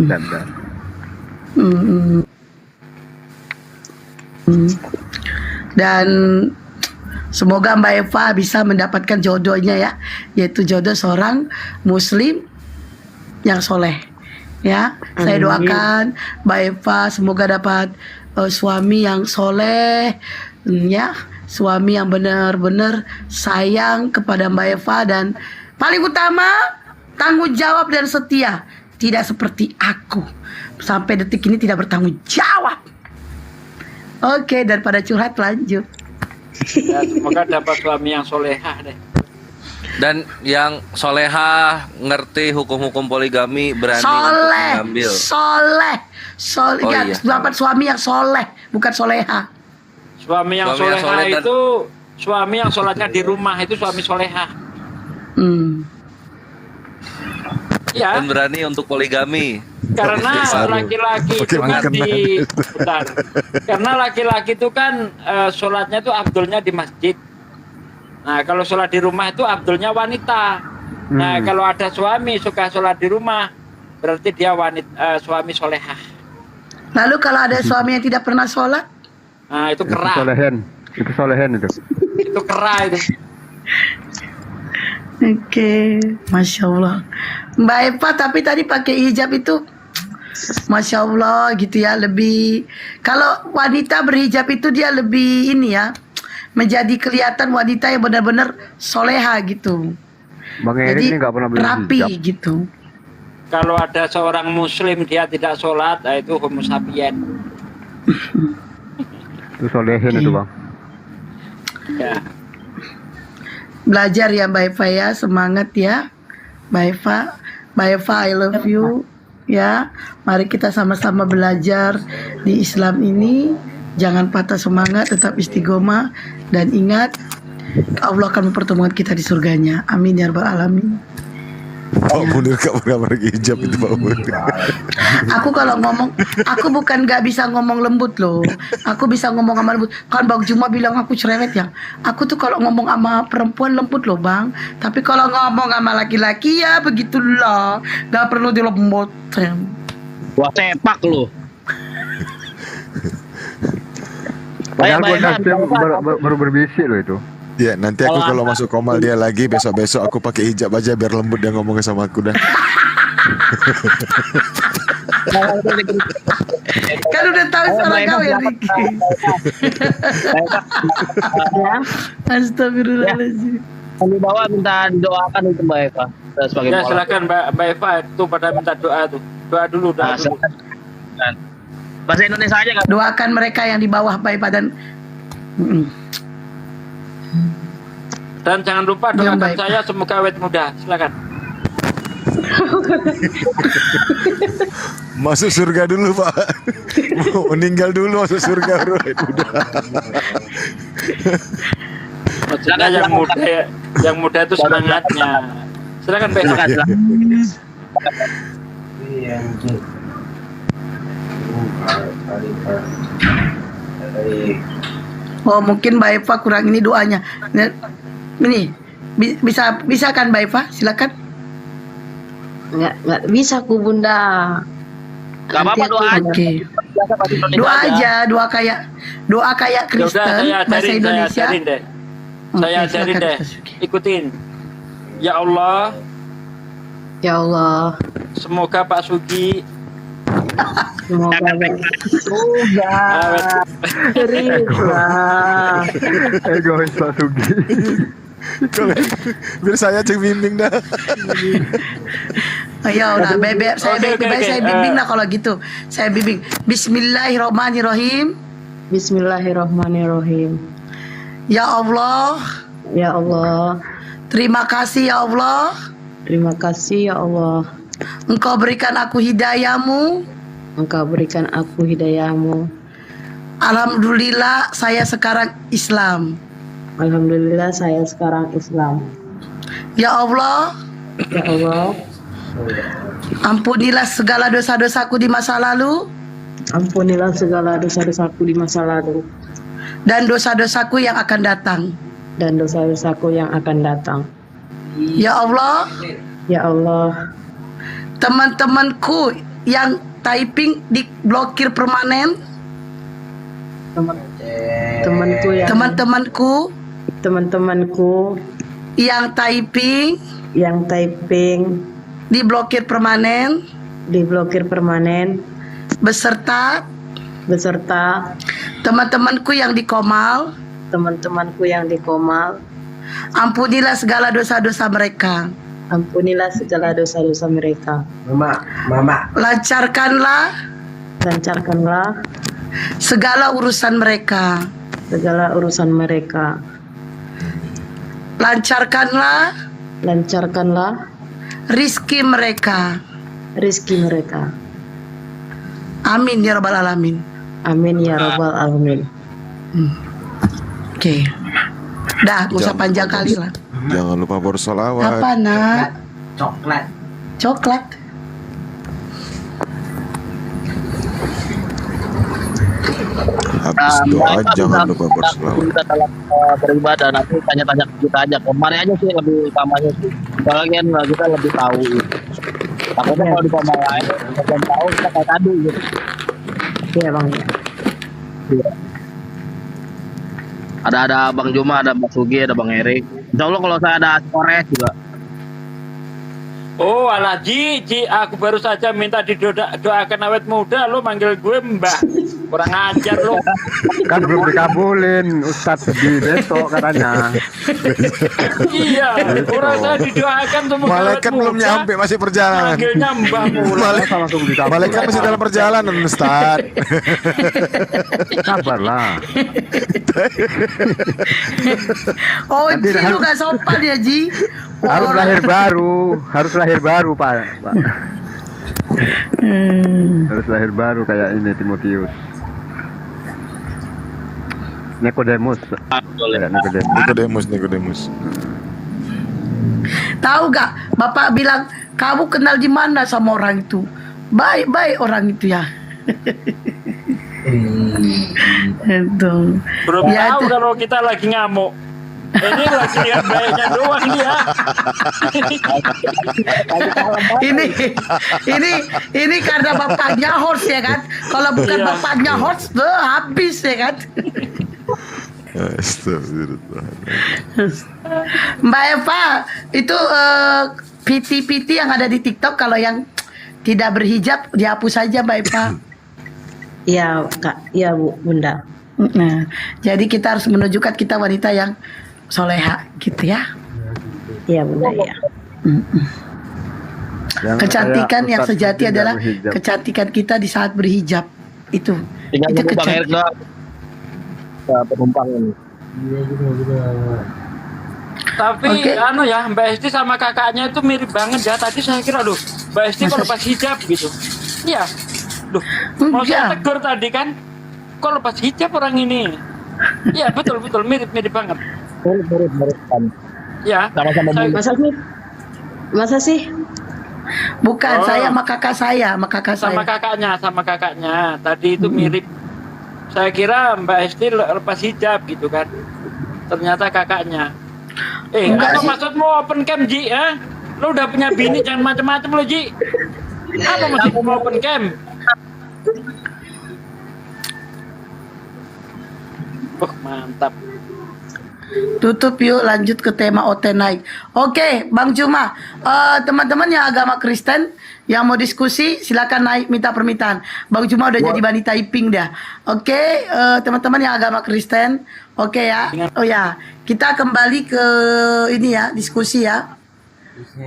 Dan. Dan semoga Mbak Eva bisa mendapatkan jodohnya ya, yaitu jodoh seorang muslim yang soleh ya. Saya doakan Mbak Eva semoga dapat suami yang soleh ya, suami yang benar-benar sayang kepada Mbak Eva dan paling utama tanggung jawab dan setia, tidak seperti aku sampai detik ini tidak bertanggung jawab. Oke, daripada curhat lanjut. Ya, semoga dapat suami yang solehah deh. Dan yang soleha ngerti hukum-hukum poligami berani untuk Soleh, mengambil. soleh, Oh, ya, iya. dapat suami yang soleh, bukan soleha. Suami yang Suami yang solehah soleh dan- itu suami yang sholatnya di rumah itu suami solehah. Ya, Dan berani untuk poligami. karena laki-laki itu kan bentar. Karena laki-laki itu kan sholatnya itu afdolnya di masjid. Nah, kalau sholat di rumah itu afdolnya wanita. Nah, kalau ada suami suka sholat di rumah, berarti dia suami solehah. Lalu kalau ada suami yang tidak pernah sholat, Nah, itu Itu kera. solehan itu. Itu kera itu. oke, masya Allah. Mbak Eva tapi tadi pakai hijab itu, masya Allah gitu ya, lebih. Kalau wanita berhijab itu dia lebih ini ya, menjadi kelihatan wanita yang benar-benar soleha gitu. Bang Erik Jadi ini nggak pernah beli rapi hijab. gitu. Kalau ada seorang muslim dia tidak sholat, nah itu homo sapien. Itu solehin itu, Bang. Ya. Belajar ya Mbak Eva ya, semangat ya Mbak Eva. Mbak Eva I love you. ya. Mari kita sama-sama belajar di Islam ini. Jangan patah semangat, tetap istiqomah, dan ingat Allah akan mempertemukan kita di surganya. Amin ya rabbal alamin. Pak Munir gak pernah pakai hijab itu Pak Munir. Aku kalau ngomong, aku bukan gak bisa ngomong lembut loh. Aku bisa ngomong sama lembut. Kan Bang Juma bilang aku cerewet ya. Aku tuh kalau ngomong sama perempuan lembut loh Bang. Tapi kalau ngomong sama laki-laki ya begitulah. Gak perlu dilembutin. Wah sepak lu. Padahal gue baru berbisik loh itu. Ya nanti aku kalau masuk komal dia lagi besok aku pakai hijab aja biar lembut dia ngomongnya sama aku dah. Kan udah tahu suara kau ya Ricky. Astagfirullahaladzim. Kami bawa minta doakan untuk Mbak Eva sebagai Ya silakan Mbak Eva itu pada minta doa tuh. Doa dulu doa dulu. Bahasa Indonesia aja kan. Doakan mereka yang di bawah baik dan Dan jangan lupa Yang doakan baik. saya semoga awet muda. Silakan. Masuk surga dulu Pak. Meninggal dulu masuk surga bro. Udah. Maksudnya yang muda itu semangatnya. Silakan Mbak Eva. oh mungkin Mbak Eva kurang ini doanya. Ini bisa kan Mbak Eva? Silakan. Nggak bisa ku Bunda. Gak apa-apa Nanti aku doa aja. Oke. Doa aja, doa kayak Ya udah Kristen saya bahasa ajarin Indonesia. deh. Oke, Saya ajarin silakan, deh. Ustaz Yuki. Ikutin. Ya Allah, Ya Allah, semoga Pak Sugi semoga awet. beribah. Egois Pak Sugi. Biar saya cek bimbing dah. Ayo udah bebek saya Oke, oke, saya oke. bimbing lah kalau gitu. Saya bimbing. Bismillahirrahmanirrahim. Bismillahirrahmanirrahim. Ya Allah, Ya Allah, terima kasih ya Allah. terima kasih ya Allah. Engkau berikan aku hidayahmu. Engkau berikan aku hidayahmu. Alhamdulillah saya sekarang Islam. Alhamdulillah saya sekarang Islam. Ya Allah, Ya Allah, ampunilah segala dosa-dosaku di masa lalu ampunilah segala dosa-dosaku di masa lalu dan dosa-dosaku yang akan datang. dan dosa-dosaku yang akan datang. Ya Allah, Ya Allah, teman-temanku yang typing diblokir permanen, temanku yang teman-temanku yang typing diblokir permanen diblokir permanen beserta teman-temanku yang di komal, teman-temanku yang di komal. ampunilah segala dosa-dosa mereka. Ampunilah segala dosa-dosa mereka. Lancarkanlah segala urusan mereka. segala urusan mereka. Lancarkanlah rizki mereka. Amin ya rabbal alamin. Amin ya rabbal alamin. Oke. Dah, gak usah panjang kali lah. Jangan lupa bersolawat. Apa nak? Coklat. Habis doa jangan lupa bersolawat. Kita dalam beribadah nanti tanya-tanya ke kita aja. Kemarin aja sih lebih utamanya sih. Soalnya kan kita lebih tahu. Takutnya kalau di kamar lain belum tahu kita kayak tadi gitu. Iya bang. Iya. Ada Bang Juma, ada Bang Sugi, ada Bang Erik. Insya Allah kalau saya ada Kores juga. Oh alah Ji, aku baru saja minta didoakan awet muda, lo manggil gue Mbak. Kurang ajar lo. Kan belum dikabulin Ustadz di besok katanya. Iya, orang saya didoakan semoga awet Malaikat belum muda, nyampe, masih perjalanan. manggilnya Mbak mulu. Langsung dikabulin. Malaikat masih dalam perjalanan, Ustaz. Sabarlah. Oh, Nanti Ji lu gak sopan ya Ji. Harus lahir baru Pak. Harus lahir baru kayak ini Timotius. Nikodemus. Kayak Nikodemus. Tahu gak, Bapak bilang kamu kenal di mana sama orang itu? Baik-baik orang itu ya. Itu. Belum Ya, tahu itu. kalau kita lagi ngamuk. Ini lagi lihat bayinya doang dia. ini karena bapaknya host ya kan. Kalau bukan Iya. bapaknya host, habis ya kan. Astagfirullah. Mbak Eva, itu PT yang ada di TikTok kalau yang tidak berhijab dihapus saja Mbak Eva. Iya Kak, iya Bu, Bunda. Nah, jadi kita harus menunjukkan kita wanita yang soleha gitu ya. Iya Bunda, iya. Kecantikan yang Ustadz sejati tidak adalah berhijab. kecantikan kita di saat berhijab. Itu Tinggal itu penumpang Erik kecantikan. doang. Penumpang ini. Tapi Oke. anu ya, Mbak Esti sama kakaknya itu mirip banget ya. Tadi saya kira, aduh, Mbak Esti kok Masa lepas hijab gitu. Iya. Duh, mau Enggak. saya tegur tadi kan, kok lepas hijab orang ini. Iya, betul mirip banget. Mirip kan. Ya. Sama-sama Saya- muda. Masa sih? Bukan Oh. saya sama kakak saya, sama kakaknya. Tadi itu mirip. Saya kira Mbak Esti lepas hijab gitu kan. Ternyata kakaknya. Enggak Apa sih. maksudmu open cam, Ji? Lo udah punya bini, jangan macem-macem lo, Ji. Apa maksudmu open cam? Mantap. Tutup yuk, lanjut ke tema OT naik. Oke, Bang Juma, teman-teman yang agama Kristen yang mau diskusi silakan naik minta permintaan. Bang Juma udah jadi bani typing dah. Oke, teman-teman yang agama Kristen, oke ya. Oh ya, kita kembali ke ini ya, diskusi ya.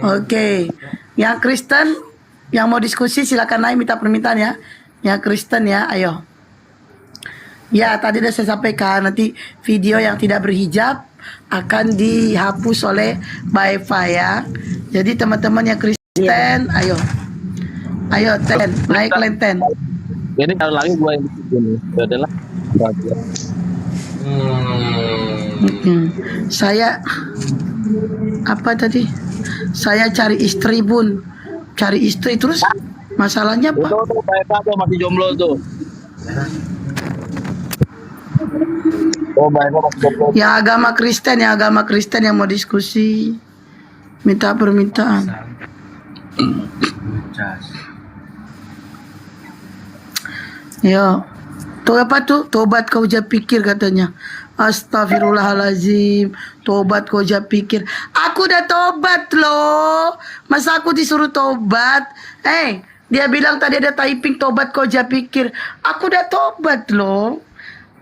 Oke, yang Kristen yang mau diskusi silakan naik minta permintaan ya. Yang Kristen ya, ayo. Ya, tadi udah saya sampaikan nanti video yang tidak berhijab akan dihapus oleh Mbak Eva ya. Jadi teman-teman yang Kristen, ayo. Ayo Ten, naik Ten. Ini kalau lagi gua yang bikin. Ya adalah. Saya apa tadi? Saya cari istri Bun. Cari istri terus masalahnya Itu apa? tuh Pak tuh masih jomblo tuh. Oh, Mbak Eva masih jomblo. Yang agama Kristen yang mau diskusi minta permintaan. Yo, tuh apa tuh? Tobat kau jah pikir katanya. Astagfirullahalazim. Tobat kau jah pikir. Aku udah tobat loh. Masa aku disuruh tobat? Dia bilang tadi ada typing tobat kau jah pikir. Aku udah tobat loh.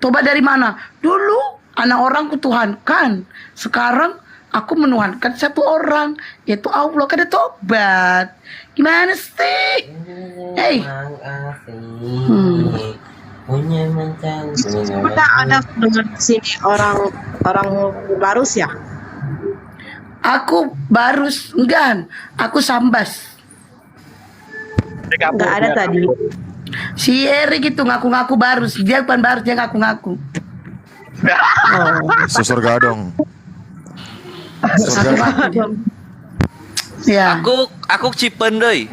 Tobat dari mana? Dulu anak orang kutuhankan. Sekarang aku menuhankan satu orang, yaitu Allah. Kada tobat. Gimana sih? Kita ada dengar di sini orang Barus ya? Aku Barus, enggak. Aku Sambas. Enggak ada tadi. Si Erik itu ngaku-ngaku Barus. Dia bukan Barus, dia ngaku-ngaku. Susur gadong. Ya, Aku cipen deh.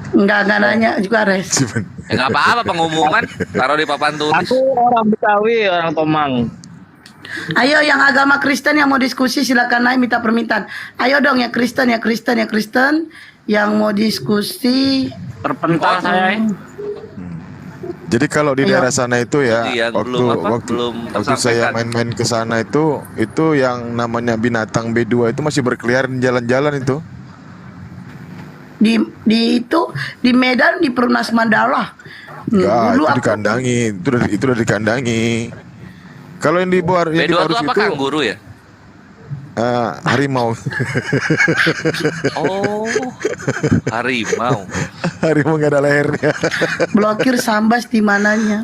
enggak nanya juga res. Enggak apa-apa pengumuman taruh di papan tulis. Aku orang Betawi, orang Tomang. Ayo yang agama Kristen yang mau diskusi silakan naik minta permintaan. Ayo dong yang Kristen yang mau diskusi. Terpental saya. Jadi kalau di daerah sana itu ya, Iya, waktu belum saya tersampaikan. main-main ke sana itu yang namanya binatang B2 itu masih berkeliaran di jalan-jalan itu. Di Medan di Perumnas Mandala. Enggak, Dulu itu aku dikandangi, itu udah dikandangi. Kalau yang di luar yang di B2 itu Barus apa itu kanguru ya? harimau. Oh, harimau. Harimau nggak ada lehernya. blokir Sambas di mananya.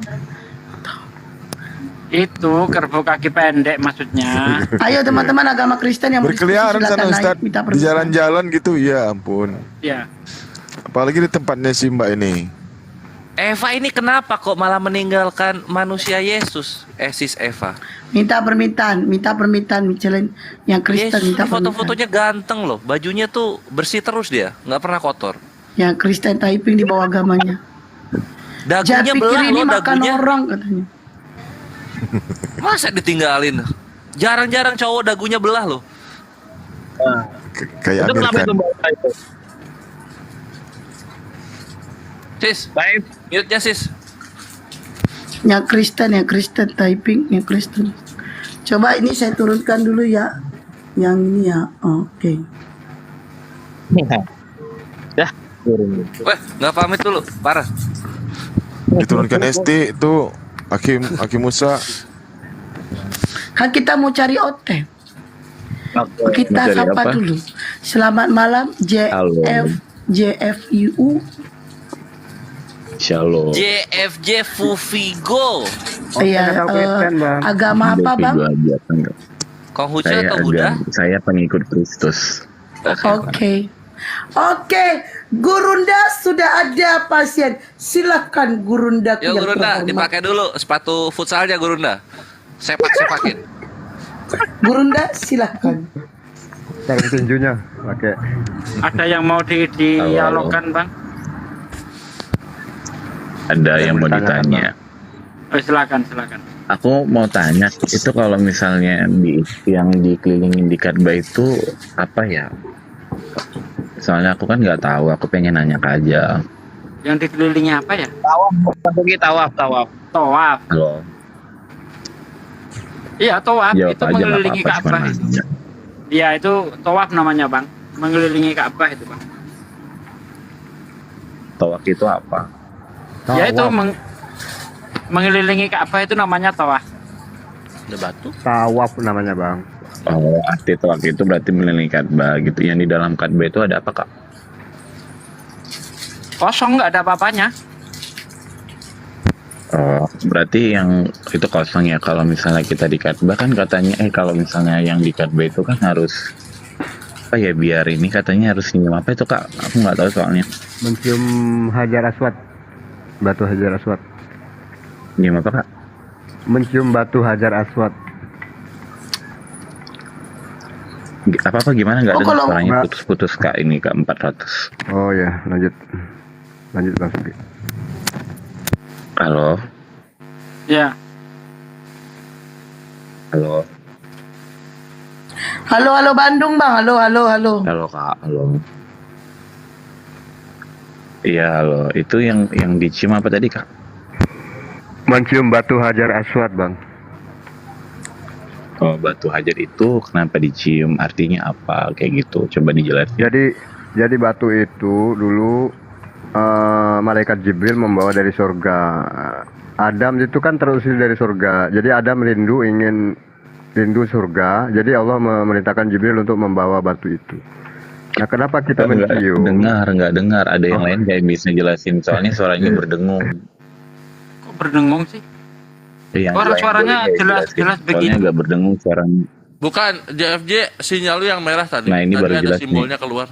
Itu kerbau kaki pendek maksudnya. Ayo teman-teman agama Kristen yang mau diskusi Berkeliaran silakan sana naik Ustaz minta di permintaan. jalan-jalan gitu, ya ampun. Ya. apalagi di tempatnya si Mbak ini. Eva ini kenapa kok malah meninggalkan manusia Yesus? Sis Eva. Minta permintaan Michelin yang Kristen Yesus minta permintaan. foto-fotonya ganteng loh. Bajunya tuh bersih terus dia, nggak pernah kotor. Yang Kristen Taiping di bawah agamanya. Dagunya Jangan pikir belah ini loh makan dagunya. orang katanya. Masa ditinggalin? Jarang-jarang cowok dagunya belah loh. Kayak Itu Amir kenapa Khan. itu Mbak Eva itu? Sis, Baik. mute-nya sis. Yang Kristen Taiping, yang Kristen. Coba ini saya turunkan dulu ya. Yang ini ya. Oke. Ya, turun. Weh, nggak pamit dulu, parah. Diturunkan ST itu Hakim Musa. Kan kita mau cari OT. Kita Mencari sapa apa? dulu. Selamat malam Halo. JFU. Shalom. JFJ Fufigo. Iya, agama apa bang? Konghucu atau Buddha? Saya pengikut Kristus. Oke. Gurunda sudah ada pasien. Silakan Gurunda. Yo Gurunda, dipakai dulu sepatu futsalnya Gurunda. Sepak-sepakin. Gurunda silakan. Sarung tinjunya pakai. Ada yang mau dialogkan bang? Ada yang mau ditanya. Oh, silakan. Aku mau tanya, itu kalau misalnya yang dikelilingin di Ka'bah itu apa ya? Soalnya aku kan nggak tahu, aku pengen nanya aja. Yang dikelilingi apa ya? Tawaf. Tawaf. Halo. Iya, tawaf Jawab itu aja, nggak mengelilingi apa-apa, cuma Ka'bah. nanya. Iya, itu tawaf namanya bang. Mengelilingi Ka'bah itu bang. Tawaf itu apa? Ya itu mengelilingi Ka'bah itu namanya tawaf. Ada batu? Tawaf namanya bang. Oh, arti tawaf itu berarti mengelilingi Ka'bah gitu. Yang di dalam Ka'bah itu ada apa, Kak? Kosong, nggak ada apa-apanya. Oh, berarti yang itu kosong ya. Kalau misalnya kita di Ka'bah kan katanya, kalau misalnya yang di Ka'bah itu kan harus apa ya, biar ini katanya harus senyum apa itu, Kak? Aku nggak tahu soalnya. Mencium Hajar Aswad. Batu Hajar Aswad. Senyum apa, Kak? Mencium batu Hajar Aswad. Apa gimana nggak Oh, dengar kalau- suaranya putus-putus, Kak, ini Kak 400. Oh ya, lanjut Bang Sugi. Halo. Ya. Halo. Halo Bandung bang. Halo. Halo, Kak. Halo. Iya, halo. Itu yang dicium apa tadi, Kak? Mencium batu Hajar Aswad bang. Oh, batu hajar itu kenapa dicium? Artinya apa? Kayak gitu. Coba dijelasin. Jadi batu itu dulu malaikat Jibril membawa dari surga. Adam itu kan terusir dari surga. Jadi Adam rindu surga. Jadi Allah memerintahkan Jibril untuk membawa batu itu. Nah, kenapa kita mencium? Nggak dengar. Ada yang lain kayak bisa jelasin. Soalnya suaranya berdengung. Kok berdengung sih? Iya, Suaranya boleh jelas jelasin. begini. Soalnya agak berdengung suaranya. Bukan, JFJ sinyal lu yang merah tadi. Nah, ini Tadi baru ada jelas simbolnya keluar.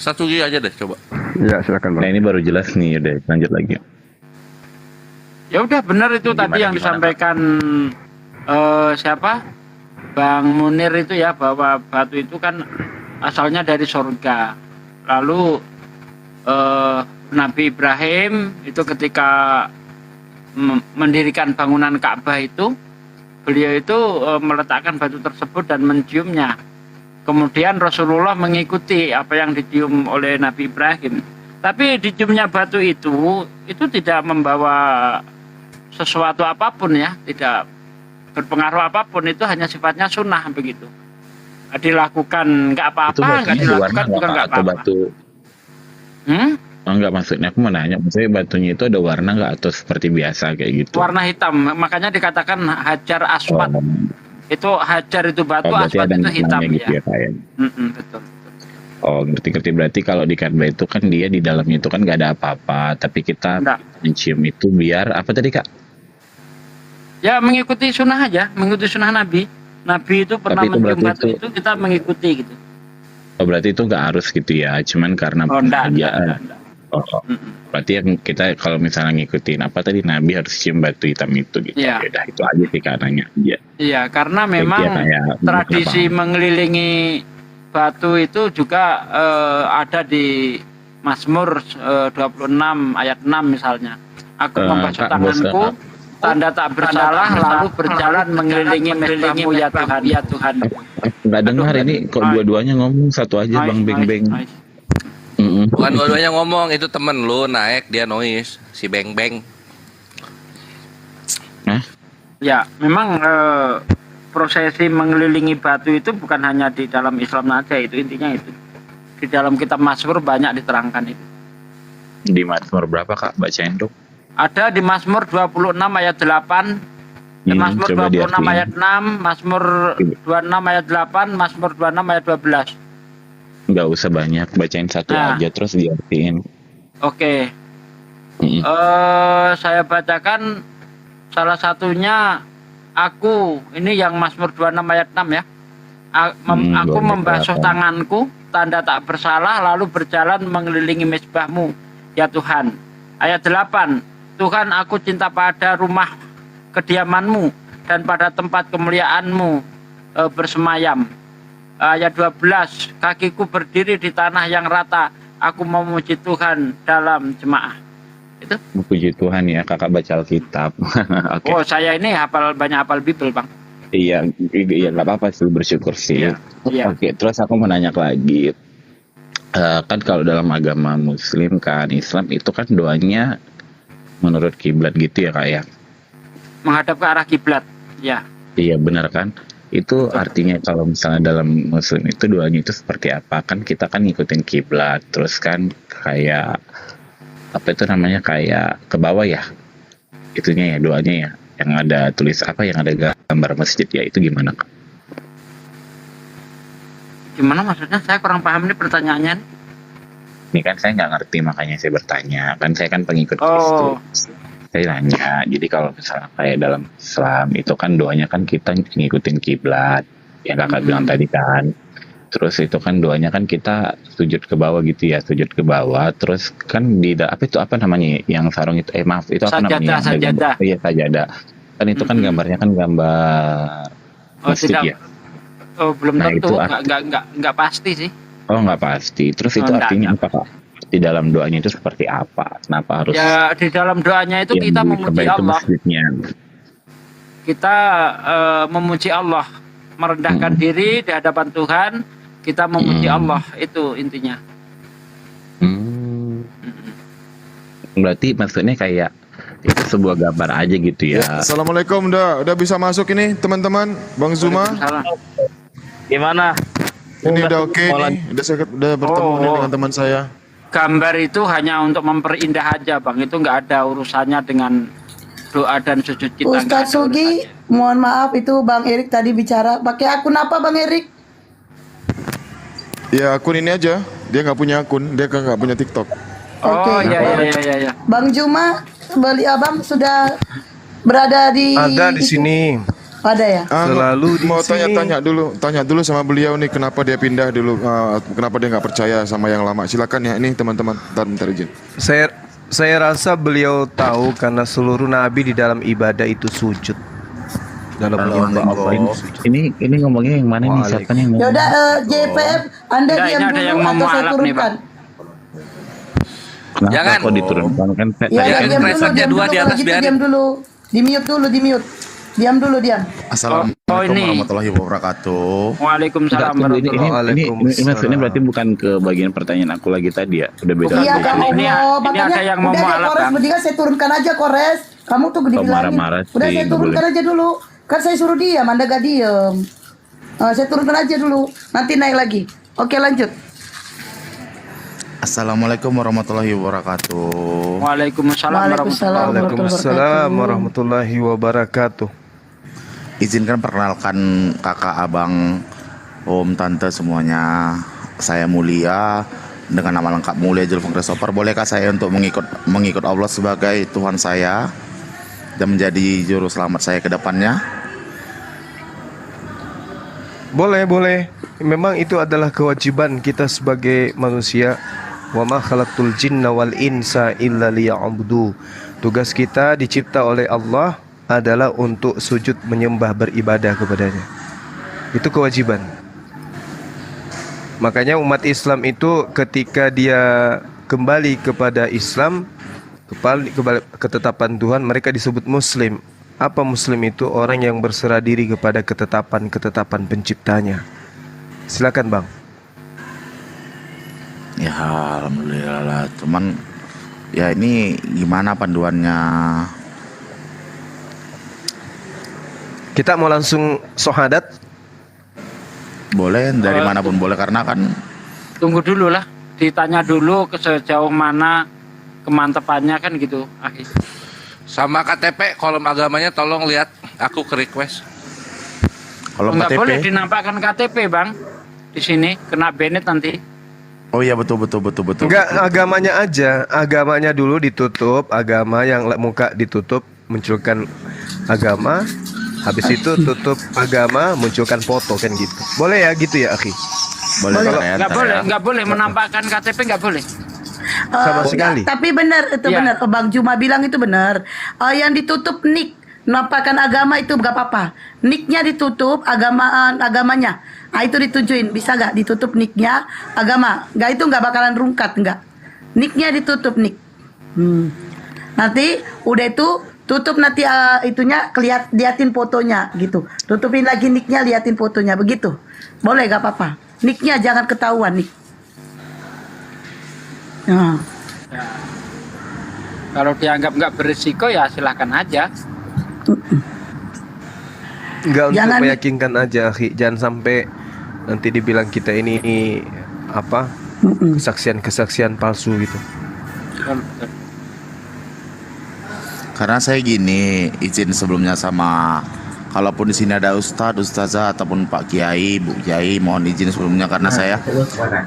Satu gigi aja deh, coba. Ya, silakan Nah, bang. ini baru jelas nih. Udah, lanjut lagi. Ya udah benar itu tadi yang disampaikan siapa? Bang Munir itu ya, bahwa batu itu kan asalnya dari surga. Lalu Nabi Ibrahim itu ketika mendirikan bangunan Ka'bah itu, beliau itu meletakkan batu tersebut dan menciumnya. Kemudian Rasulullah mengikuti apa yang dicium oleh Nabi Ibrahim. Tapi diciumnya batu itu tidak membawa sesuatu apapun ya, tidak berpengaruh apapun, itu hanya sifatnya sunnah begitu. Dilakukan nggak Itu apa-apa, nggak batunya dilakukan warna juga nggak, nggak atau apa-apa. batu? Oh, enggak, maksudnya aku mau nanya, maksudnya batunya itu ada warna nggak atau seperti biasa kayak gitu? Warna hitam, makanya dikatakan Hajar Aswad. Itu Hajar itu batu, berarti Aswad ada itu hitam namanya gitu ya. ya, Kak, ya? Betul. Oh, ngerti. Berarti kalau di Ka'bah itu kan dia di dalamnya itu kan nggak ada apa-apa, tapi kita mencium itu biar apa tadi, Kak? Ya mengikuti sunnah aja, mengikuti sunnah Nabi. Nabi itu pernah Tapi itu mencium berarti batu itu kita mengikuti gitu. Oh, berarti itu nggak harus gitu ya, cuman karena Oh, enggak. pekerjaan. Oh, berarti yang kita kalau misalnya ngikutin apa tadi Nabi harus cium batu hitam itu gitu. Iya. Ya udah itu aja sih karenanya. Iya. Iya, karena memang kayak tradisi mengelilingi batu itu juga ada di Mazmur 26 ayat 6 misalnya. Aku membasuh Kak, tanganku, tanda tak bersalah, lalu berjalan mengelilingi mesbahmu ya Tuhan, ya Tuhan. nggak dengar ini kok dua-duanya ngomong satu aja Bang Beng Beng. Bukan dua-duanya ngomong, itu temen lu naik dia noise si Beng Beng. Ya, memang prosesi mengelilingi batu itu bukan hanya di dalam Islam saja, itu intinya itu. Di dalam kitab Mazmur banyak diterangkan itu. Di Mazmur berapa Kak? Bacain dong. Ada di Mazmur 26 ayat 8, Mazmur coba 26 diartiin. ayat 6, Mazmur 26 ayat 8, Mazmur 26 ayat 12. Nggak usah banyak, bacain satu Nah. aja terus diartiin. Oke. Saya bacakan salah satunya aku, ini yang Mazmur 26 ayat 6 ya. Aku membasuh tanganku, tanda tak bersalah, lalu berjalan mengelilingi mesbahmu, ya Tuhan. Ayat 8, Tuhan aku cinta pada rumah kediamanmu dan pada tempat kemuliaanmu bersemayam. Ayat 12, kakiku berdiri di tanah yang rata, aku memuji Tuhan dalam jemaah. Itu. Puji Tuhan ya, Kakak baca Alkitab. Oke. Oh, saya ini banyak hafal Bible, Bang. Iya, nggak apa-apa sih, bersyukur sih. Iya. Oke, terus aku mau nanya lagi. Kan kalau dalam agama Muslim kan, Islam itu kan doanya menurut kiblat gitu ya Kak ya? Menghadap ke arah kiblat, ya. Iya benar kan? Itu artinya kalau misalnya dalam Muslim itu doanya itu seperti apa? Kan kita kan ngikutin kiblat, terus kan kayak apa itu namanya kayak ke bawah ya? Itunya ya doanya ya, yang ada tulis apa, yang ada gambar masjid ya, itu gimana Kak? Gimana maksudnya? Saya kurang paham ini pertanyaannya. Ini kan saya nggak ngerti makanya saya bertanya. Kan saya kan pengikut Oh. Kristus. Saya nanya. Jadi kalau misalnya kayak dalam Islam itu kan doanya kan kita ngikutin kiblat yang kakak bilang tadi kan. Terus itu kan doanya kan kita sujud ke bawah gitu ya, sujud ke bawah. Terus kan di apa itu apa namanya yang sarung itu? Maaf itu apa namanya? Sajadah. Iya sajadah. Kan itu kan gambarnya kan gambar masjid ya. Oh, belum Nah, tentu, itu nggak pasti sih. Oh nggak pasti. Terus itu Enggak. artinya apa Kak? Di dalam doanya itu seperti apa? Kenapa harus? Ya, di dalam doanya itu yang kita di memuji kebaikan Allah. masjidnya? Kita memuji Allah, merendahkan diri di hadapan Tuhan. Kita memuji Allah, itu intinya. Berarti maksudnya kayak itu sebuah gambar aja gitu ya. Assalamualaikum, udah bisa masuk ini teman-teman, Bang Zuma. Gimana? Ini udah oke nih, udah bertemu nih dengan teman saya. Gambar itu hanya untuk memperindah aja, Bang. Itu nggak ada urusannya dengan doa dan sujud kita. Ustadz Sugi, mohon maaf itu Bang Erik tadi bicara pakai akun apa Bang Erik? Ya akun ini aja, dia nggak punya akun, dia nggak punya TikTok. Oh iya. Bang Juma, beli abang sudah berada di Ada di sini. Ada ya? Selalu di Mau sini. tanya dulu sama beliau nih kenapa dia pindah dulu, kenapa dia nggak percaya sama yang lama. Silakan ya, ini teman-teman, bentar izin. Saya rasa beliau tahu karena seluruh nabi di dalam ibadah itu sujud. Dalam menyembah Allah. Ini ngomongnya yang mana nih? Siapa nih yang ngomong? Yaudah JPF, Anda Nggak, diam ini ada dulu yang mau atau saya mualaf nih, turunkan? Kenapa Jangan. kok diturunkan kan? Ya, Jangan diam dulu, presetnya diam dua dulu, di kalau atas, gitu biarin. diam dulu. Di mute. Diam dulu, diam. Assalamualaikum ini. warahmatullahi wabarakatuh. Waalaikumsalam Ini maksudnya berarti bukan ke bagian pertanyaan aku lagi tadi ya? Udah beda Iya, lagi. Kak Ini Allah, ada makanya yang mau udah deh mualaf, Kores, Bang. mendingan saya turunkan aja Kores. Kamu tuh dibilangin. marah-marah Udah sih, saya nggak turunkan boleh. aja dulu. Kan saya suruh diam, Anda gak diem. Saya turunkan aja dulu, nanti naik lagi. Oke lanjut. Assalamualaikum warahmatullahi wabarakatuh. Waalaikumsalam warahmatullahi Waalaikumsalam warahmatullahi wabarakatuh. Izinkan perkenalkan kakak, abang, om, tante semuanya. Saya Mulia dengan nama lengkap Mulia Julfan Christopher. Bolehkah saya untuk mengikut Allah sebagai Tuhan saya dan menjadi juru selamat saya ke depannya? Boleh, boleh. Memang itu adalah kewajiban kita sebagai manusia. Wa ma khalaqtul jinna wal insa illa liya'budu. Tugas kita dicipta oleh Allah adalah untuk sujud menyembah beribadah kepadanya. Itu kewajiban. Makanya umat Islam itu ketika dia kembali kepada Islam, kembali kepada ketetapan Tuhan, mereka disebut muslim. Apa muslim itu? Orang yang berserah diri kepada ketetapan-ketetapan penciptanya. Silakan Bang. Ya alhamdulillah lah. Cuman ya ini gimana panduannya? Kita mau langsung syahadat? Boleh dari manapun boleh, karena kan Tunggu dulu lah, ditanya dulu ke sejauh mana kemantapannya kan gitu. Sama KTP kolom agamanya tolong lihat, aku ke request. kalau Nggak KTP. boleh dinampakkan KTP Bang. Di sini kena banned nanti. Oh iya betul. Enggak, agamanya aja. Agamanya dulu ditutup, agama yang muka ditutup, munculkan agama. Habis itu tutup agama, munculkan foto kan gitu. Boleh ya gitu ya, Akhi? Boleh. Nggak boleh menampakkan KTP, nggak boleh. Sama sekali. Tapi benar itu Iya. benar. Bang Juma bilang itu benar. Yang ditutup nick, menampakkan agama itu nggak apa-apa. Nicknya ditutup, agamanya. Itu ditunjukin. Bisa nggak ditutup nicknya agama? Nggak, itu nggak bakalan rungkat nggak. Nicknya ditutup nick. Nanti udah itu tutup nanti itunya liatin fotonya gitu. Tutupin lagi nicknya, liatin fotonya begitu. Boleh nggak apa-apa. Nicknya jangan ketahuan nick. Nah. Ya. Kalau dianggap nggak berisiko ya silahkan aja. Enggak, untuk Jangan- meyakinkan aja, Akhi. Jangan sampai nanti dibilang kita ini apa? Kesaksian-kesaksian palsu gitu. Karena saya gini, izin sebelumnya sama, kalaupun di sini ada ustadz, ustazah ataupun Pak Kiai, Bu Kiai, mohon izin sebelumnya karena saya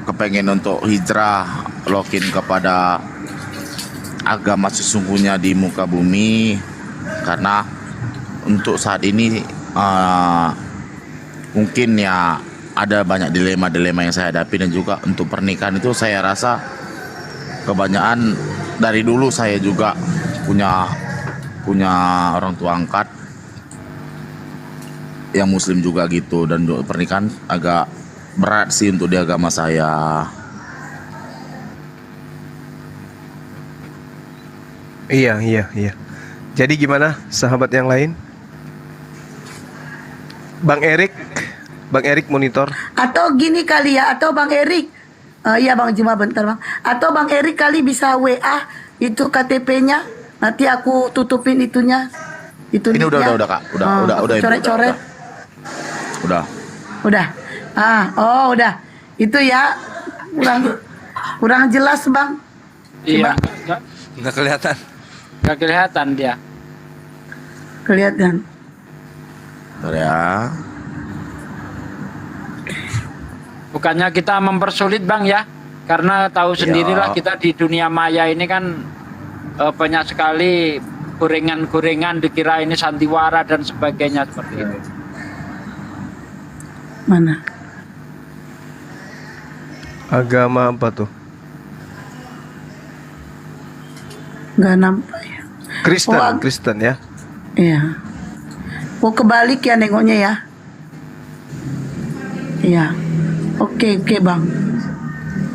kepengen untuk hijrah, login kepada agama sesungguhnya di muka bumi. Karena untuk saat ini mungkin ya ada banyak dilema-dilema yang saya hadapi, dan juga untuk pernikahan itu saya rasa kebanyakan dari dulu saya juga punya orang tua angkat yang muslim juga gitu, dan pernikahan agak berat sih untuk di agama saya. Iya. Jadi gimana sahabat yang lain? Bang Erik monitor. Atau gini kali ya, atau Bang Erik. Iya Bang Juma bentar Bang. Atau Bang Erik kali bisa WA itu KTP-nya. Nanti aku tutupin itunya. Itu Ini nicknya. udah Kak, udah Ibu, Coret-coret. udah. Udah. Itu ya. Kurang jelas Bang. Iya. Nggak kelihatan. Nggak kelihatan dia. Kelihatan. Bentar ya. Bukannya kita mempersulit Bang ya, karena tahu sendirilah kita di dunia maya ini kan banyak sekali gorengan-gorengan, dikira ini sandiwara dan sebagainya seperti itu. Mana? Agama apa tuh? Nggak nampak ya. Kristen ya. Iya. Kebalik ya nengoknya ya. Iya. Oke Bang.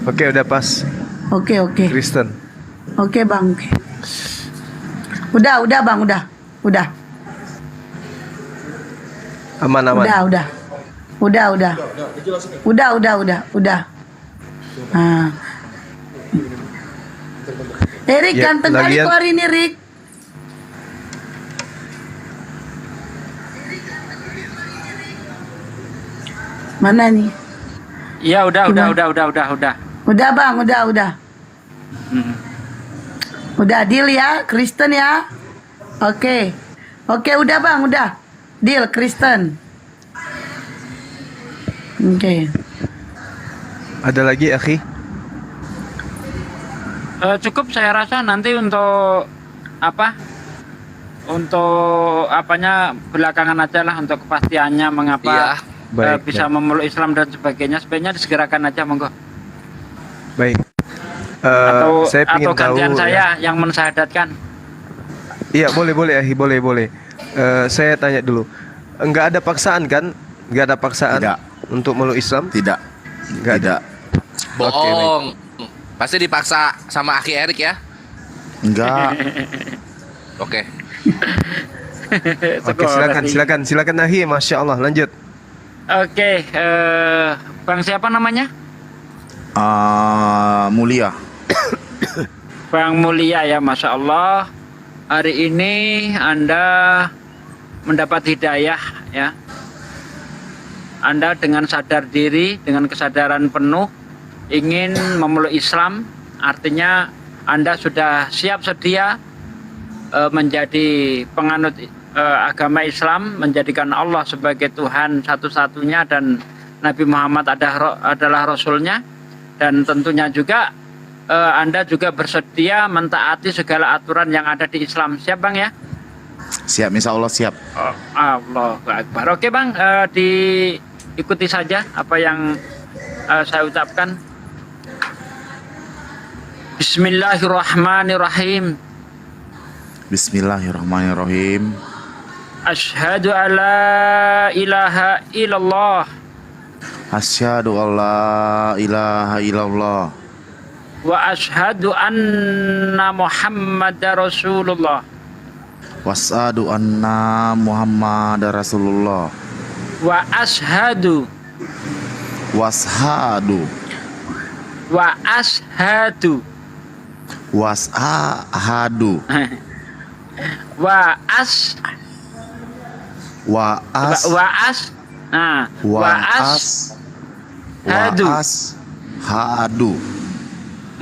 Oke, udah pas. Oke. Kristen. Oke Bang. Oke. Udah Bang, udah. Aman. Udah. Erik Ya, ganteng kali lagian- kau hari ini, Rik. Mana nih? Iya, udah. Udah Bang, udah. Udah deal ya, Kristen ya. Oke, udah Bang, udah. Deal Kristen. Oke. Ada lagi, Akhi? Cukup saya rasa nanti untuk apa? Untuk apanya belakangan aja lah, untuk kepastiannya mengapa Iya. Baik, bisa memeluk Islam dan sebagainya, sebaiknya disegerakan aja, monggo. Baik. Saya Atau ingin tahu gantian ya. saya yang mensyahadatkan. Iya, boleh Ahi, boleh. Saya tanya dulu. Enggak ada paksaan kan? Enggak ada paksaan Tidak. untuk meluk Islam? Tidak. Enggak ada. Bohong. Pasti dipaksa sama Aki Erik ya? Enggak. Oke. Oke, silakan Ahi, Masya Allah, lanjut. Oke, Bang siapa namanya? Mulia. Bang Mulia ya, Masya Allah. Hari ini Anda mendapat hidayah ya. Anda dengan sadar diri, dengan kesadaran penuh ingin memeluk Islam, artinya Anda sudah siap sedia menjadi penganut agama Islam, menjadikan Allah sebagai Tuhan satu-satunya dan Nabi Muhammad adalah Rasulnya, dan tentunya juga Anda juga bersedia mentaati segala aturan yang ada di Islam. Siap Bang ya? Siap, insya Allah siap. Allahu Akbar. Oke Bang, diikuti saja apa yang saya ucapkan. Bismillahirrahmanirrahim. Bismillahirrahmanirrahim. Asyhadu alla ilaha illallah. Asyhadu alla ilaha illallah. Wa asyhadu anna Muhammadar Rasulullah. Wasadu anna Muhammad Rasulullah. Wa ashadu. Washadu. Wa ashadu. Washadu. Wa as. Wa as. Wa as. Nah, Wa as. hadu. Wa as. Hadu.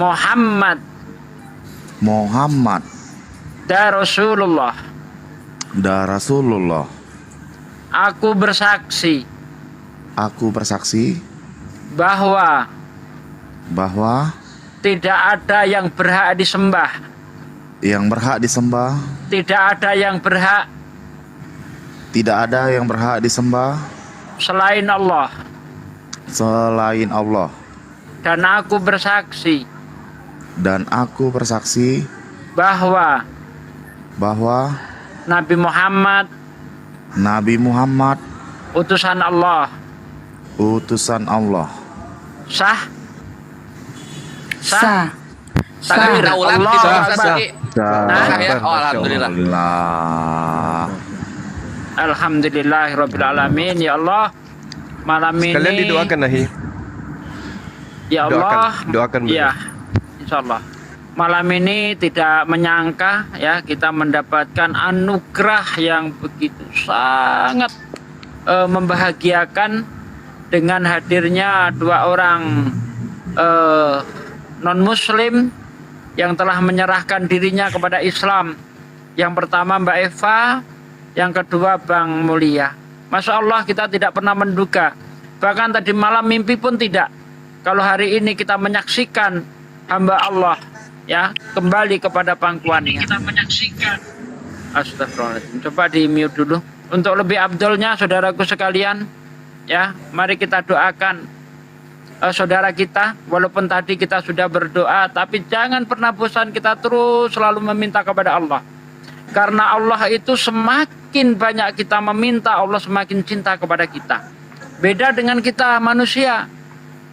Muhammad Muhammad da Rasulullah. da Rasulullah. Aku bersaksi Aku bersaksi bahwa tidak ada yang berhak disembah, yang berhak disembah, tidak ada yang berhak selain Allah, selain Allah. dan aku bersaksi bahwa Nabi Muhammad utusan Allah. Sah. Takbir. Daulat Allahu gitu, Akbar. Ustaz Ki. Sah ya? Oh, alhamdulillah. Alhamdulillahirabbil alamin. Ya Allah, malam ini Sekalian didoakan Ahi. ya Allah, doakan beliau. ya insyaallah malam ini tidak menyangka ya kita mendapatkan anugerah yang begitu sangat membahagiakan dengan hadirnya dua orang non muslim yang telah menyerahkan dirinya kepada Islam. Yang pertama Mbak Eva, yang kedua Bang Mulia. Masya Allah, kita tidak pernah menduga, bahkan tadi malam mimpi pun tidak, kalau hari ini kita menyaksikan hamba Allah ya kembali kepada pangkuannya. Kita menyaksikan. Astagfirullahaladzim. Coba di mute dulu. Untuk lebih abdolnya saudaraku sekalian, ya mari kita doakan saudara kita. Walaupun tadi kita sudah berdoa, tapi jangan pernah bosan, kita terus selalu meminta kepada Allah. Karena Allah itu semakin banyak kita meminta, Allah semakin cinta kepada kita. Beda dengan kita manusia,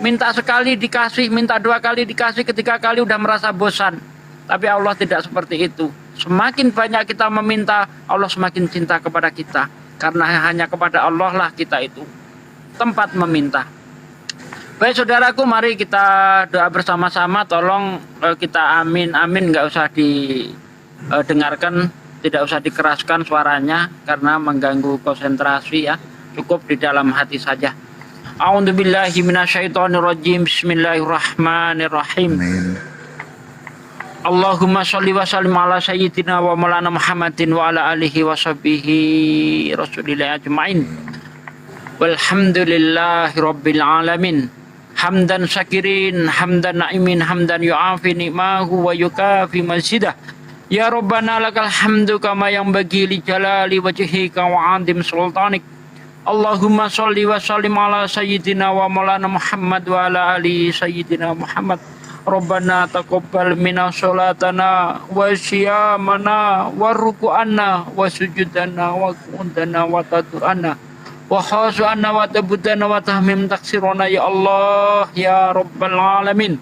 minta sekali dikasih, minta dua kali dikasih, ketiga kali udah merasa bosan. Tapi Allah tidak seperti itu. Semakin banyak kita meminta, Allah semakin cinta kepada kita. Karena hanya kepada Allah lah kita itu tempat meminta. Baik saudaraku, mari kita doa bersama-sama. Tolong kita amin, nggak usah didengarkan, tidak usah dikeraskan suaranya karena mengganggu konsentrasi ya. Cukup di dalam hati saja. A'udzubillahi minasyaitonirrajim. Bismillahirrahmanirrahim. Allahumma sholli wa sallim ala sayyidina wa maulana Muhammadin wa ala alihi wa sahbihi rasulillah ajma'in. Walhamdulillahi rabbil alamin. Hamdan syakirin, hamdan na'imin, hamdan yu'afi ni'mahu wa yukafi mazidah. Ya Rabbana lakal hamdu kama yang bagi li jalali wajhika wa 'azim sultanik. Allahumma sholli wa sallim ala sayyidina wa maulana Muhammad wa ala ali sayyidina Muhammad. Rabbana taqabbal minna sholatana wa siyamana wa ruku'ana wa sujudana wa qundana wa tadu'ana wa khasu'ana wa tabudana wa tahmim taksirona ya Allah ya Rabbal Alamin.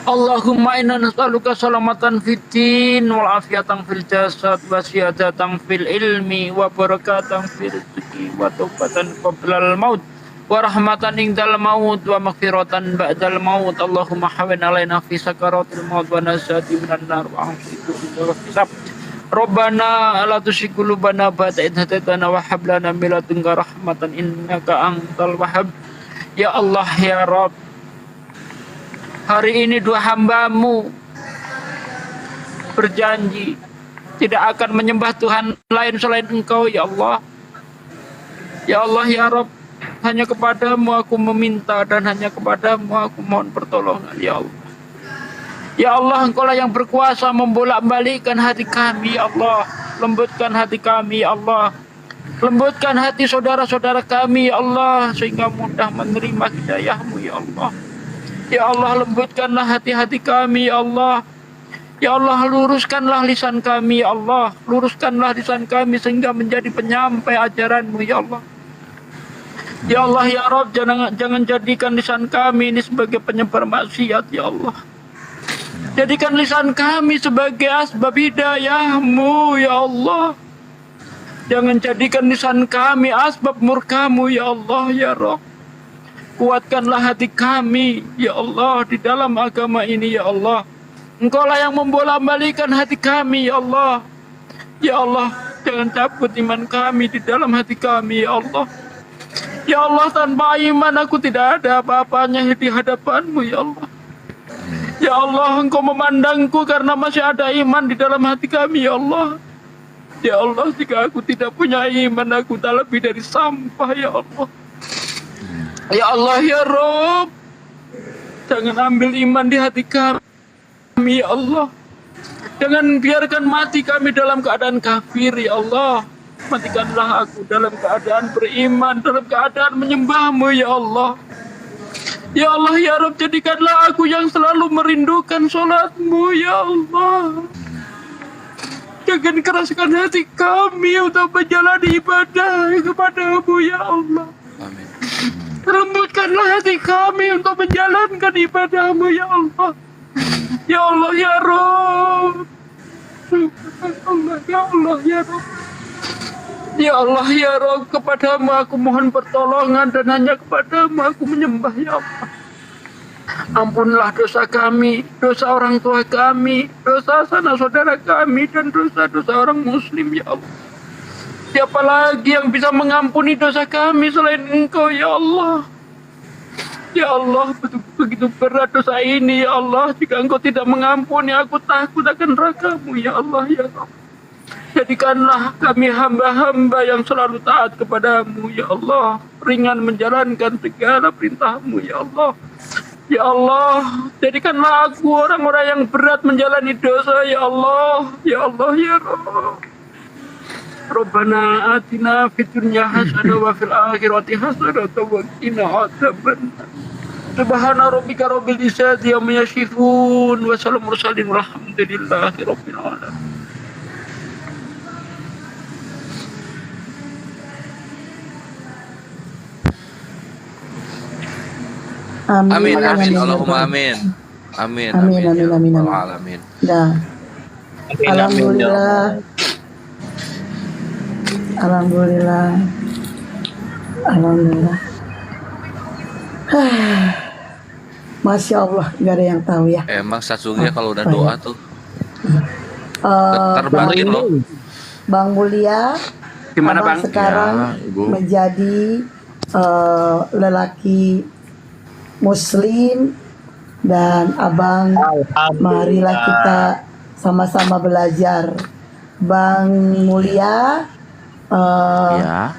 Allahumma inna nas'aluka salamatan fid din wal afiyatan fil jasad wa siyadatan fil ilmi wa barakatan fil rizqi wa taubatan qablal maut wa rahmatan indal maut wa maghfiratan ba'dal maut. Allahumma hawwin alaina fi sakaratil maut wa najati minan nar wa ahsibu bil hisab. Rabbana la tuzigh qulubana ba'da idh hadaitana wa hab lana min ladunka rahmatan innaka antal wahhab. Ya Allah ya Rabb, hari ini dua hamba-Mu berjanji tidak akan menyembah Tuhan lain selain Engkau ya Allah. Ya Allah ya Rabb, hanya kepadamu aku meminta dan hanya kepadamu aku mohon pertolongan ya Allah. Ya Allah, Engkaulah yang berkuasa membolak-balikkan hati kami ya Allah. Lembutkan hati kami ya Allah. Lembutkan hati saudara-saudara kami ya Allah, sehingga mudah menerima hidayah-Mu ya Allah. Ya Allah, lembutkanlah hati-hati kami ya Allah. Ya Allah, luruskanlah lisan kami ya Allah. Luruskanlah lisan kami sehingga menjadi penyampai ajaran-Mu ya Allah. Ya Allah ya Rabb, jangan jadikan lisan kami ini sebagai penyebar maksiat ya Allah. Jadikan lisan kami sebagai asbab hidayah-Mu ya Allah. Jangan jadikan lisan kami asbab murka-Mu ya Allah ya Rabb. Kuatkanlah hati kami ya Allah di dalam agama ini ya Allah. Engkaulah yang membolak-balikkan hati kami ya Allah. Ya Allah, jangan cabut iman kami di dalam hati kami ya Allah. Ya Allah, tanpa iman aku tidak ada apa-apanya di hadapan-Mu ya Allah. Ya Allah, Engkau memandangku karena masih ada iman di dalam hati kami ya Allah. Ya Allah, jika aku tidak punya iman, aku tak lebih dari sampah ya Allah. Ya Allah ya Rabb, jangan ambil iman di hati kami ya Allah. Jangan biarkan mati kami dalam keadaan kafir ya Allah. Matikanlah aku dalam keadaan beriman, dalam keadaan menyembah-Mu ya Allah. Ya Allah ya Rabb, jadikanlah aku yang selalu merindukan sholat-Mu ya Allah. Jangan keraskan hati kami untuk menjalani ibadah kepada-Mu ya Allah. Amin. Lembutkanlah hati kami untuk menjalankan ibadah-Mu ya Allah. Ya Allah ya Rabb. Ya Allah ya Rabb. Ya Allah ya Rabb, kepadamu aku mohon pertolongan dan hanya kepadamu aku menyembah ya Allah. Ampunlah dosa kami, dosa orang tua kami, dosa sanak saudara kami, dan dosa-dosa orang muslim ya Allah. Siapa lagi yang bisa mengampuni dosa kami selain Engkau ya Allah. Ya Allah, begitu berat dosa ini ya Allah. Jika Engkau tidak mengampuni, aku takut akan neraka-Mu ya Allah ya Rabb. Jadikanlah kami hamba-hamba yang selalu taat kepadamu ya Allah, ringan menjalankan segala perintah-Mu ya Allah. Ya Allah, jadikanlah aku orang-orang yang berat menjalani dosa ya Allah. Ya Allah ya Rabb. Rabbana atina fid dunya hasanah wa fil akhirati hasanah wa qina adzabannar. Subhana rabbika rabbil izzati amma yasifun wa salamun mursalin walhamdulillahi rabbil alamin. Amin, amin, Allahumma amin. Amin, amin, ya rabbal alamin. Dah. Alhamdulillah. Alhamdulillah. Alhamdulillah. Masya Allah, nggak ada yang tahu ya. Emang Satsugi kalau udah doa tuh Bang, Bang Mulia, gimana Bang sekarang ya, menjadi lelaki Muslim dan Abang, marilah kita sama-sama belajar. Bang Mulia, ya.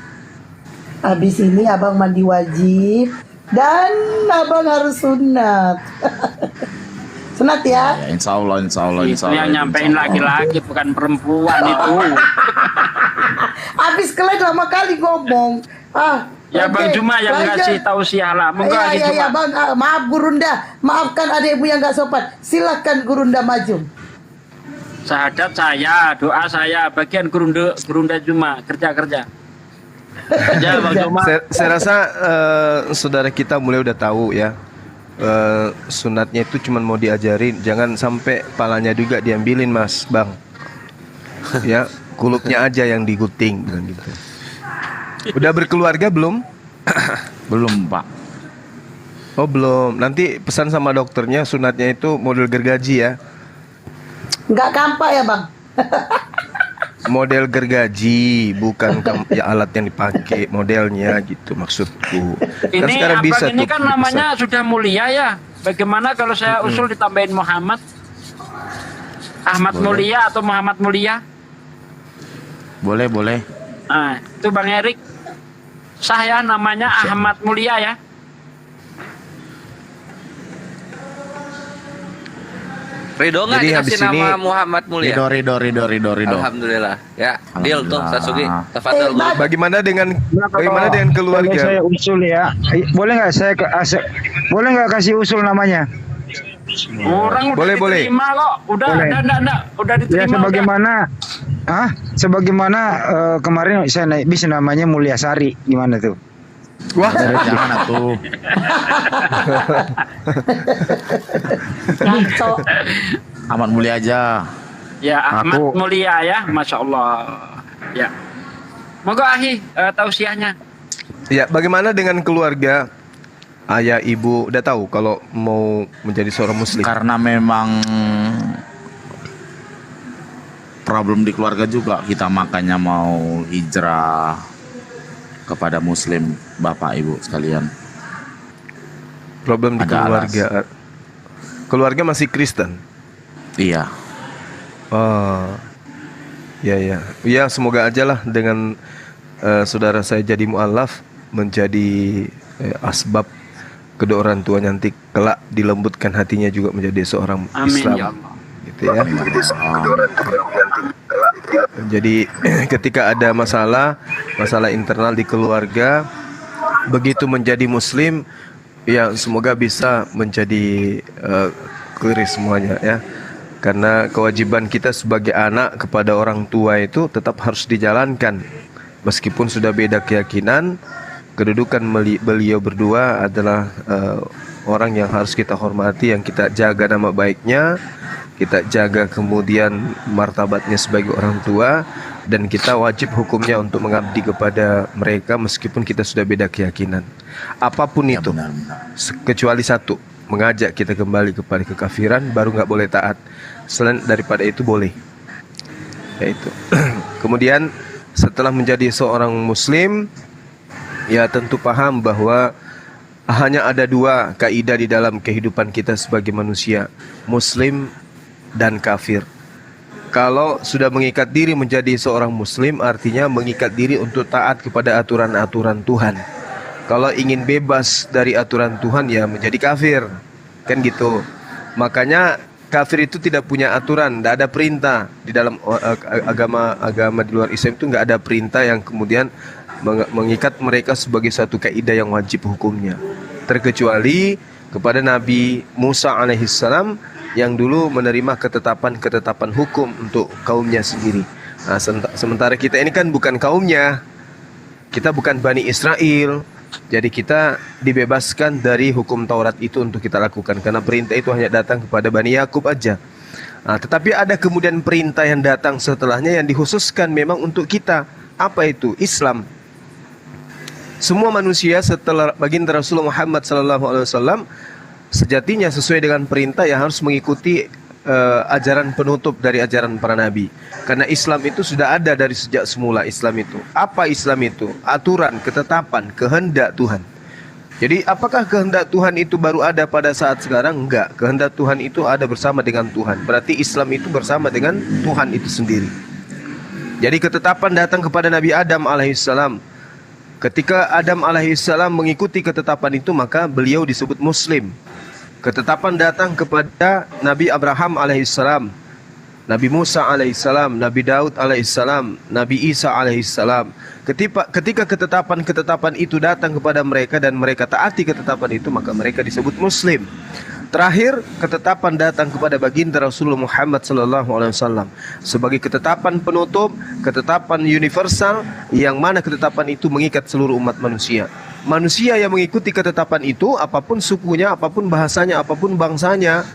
habis ini Abang mandi wajib dan Abang harus sunat. Sunat ya? Ya, insya Allah, insya Allah, insya Allah. Yang nyampein laki-laki bukan perempuan itu. Habis kalian lama kali ngomong. Ya Bang oke. Juma yang Lanjut. ngasih tausiah lah. Monggo Aki Iya, Juma. Bang. Maaf Gurunda. Maafkan adikmu yang nggak sopan. Silakan Gurunda maju. Syahadat saya, doa saya, bagian Gurunda Juma, kerja. Aja Bang Juma. Saya rasa saudara kita mulai udah tahu ya. Sunatnya itu cuma mau diajarin, jangan sampai palanya juga diambilin Mas Bang. Ya, kulupnya aja yang diguting bilang gitu. Udah berkeluarga belum? Belum, Pak. Oh belum. Nanti pesan sama dokternya sunatnya itu model gergaji ya. Nggak kampak ya Bang? Model gergaji, bukan ya alat yang dipakai, modelnya gitu maksudku. Kan Ini sekarang abang bisa ini tuh kan dipesan. namanya sudah mulia ya. Bagaimana kalau saya usul ditambahin Muhammad? Ahmad Mulia atau Muhammad Mulia? Boleh. Nah, itu Bang Erik. Saya namanya Ahmad Mulia ya. Ridho nggak Jadi dikasih habis nama ini- Muhammad Mulia? Ridho. Alhamdulillah. Ya, deal tuh Alhamdulillah. Sasugi. Tafadhal Bu. Bagaimana dengan Boleh keluarga? saya usul ya? Boleh nggak boleh nggak kasih usul namanya? Orang udah Boleh. diterima kok. Udah, Boleh. enggak. Udah Ya diterima. sebagaimana kemarin saya naik bis namanya Mulyasari, gimana tuh? Wah, Jangan atuh. Ngaco. Amat mulia aja. Ya, Ahmad Aku- Mulia ya, Masya Allah. Ya. Monggo Ahi, tausiahnya. ya bagaimana dengan keluarga? Ayah, ibu udah tahu kalau mau menjadi seorang muslim. Karena memang problem di keluarga juga, kita makanya mau hijrah kepada muslim, Bapak Ibu sekalian. Problem di Ada keluarga. Keluarga masih Kristen. Iya. Oh, ya. Ya semoga aja lah dengan saudara saya jadi mualaf menjadi asbab kedua orang tua nanti kelak dilembutkan hatinya juga menjadi seorang Amin Islam. ya Allah. Gitu ya. Jadi ketika ada masalah internal di keluarga, begitu menjadi muslim, ya semoga bisa menjadi clear semuanya ya. Karena kewajiban kita sebagai anak kepada orang tua itu tetap harus dijalankan. Meskipun sudah beda keyakinan, kedudukan beliau berdua adalah orang yang harus kita hormati, yang kita jaga nama baiknya, kita jaga kemudian martabatnya sebagai orang tua, dan kita wajib hukumnya untuk mengabdi kepada mereka meskipun kita sudah beda keyakinan. Apapun Ya, itu, benar. kecuali satu, mengajak kita kembali kepada kekafiran, baru nggak boleh taat. Selain daripada itu boleh. Yaitu. Kemudian setelah menjadi seorang muslim, ya tentu paham bahwa hanya ada dua kaidah di dalam kehidupan kita sebagai manusia, muslim dan kafir. Kalau sudah mengikat diri menjadi seorang muslim, artinya mengikat diri untuk taat kepada aturan-aturan Tuhan. Kalau ingin bebas dari aturan Tuhan, ya menjadi kafir. Kan gitu. Makanya kafir itu tidak punya aturan, tidak ada perintah di dalam agama di luar Islam itu, nggak ada perintah yang kemudian mengikat mereka sebagai satu kaidah yang wajib hukumnya, terkecuali kepada Nabi Musa alaihissalam yang dulu menerima ketetapan hukum untuk kaumnya sendiri. Nah, sementara kita ini kan bukan kaumnya, kita bukan Bani Israel, jadi kita dibebaskan dari hukum Taurat itu untuk kita lakukan, karena perintah itu hanya datang kepada Bani Yakub aja. Nah, tetapi ada kemudian perintah yang datang setelahnya yang dikhususkan memang untuk kita. Apa itu? Islam. Semua manusia setelah baginda Rasulullah Muhammad SAW sejatinya sesuai dengan perintah yang harus mengikuti ajaran penutup dari ajaran para nabi. Karena Islam itu sudah ada dari sejak semula. Islam itu apa? Islam itu aturan, ketetapan, kehendak Tuhan. Jadi apakah kehendak Tuhan itu baru ada pada saat sekarang? Enggak. Kehendak Tuhan itu ada bersama dengan Tuhan. Berarti Islam itu bersama dengan Tuhan itu sendiri. Jadi ketetapan datang kepada Nabi Adam alaihissalam. Ketika Adam alaihissalam mengikuti ketetapan itu, maka beliau disebut muslim. Ketetapan datang kepada Nabi Abraham alaihissalam. Nabi Musa alaihissalam, Nabi Daud alaihissalam, Nabi Isa alaihissalam. Ketika ketetapan-ketetapan itu datang kepada mereka dan mereka taati ketetapan itu, maka mereka disebut muslim. Terakhir, ketetapan datang kepada baginda Rasulullah Muhammad SAW sebagai ketetapan penutup, ketetapan universal, yang mana ketetapan itu mengikat seluruh umat manusia. Manusia yang mengikuti ketetapan itu, apapun sukunya, apapun bahasanya, apapun bangsanya,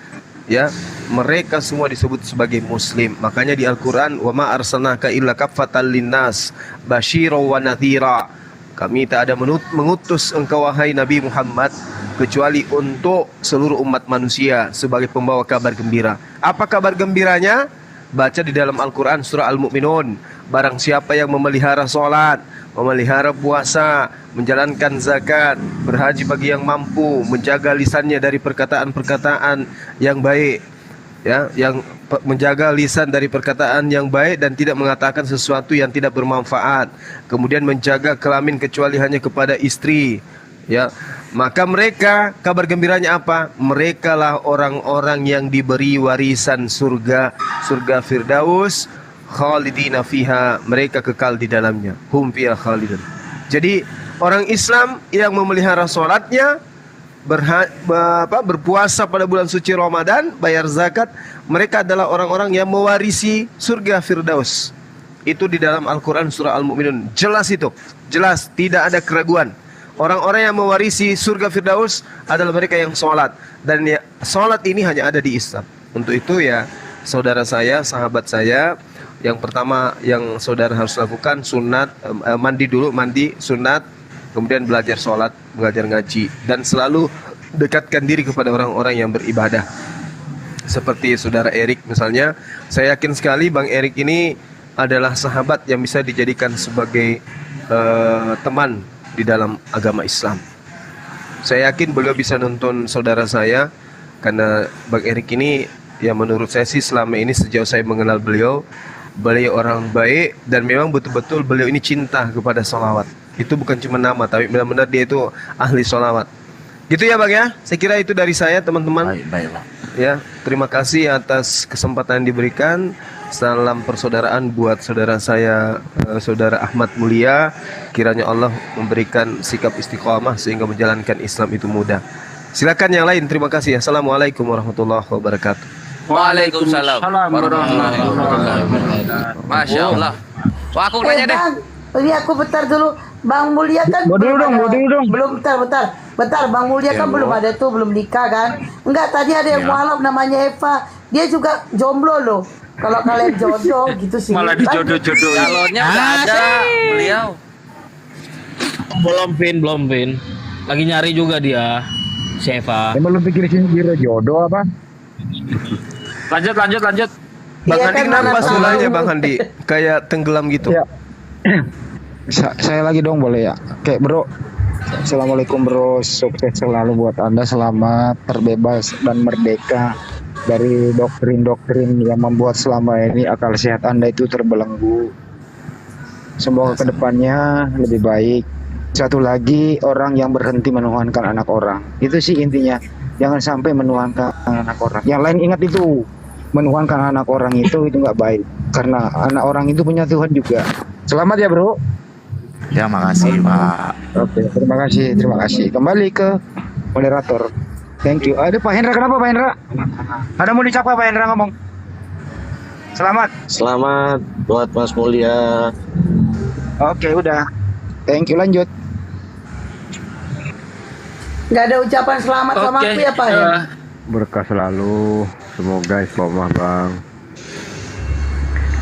ya, mereka semua disebut sebagai muslim. Makanya di Al-Quran, wa ma arsalnaka illa kaffatan linnas basyira wa nadhira. Kami tak ada mengutus engkau wahai Nabi Muhammad kecuali untuk seluruh umat manusia sebagai pembawa kabar gembira. Apa kabar gembiranya? Baca di dalam Al-Quran surah Al-Mu'minun. Barang siapa yang memelihara sholat, memelihara puasa, menjalankan zakat, berhaji bagi yang mampu, menjaga lisannya dari perkataan-perkataan yang baik, ya, yang menjaga lisan dari perkataan yang baik dan tidak mengatakan sesuatu yang tidak bermanfaat, kemudian menjaga kelamin kecuali hanya kepada istri, ya, maka mereka, kabar gembiranya apa? Mereka lah orang-orang yang diberi warisan surga Firdaus, khalidina fiha, mereka kekal di dalamnya, hum fiha khalidun. Jadi orang Islam yang memelihara sholatnya, berpuasa pada bulan suci Ramadan, bayar zakat, mereka adalah orang-orang yang mewarisi surga Firdaus. Itu di dalam Al-Quran surah Al-Mu'minun. Jelas itu, jelas, tidak ada keraguan. Orang-orang yang mewarisi surga Firdaus adalah mereka yang sholat. Dan ya, sholat ini hanya ada di Islam. Untuk itu ya, saudara saya, sahabat saya, yang pertama yang saudara harus lakukan sunat, mandi dulu, mandi sunat, kemudian belajar sholat, belajar ngaji, dan selalu dekatkan diri kepada orang-orang yang beribadah. Seperti saudara Erik misalnya, saya yakin sekali Bang Erik ini adalah sahabat yang bisa dijadikan sebagai teman di dalam agama Islam. Saya yakin beliau bisa nonton saudara saya, karena Bang Erik ini, ya menurut saya sih selama ini sejauh saya mengenal beliau orang baik, dan memang betul-betul beliau ini cinta kepada sholawat. Itu bukan cuma nama, tapi benar-benar dia itu ahli sholawat. Gitu ya Bang ya, saya kira itu dari saya teman-teman. Baik. Ya, terima kasih atas kesempatan yang diberikan. Salam persaudaraan buat saudara saya, saudara Ahmad Mulia. Kiranya Allah memberikan sikap istiqomah sehingga menjalankan Islam itu mudah. Silakan yang lain, terima kasih. Assalamualaikum warahmatullahi wabarakatuh. Waalaikumsalam warahmatullahi wabarakatuh. Masya Allah. Wah, aku nanya deh. Ini aku bentar dulu. Bang Mulia kan belum bentar. Bang Mulia kan belum ada tuh, belum nikah kan? Enggak, tadi ada yang mualaf namanya Eva. Dia juga jomblo loh. Kalau kalian jodoh gitu sih. Malah dijodoh-jodoh. Calonnya udah ada beliau. Belum Pin. Lagi nyari juga dia, si Eva. Emang lu pikir sendiri jodoh apa? Lanjut. Bang Iya Handi kan, kenapa mana tahu. sulanya Bang Handi? Kayak tenggelam gitu. Ya. Saya lagi dong boleh ya? Kayak bro, assalamualaikum bro, sukses selalu buat Anda, selamat terbebas dan merdeka dari doktrin-doktrin yang membuat selama ini akal sehat Anda itu terbelenggu. Semoga kedepannya lebih baik. Satu lagi, orang yang berhenti menuhankan anak orang, itu sih intinya. Jangan sampai menuhankan anak orang. Yang lain ingat itu, menuhankan anak orang itu nggak baik, karena anak orang itu punya Tuhan juga. Selamat ya bro. Ya, makasih Pak. Oke, terima kasih. Kembali ke moderator. Thank you. Ada Pak Hendra, kenapa Pak Hendra? Ada mau dicap Pak Hendra ngomong? Selamat buat Mas Mulia. Oke, udah. Thank you, lanjut. Nggak ada ucapan selamat sama aku ya Pak ya? Berkah selalu, semoga istiqomah Bang.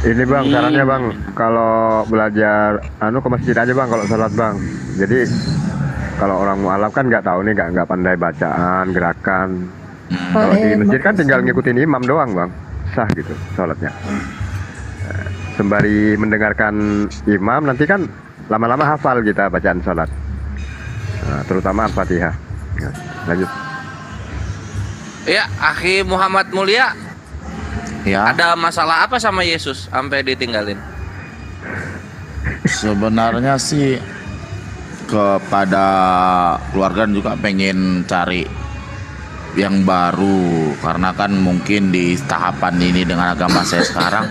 Ini Bang, sarannya Bang, kalau belajar ke masjid aja Bang kalau sholat Bang. Jadi kalau orang mualaf kan nggak tahu nih, nggak pandai bacaan, gerakan. Kalau di masjid kan tinggal ngikutin imam doang Bang, sah gitu sholatnya. Sembari mendengarkan imam, nanti kan lama-lama hafal kita bacaan sholat, terutama Al-Fatihah. Lanjut. Ya, Akhi Muhammad Mulia. Ya. Ada masalah apa sama Yesus sampai ditinggalin? Sebenarnya sih kepada keluarga juga pengen cari yang baru, karena kan mungkin di tahapan ini dengan agama saya sekarang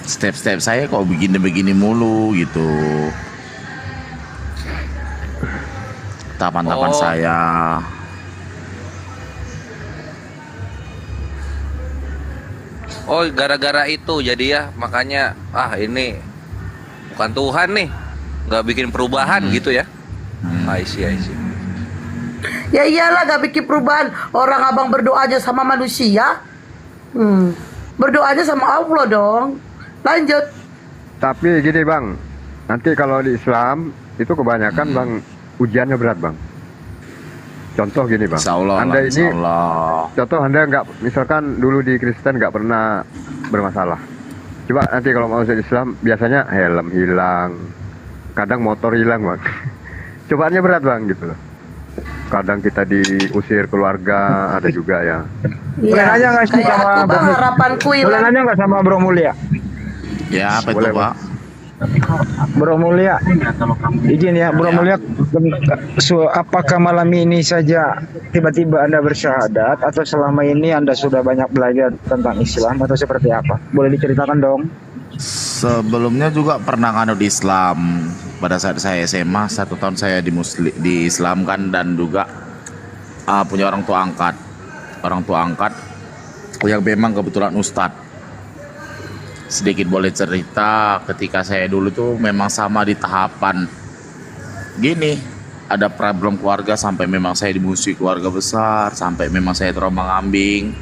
step-step saya kok begini-begini mulu gitu, tahapan-tahapan Oh. saya. Oh, gara-gara itu jadi ya, makanya ini bukan Tuhan nih, nggak bikin perubahan gitu ya. I see. Ya iyalah gak bikin perubahan. Orang abang berdoa aja sama manusia. Berdoa aja sama Allah dong. Lanjut. Tapi gini bang, nanti kalau di Islam itu kebanyakan bang ujiannya berat bang. Contoh gini bang, Insya Allah, Anda Insya ini, Allah. contoh Anda nggak, misalkan dulu di Kristen nggak pernah bermasalah. Coba nanti kalau mau masuk Islam, biasanya helm hilang, kadang motor hilang bang. Cobaannya berat bang gitu loh. Kadang kita diusir keluarga, ada juga ya. Boleh nanya nggak sih Kayak sama aku bang, harapanku Boleh hilang. nanya nggak sama Bro Mulia? Ya, apa itu Boleh, Pak? Bro Mulia, izin ya Bro Mulia, apakah malam ini saja tiba-tiba Anda bersyahadat atau selama ini Anda sudah banyak belajar tentang Islam atau seperti apa? Boleh diceritakan dong? Sebelumnya juga pernah nganut Islam. Pada saat saya SMA, 1 tahun saya diislamkan dan juga punya orang tua angkat yang memang kebetulan ustadz. Sedikit boleh cerita, ketika saya dulu tuh memang sama di tahapan gini, ada problem keluarga sampai memang saya dimusuhi keluarga besar, sampai memang saya terombang ambing,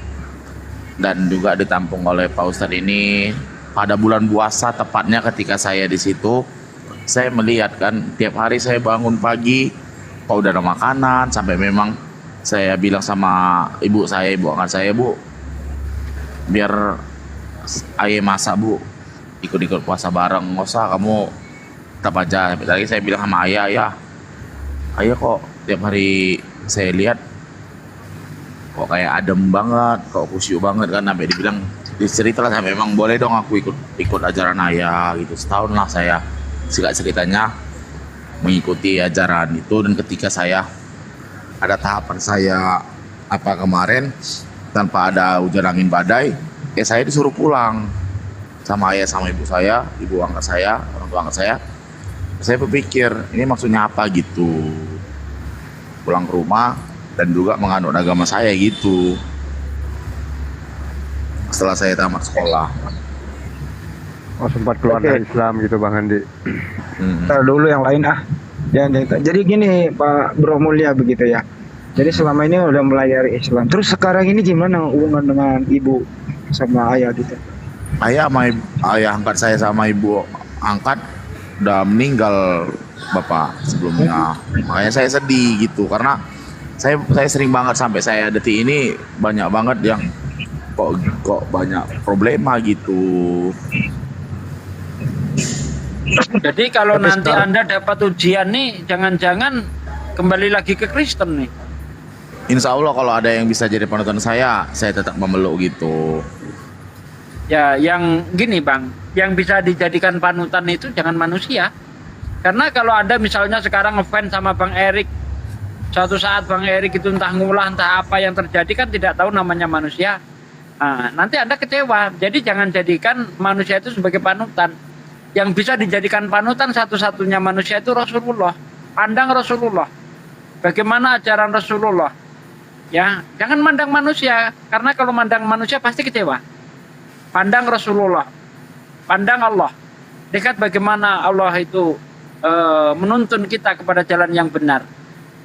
dan juga ditampung oleh Pak Ustadz ini. Pada bulan puasa tepatnya ketika saya di situ, saya melihat kan tiap hari saya bangun pagi kok udah ada makanan, sampai memang saya bilang sama ibu angkat saya, Bu, biar ayah masak Bu, ikut-ikut puasa bareng, nggak usah kamu tetap aja. Tadi saya bilang sama ayah kok tiap hari saya lihat kok kayak adem banget, kok khusyuk banget kan, sampai dibilang diceritalah sampai memang boleh dong aku ikut ajaran ayah gitu. Setahun lah saya singkat ceritanya mengikuti ajaran itu, dan ketika saya ada tahapan saya kemarin tanpa ada hujan angin badai, saya disuruh pulang sama ayah sama ibu saya, ibu angkat saya, orang tua angkat saya. Saya berpikir ini maksudnya apa gitu, pulang ke rumah dan juga menganut agama saya gitu. Setelah saya tamat sekolah. Oh sempat keluar dari Islam gitu bang Andi. Ntar dulu yang lain Jadi gini Pak Bro Mulia begitu ya. Jadi selama ini udah melajari Islam. Terus sekarang ini gimana hubungan dengan ibu sama ayah gitu? Ayah angkat saya sama ibu angkat udah meninggal bapak sebelumnya. Makanya saya sedih gitu, karena saya sering banget sampai saya detik ini banyak banget yang kok banyak problema gitu. Jadi kalau nanti Anda dapat ujian nih, jangan-jangan kembali lagi ke Kristen nih. Insya Allah kalau ada yang bisa jadi panutan saya tetap memeluk gitu. Ya, yang gini Bang, yang bisa dijadikan panutan itu jangan manusia. Karena kalau Anda misalnya sekarang ngefans sama Bang Erik, suatu saat Bang Erik itu entah ngulah, entah apa yang terjadi, kan tidak tahu namanya manusia. Nah, nanti Anda kecewa. Jadi jangan jadikan manusia itu sebagai panutan. Yang bisa dijadikan panutan satu-satunya manusia itu Rasulullah. Pandang Rasulullah. Bagaimana ajaran Rasulullah. Ya, jangan mandang manusia, karena kalau mandang manusia pasti kecewa. Pandang Rasulullah. Pandang Allah. Lihat bagaimana Allah itu menuntun kita kepada jalan yang benar.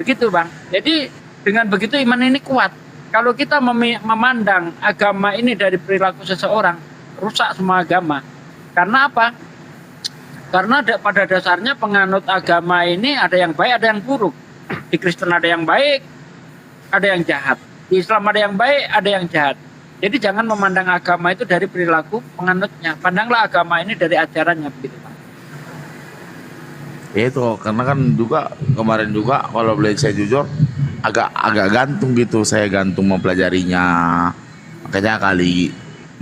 Begitu Bang. Jadi dengan begitu iman ini kuat. Kalau kita memandang agama ini dari perilaku seseorang, rusak semua agama. Karena apa? Karena pada dasarnya penganut agama ini ada yang baik, ada yang buruk. Di Kristen ada yang baik, ada yang jahat. Di Islam ada yang baik, ada yang jahat. Jadi jangan memandang agama itu dari perilaku penganutnya. Pandanglah agama ini dari ajarannya, begitu Pak. Ya itu, karena kan juga kemarin juga kalau boleh saya jujur agak gantung gitu, saya gantung mempelajarinya. Makanya kali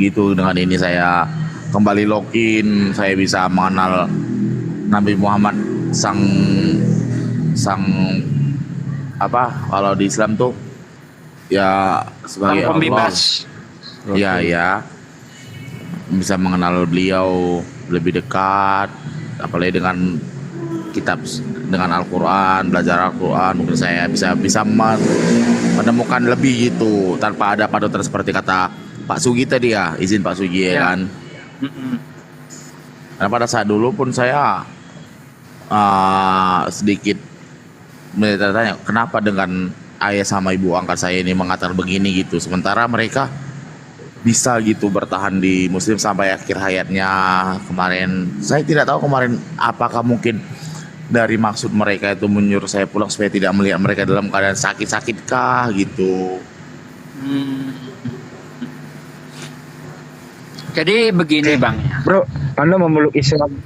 gitu dengan ini saya kembali login, saya bisa mengenal Nabi Muhammad sang kalau di Islam tuh ya sebagai Sang Allah. pembebas. Ya, ya. Bisa mengenal beliau lebih dekat, apalagi dengan kitab, dengan Al-Quran, belajar Al-Quran, mungkin saya bisa menemukan lebih gitu tanpa ada panutan seperti kata Pak Sugi tadi ya, izin Pak Sugi ya kan. Karena pada saat dulu pun saya sedikit bertanya kenapa dengan ayah sama ibu angkat saya ini mengatakan begini gitu, sementara mereka bisa gitu bertahan di Muslim sampai akhir hayatnya kemarin. Saya tidak tahu kemarin apakah mungkin dari maksud mereka itu menyuruh saya pulang supaya tidak melihat mereka dalam keadaan sakit-sakit kah gitu. Jadi begini Bang ya. Bro, Anda memeluk Islam.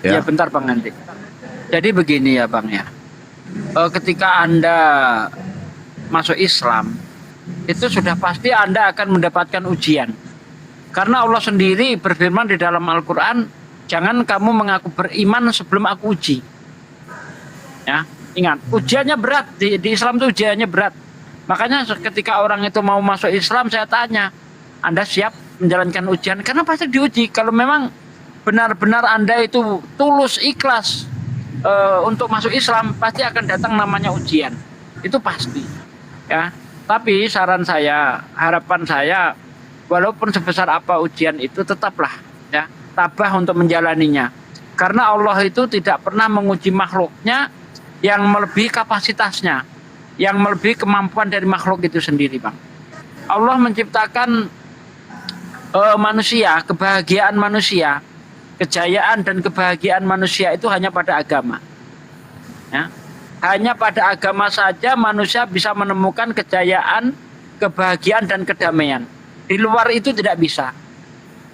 Ya bentar Bang nanti. Jadi begini ya Bang ya. Ketika Anda masuk Islam, itu sudah pasti Anda akan mendapatkan ujian. Karena Allah sendiri berfirman di dalam Al-Quran, jangan kamu mengaku beriman sebelum aku uji. Ya, ingat, ujiannya berat. Di Islam itu ujiannya berat. Makanya ketika orang itu mau masuk Islam, saya tanya, Anda siap menjalankan ujian? Karena pasti diuji. Kalau memang benar-benar Anda itu tulus, ikhlas untuk masuk Islam, pasti akan datang namanya ujian. Itu pasti. Ya. Tapi saran saya, harapan saya, walaupun sebesar apa ujian itu, tetaplah ya tabah untuk menjalaninya. Karena Allah itu tidak pernah menguji makhluknya yang melebihi kapasitasnya, yang melebihi kemampuan dari makhluk itu sendiri, Bang. Allah menciptakan manusia, kebahagiaan manusia, kejayaan dan kebahagiaan manusia itu hanya pada agama. Ya. Hanya pada agama saja manusia bisa menemukan kejayaan, kebahagiaan dan kedamaian. Di luar itu tidak bisa.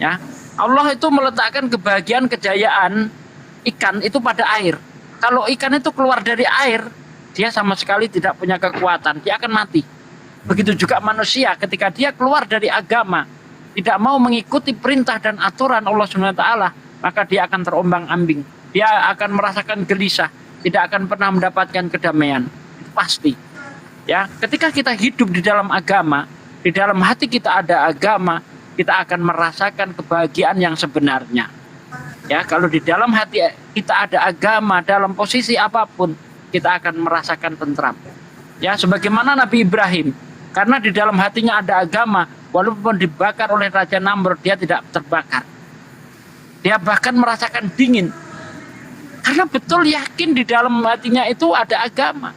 Ya, Allah itu meletakkan kebahagiaan, kejayaan ikan itu pada air. Kalau ikan itu keluar dari air, dia sama sekali tidak punya kekuatan, dia akan mati. Begitu juga manusia ketika dia keluar dari agama, tidak mau mengikuti perintah dan aturan Allah SWT, maka dia akan terombang-ambing. Dia akan merasakan gelisah, tidak akan pernah mendapatkan kedamaian. Itu pasti. Ya, ketika kita hidup di dalam agama, di dalam hati kita ada agama, kita akan merasakan kebahagiaan yang sebenarnya. Ya, kalau di dalam hati kita ada agama dalam posisi apapun, kita akan merasakan tentram. Ya, sebagaimana Nabi Ibrahim, karena di dalam hatinya ada agama, walaupun dibakar oleh Raja Namrud, dia tidak terbakar. Dia bahkan merasakan dingin. Karena betul yakin di dalam hatinya itu ada agama.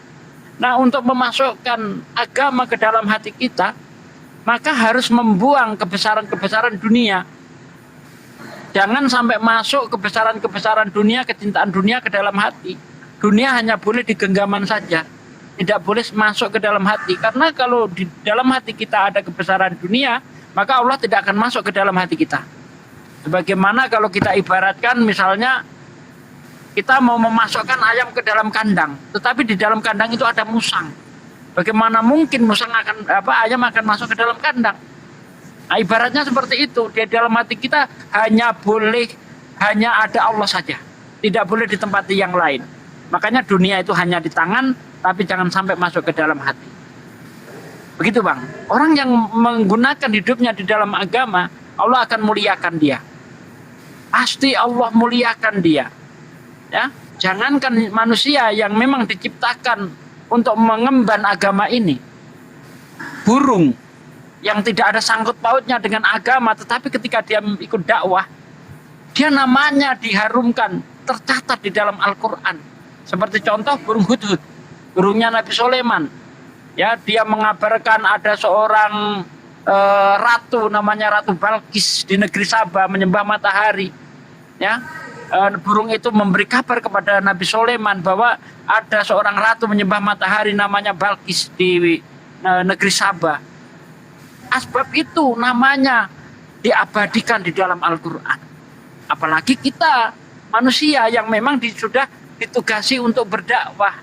Nah, untuk memasukkan agama ke dalam hati kita, maka harus membuang kebesaran-kebesaran dunia. Jangan sampai masuk kebesaran-kebesaran dunia, kecintaan dunia ke dalam hati. Dunia hanya boleh di genggaman saja, tidak boleh masuk ke dalam hati. Karena kalau di dalam hati kita ada kebesaran dunia, maka Allah tidak akan masuk ke dalam hati kita. Sebagaimana kalau kita ibaratkan misalnya kita mau memasukkan ayam ke dalam kandang, tetapi di dalam kandang itu ada musang. Bagaimana mungkin ayam akan masuk ke dalam kandang? Nah, ibaratnya seperti itu. Di dalam hati kita hanya ada Allah saja, tidak boleh ditempati yang lain. Makanya dunia itu hanya di tangan, tapi jangan sampai masuk ke dalam hati. Begitu, Bang. Orang yang menggunakan hidupnya di dalam agama, Allah akan muliakan dia. Pasti Allah muliakan dia. Ya, jangankan manusia yang memang diciptakan untuk mengemban agama ini, burung yang tidak ada sangkut pautnya dengan agama, tetapi ketika dia ikut dakwah, dia namanya diharumkan, tercatat di dalam Al-Quran. Seperti contoh burung hudhud, burungnya Nabi Sulaiman. Ya, dia mengabarkan ada seorang ratu namanya Ratu Balkis di negeri Sabah menyembah matahari. Ya. Burung itu memberi kabar kepada Nabi Sulaiman bahwa ada seorang ratu menyembah matahari namanya Balkis di negeri Sabah. Asbab itu namanya diabadikan di dalam Al-Quran. Apalagi kita manusia yang memang sudah ditugasi untuk berdakwah,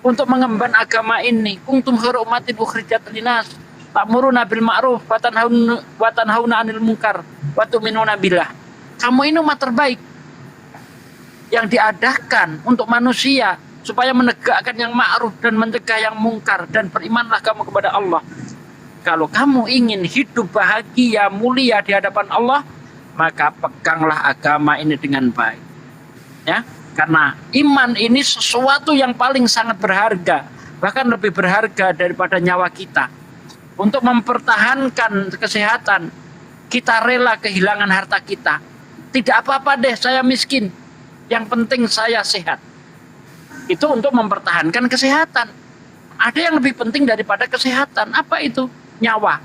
untuk mengemban agama ini. Kuntum khairu ummatin ukhrijat linnas ta'muruna bil ma'ruf wa tanhauna 'anil munkar wa tu'minuna billah. Kamu ini umat terbaik yang diadakan untuk manusia supaya menegakkan yang ma'ruf dan mencegah yang mungkar, dan berimanlah kamu kepada Allah. Kalau kamu ingin hidup bahagia, mulia di hadapan Allah, maka peganglah agama ini dengan baik. Ya, karena iman ini sesuatu yang paling sangat berharga, bahkan lebih berharga daripada nyawa kita. Untuk mempertahankan kesehatan, kita rela kehilangan harta kita. Tidak apa-apa deh saya miskin, yang penting saya sehat. Itu untuk mempertahankan kesehatan. Ada yang lebih penting daripada kesehatan. Apa itu? Nyawa.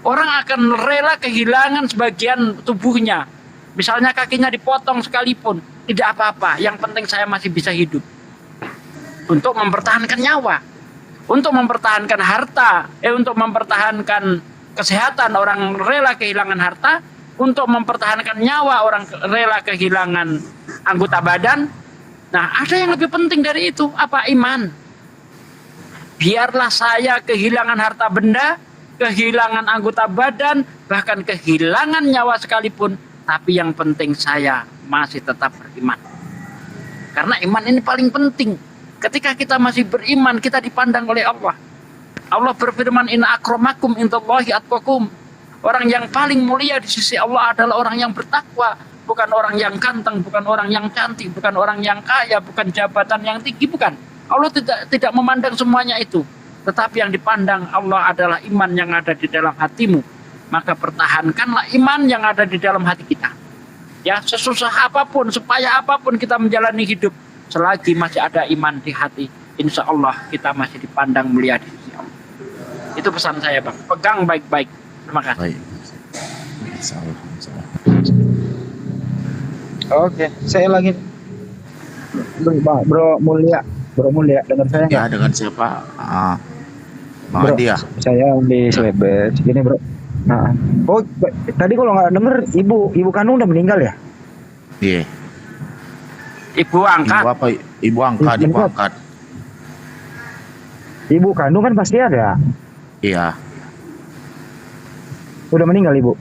Orang akan rela kehilangan sebagian tubuhnya. Misalnya kakinya dipotong sekalipun, tidak apa-apa, yang penting saya masih bisa hidup. Untuk mempertahankan nyawa. Untuk mempertahankan harta, untuk mempertahankan kesehatan, orang rela kehilangan harta. Untuk mempertahankan nyawa, orang rela kehilangan anggota badan. Nah, ada yang lebih penting dari itu. Apa? Iman. Biarlah saya kehilangan harta benda, kehilangan anggota badan, bahkan kehilangan nyawa sekalipun, tapi yang penting saya masih tetap beriman. Karena iman ini paling penting. Ketika kita masih beriman, kita dipandang oleh Allah. Allah berfirman, inna akramakum indallahi atqakum. Orang yang paling mulia di sisi Allah adalah orang yang bertakwa, bukan orang yang ganteng, bukan orang yang cantik, bukan orang yang kaya, bukan jabatan yang tinggi, bukan. Allah tidak memandang semuanya itu. Tetapi yang dipandang Allah adalah iman yang ada di dalam hatimu. Maka pertahankanlah iman yang ada di dalam hati kita. Ya, sesusah apapun, supaya apapun kita menjalani hidup, selagi masih ada iman di hati, insya Allah kita masih dipandang mulia di sisi Allah. Itu pesan saya, Bang. Pegang baik-baik. Terima kasih. Baik. Oke, saya lagi Bro Mulia, dengar saya nggak? Ya, dengan siapa? Bang Bro, Andi ya? saya di Selebes. Gini bro. Nah, oh tadi kalau nggak denger ibu kandung udah meninggal ya? Iya. Ibu angkat. Ibu apa? Ibu angkat, ibu angkat. Ibu kandung kan pasti ada. Iya. Udah meninggal ibu?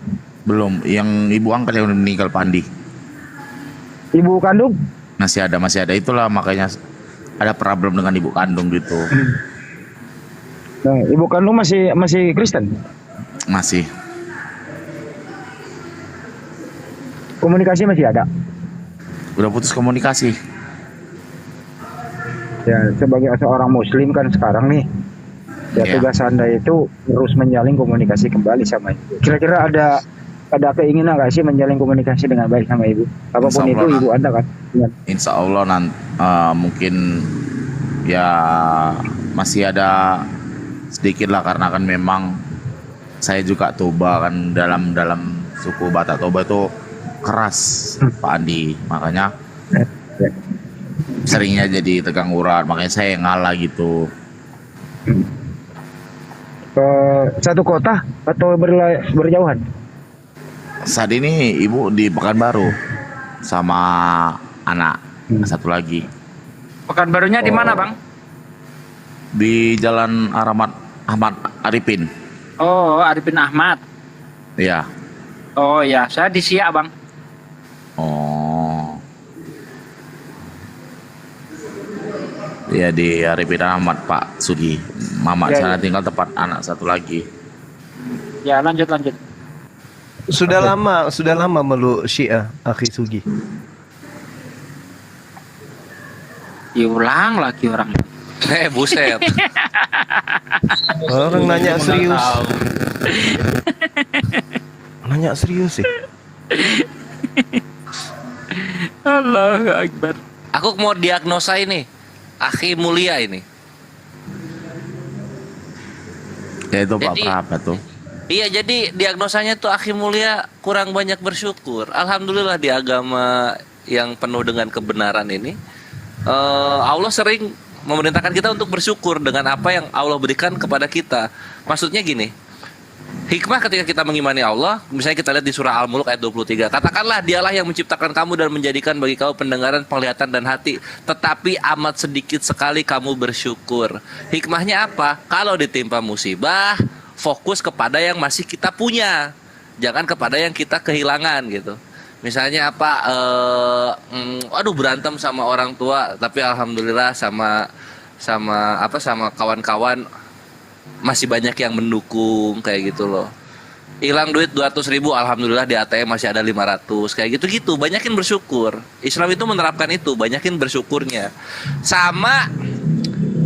Belum. Yang ibu angkat yang udah meninggal, Pandi. Ibu kandung? Masih ada. Itulah makanya ada problem dengan ibu kandung gitu. Nah, ibu kandung masih Kristen? Masih. Komunikasi masih ada? Udah putus komunikasi. Ya, sebagai seorang muslim kan sekarang nih, ya tugas Anda itu terus menjalin komunikasi kembali sama ibu. Kira-kira ada keinginan nggak sih menjalin komunikasi dengan baik sama ibu? Apapun itu ibu Anda kan? Insya Allah mungkin ya masih ada sedikit lah, karena kan memang saya juga Toba kan, dalam suku Batak Toba itu keras Pak Andi, makanya seringnya jadi tegang urat, makanya saya ngalah gitu. Satu kota atau berjauhan? Saat ini ibu di Pekanbaru sama anak satu lagi. Pekanbarunya di mana, Bang? Di Jalan Ahmad Arifin. Oh, Arifin Ahmad. Iya. Oh ya, saya di Siak, Bang. Oh. Ya di Arifin Ahmad Pak Sugi. Mama Ya, sana ya. tinggal tempat anak satu lagi. Ya, lanjut. Sudah lama meluk Syiah, Akhi Sugi. Diulang lagi orang. Buset. Orang nanya serius. Nanya serius sih. Allahu Akbar. Aku mau diagnosa ini, Akhi Mulia ini. Ya itu Pak Jadi- apa tuh? Iya, jadi diagnosanya tuh Akhi Mulia kurang banyak bersyukur. Alhamdulillah di agama yang penuh dengan kebenaran ini, Allah sering memerintahkan kita untuk bersyukur dengan apa yang Allah berikan kepada kita. Maksudnya gini, hikmah ketika kita mengimani Allah, misalnya kita lihat di surah Al-Mulk ayat 23, katakanlah dialah yang menciptakan kamu dan menjadikan bagi kamu pendengaran, penglihatan, dan hati, tetapi amat sedikit sekali kamu bersyukur. Hikmahnya apa? Kalau ditimpa musibah, fokus kepada yang masih kita punya, jangan kepada yang kita kehilangan gitu. Misalnya apa? Aduh berantem sama orang tua, tapi alhamdulillah sama kawan-kawan masih banyak yang mendukung kayak gitu loh. Hilang duit 200.000, alhamdulillah di ATM masih ada 500, kayak gitu-gitu. Banyakin bersyukur. Islam itu menerapkan itu, banyakin bersyukurnya. Sama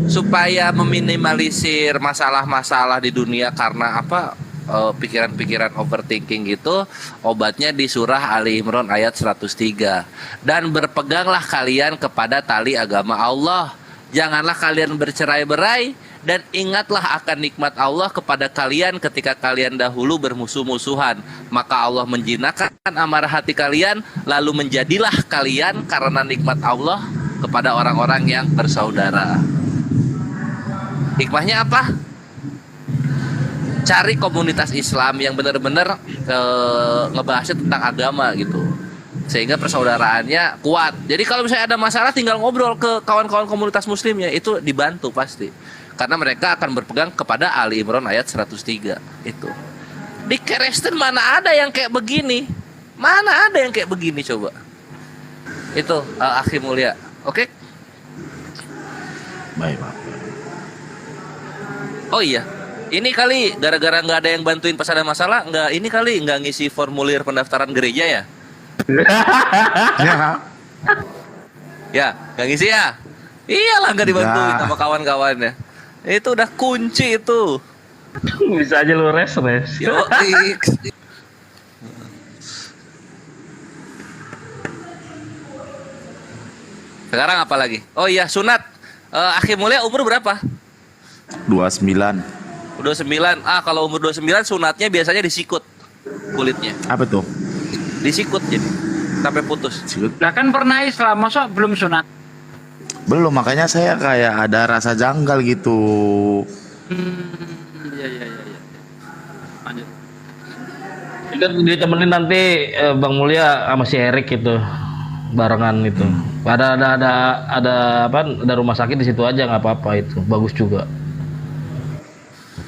supaya meminimalisir masalah-masalah di dunia karena apa? Pikiran-pikiran overthinking gitu, obatnya di surah Ali Imran ayat 103. Dan berpeganglah kalian kepada tali agama Allah. Janganlah kalian bercerai-berai, dan ingatlah akan nikmat Allah kepada kalian ketika kalian dahulu bermusuh-musuhan. Maka Allah menjinakkan amarah hati kalian, lalu menjadilah kalian karena nikmat Allah kepada orang-orang yang bersaudara. Hikmahnya apa? Cari komunitas Islam yang benar-benar ngebahasnya tentang agama gitu, sehingga persaudaraannya kuat. Jadi kalau misalnya ada masalah tinggal ngobrol ke kawan-kawan komunitas muslimnya, itu dibantu pasti. Karena mereka akan berpegang kepada Ali Imran ayat 103 itu. Di Kristen mana ada yang kayak begini? Mana ada yang kayak begini coba? Itu akhi mulia. Oke? Baik, Pak. Oh iya. Ini kali gara-gara nggak ada yang bantuin pas ada masalah, nggak ngisi formulir pendaftaran gereja ya? Ya, nggak ngisi ya? Iyalah nggak dibantuin sama kawan-kawannya. Itu udah kunci itu. Bisa aja lu res. Yo, sekarang apa lagi? Oh iya, sunat. Akhi mulia umur berapa? 29. Udah 9. Kalau umur 29 sunatnya biasanya disikut kulitnya. Apa tuh? Disikut jadi sampai putus. Lah kan pernah Islam, masa belum sunat? Belum, makanya saya kayak ada rasa janggal gitu. Iya. Lanjut. Itu ditemenin nanti Bang Mulya sama si Erik itu barengan itu. Ada apa? Ada rumah sakit di situ aja, nggak apa-apa itu. Bagus juga.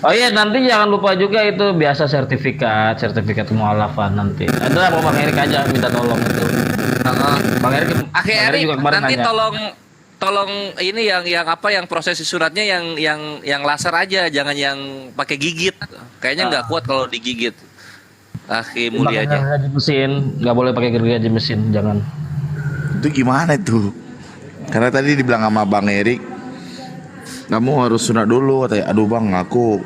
Oh iya, nanti jangan lupa juga itu biasa sertifikat mualafah nanti. Ada mau Bang Erik aja minta tolong itu. Bang Erik juga kemarin nanti nanya. tolong ini yang apa yang prosesi sunatnya yang laser aja, jangan yang pakai gigit. Kayaknya nggak kuat kalau digigit. Akhi mulia aja. Gergaji mesin, nggak boleh pakai gergaji mesin, jangan. Itu gimana itu? Karena tadi dibilang sama Bang Erik, kamu harus sunat dulu. Katanya, aduh Bang, aku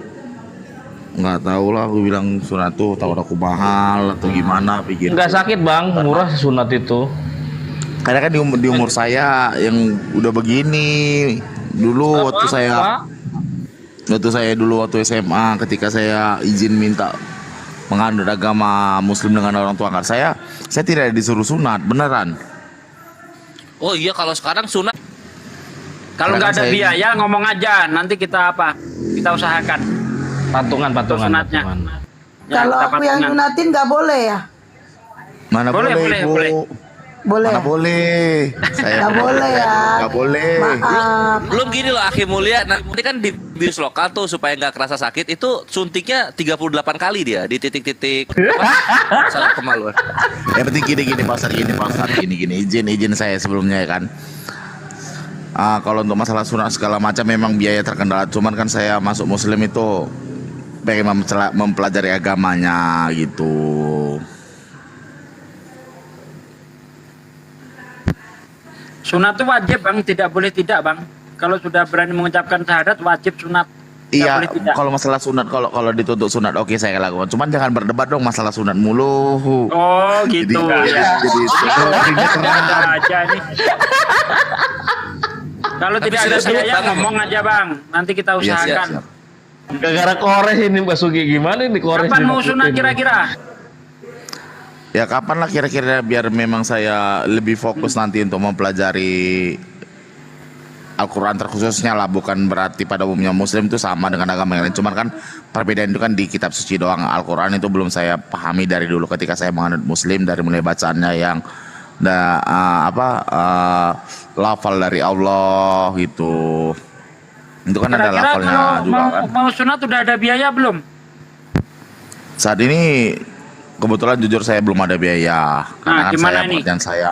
nggak tahu lah. Aku bilang sunat tuh tahu aku mahal atau gimana pikir. Nggak sakit Bang, murah sunat itu. Karena kan di umur saya yang udah begini dulu waktu saya dulu waktu SMA, ketika saya izin minta menganut agama Muslim dengan orang tua angkat saya tidak disuruh sunat beneran. Oh iya, kalau sekarang sunat. Kalau nggak ada biaya ngomong aja, nanti kita usahakan. Patungan. Sunatnya. Ya, Kalau kita aku yang patungan. nyunatin nggak boleh ya? Mana boleh, Bu? Boleh. Mana boleh? Saya Nggak boleh ya. Nggak boleh. Maaf. Belum gini loh akhi mulia, nanti kan di bius lokal tuh supaya nggak kerasa sakit itu suntiknya 38 kali dia di titik-titik. Salah kemaluan. Yang penting gini pasar gini izin saya sebelumnya ya kan. Kalau untuk masalah sunat segala macam memang biaya terkendala, cuman kan saya masuk Muslim itu pengen mempelajari agamanya gitu. Sunat itu wajib Bang, tidak boleh tidak Bang. Kalau sudah berani mengucapkan syahadat wajib sunat. Iya, boleh tidak. kalau masalah sunat, kalau dituntut sunat oke saya lakukan. Cuman jangan berdebat dong masalah sunat mulu. Oh gitu. Ada aja nih. Kalau tidak ada biaya ngomong aja Bang, nanti kita usahakan. Gara-gara kores ini Mbak Sugi, gimana ini kores? Kapan mau sunat kira-kira? Ya kapan lah kira-kira biar memang saya lebih fokus nanti untuk mempelajari Al-Quran terkhususnya lah, bukan berarti pada umumnya Muslim itu sama dengan agama yang lain. Cuman kan perbedaan itu kan di kitab suci doang. Al-Quran itu belum saya pahami dari dulu ketika saya menganut Muslim, dari mulai bacaannya yang lafal dari Allah gitu. Itu kan ada lafalnya kalau juga kan. Mau sunat udah ada biaya belum? Saat ini kebetulan jujur saya belum ada biaya. Karena kan gimana saya ini? pekerjaan saya.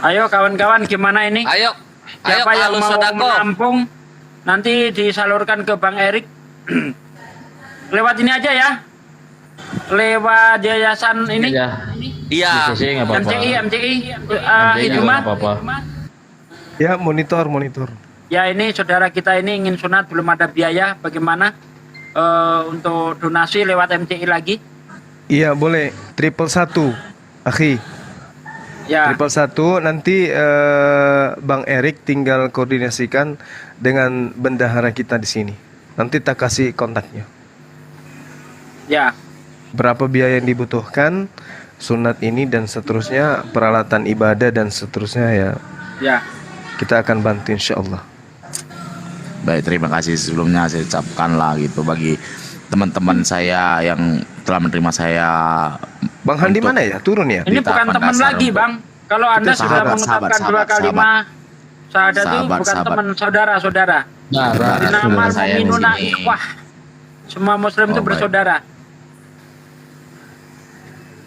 Ayo kawan-kawan gimana ini? Ayo, Siapa Pak yang Alus mau Sodako. menampung nanti disalurkan ke Bang Erik. Lewat ini aja ya. Lewat yayasan ini. Iya. MCI Hidumat. Ya, monitor. Ya ini saudara kita ini ingin sunat belum ada biaya. Bagaimana untuk donasi lewat MCI lagi? Iya, boleh. 111, akhi. Ya. 111 nanti Bang Erik tinggal koordinasikan dengan bendahara kita di sini. Nanti tak kasih kontaknya. Ya. Berapa biaya yang dibutuhkan, sunat ini dan seterusnya, peralatan ibadah dan seterusnya ya. Ya. Kita akan bantu insya Allah. Baik, terima kasih sebelumnya saya ucapkan lah gitu bagi teman-teman saya yang telah menerima saya. Bang Handi mana ya? Turun ya? Ini bukan teman lagi, Bang. Kalau Anda Itu sudah sahabat, mengucapkan sahabat, dua kalimat syahadat itu Sahabat, bukan sahabat. teman, saudara-saudara. Saudara Nama saya di mu'minuna sini. ikhwah. Semua muslim itu Oh, baik. bersaudara.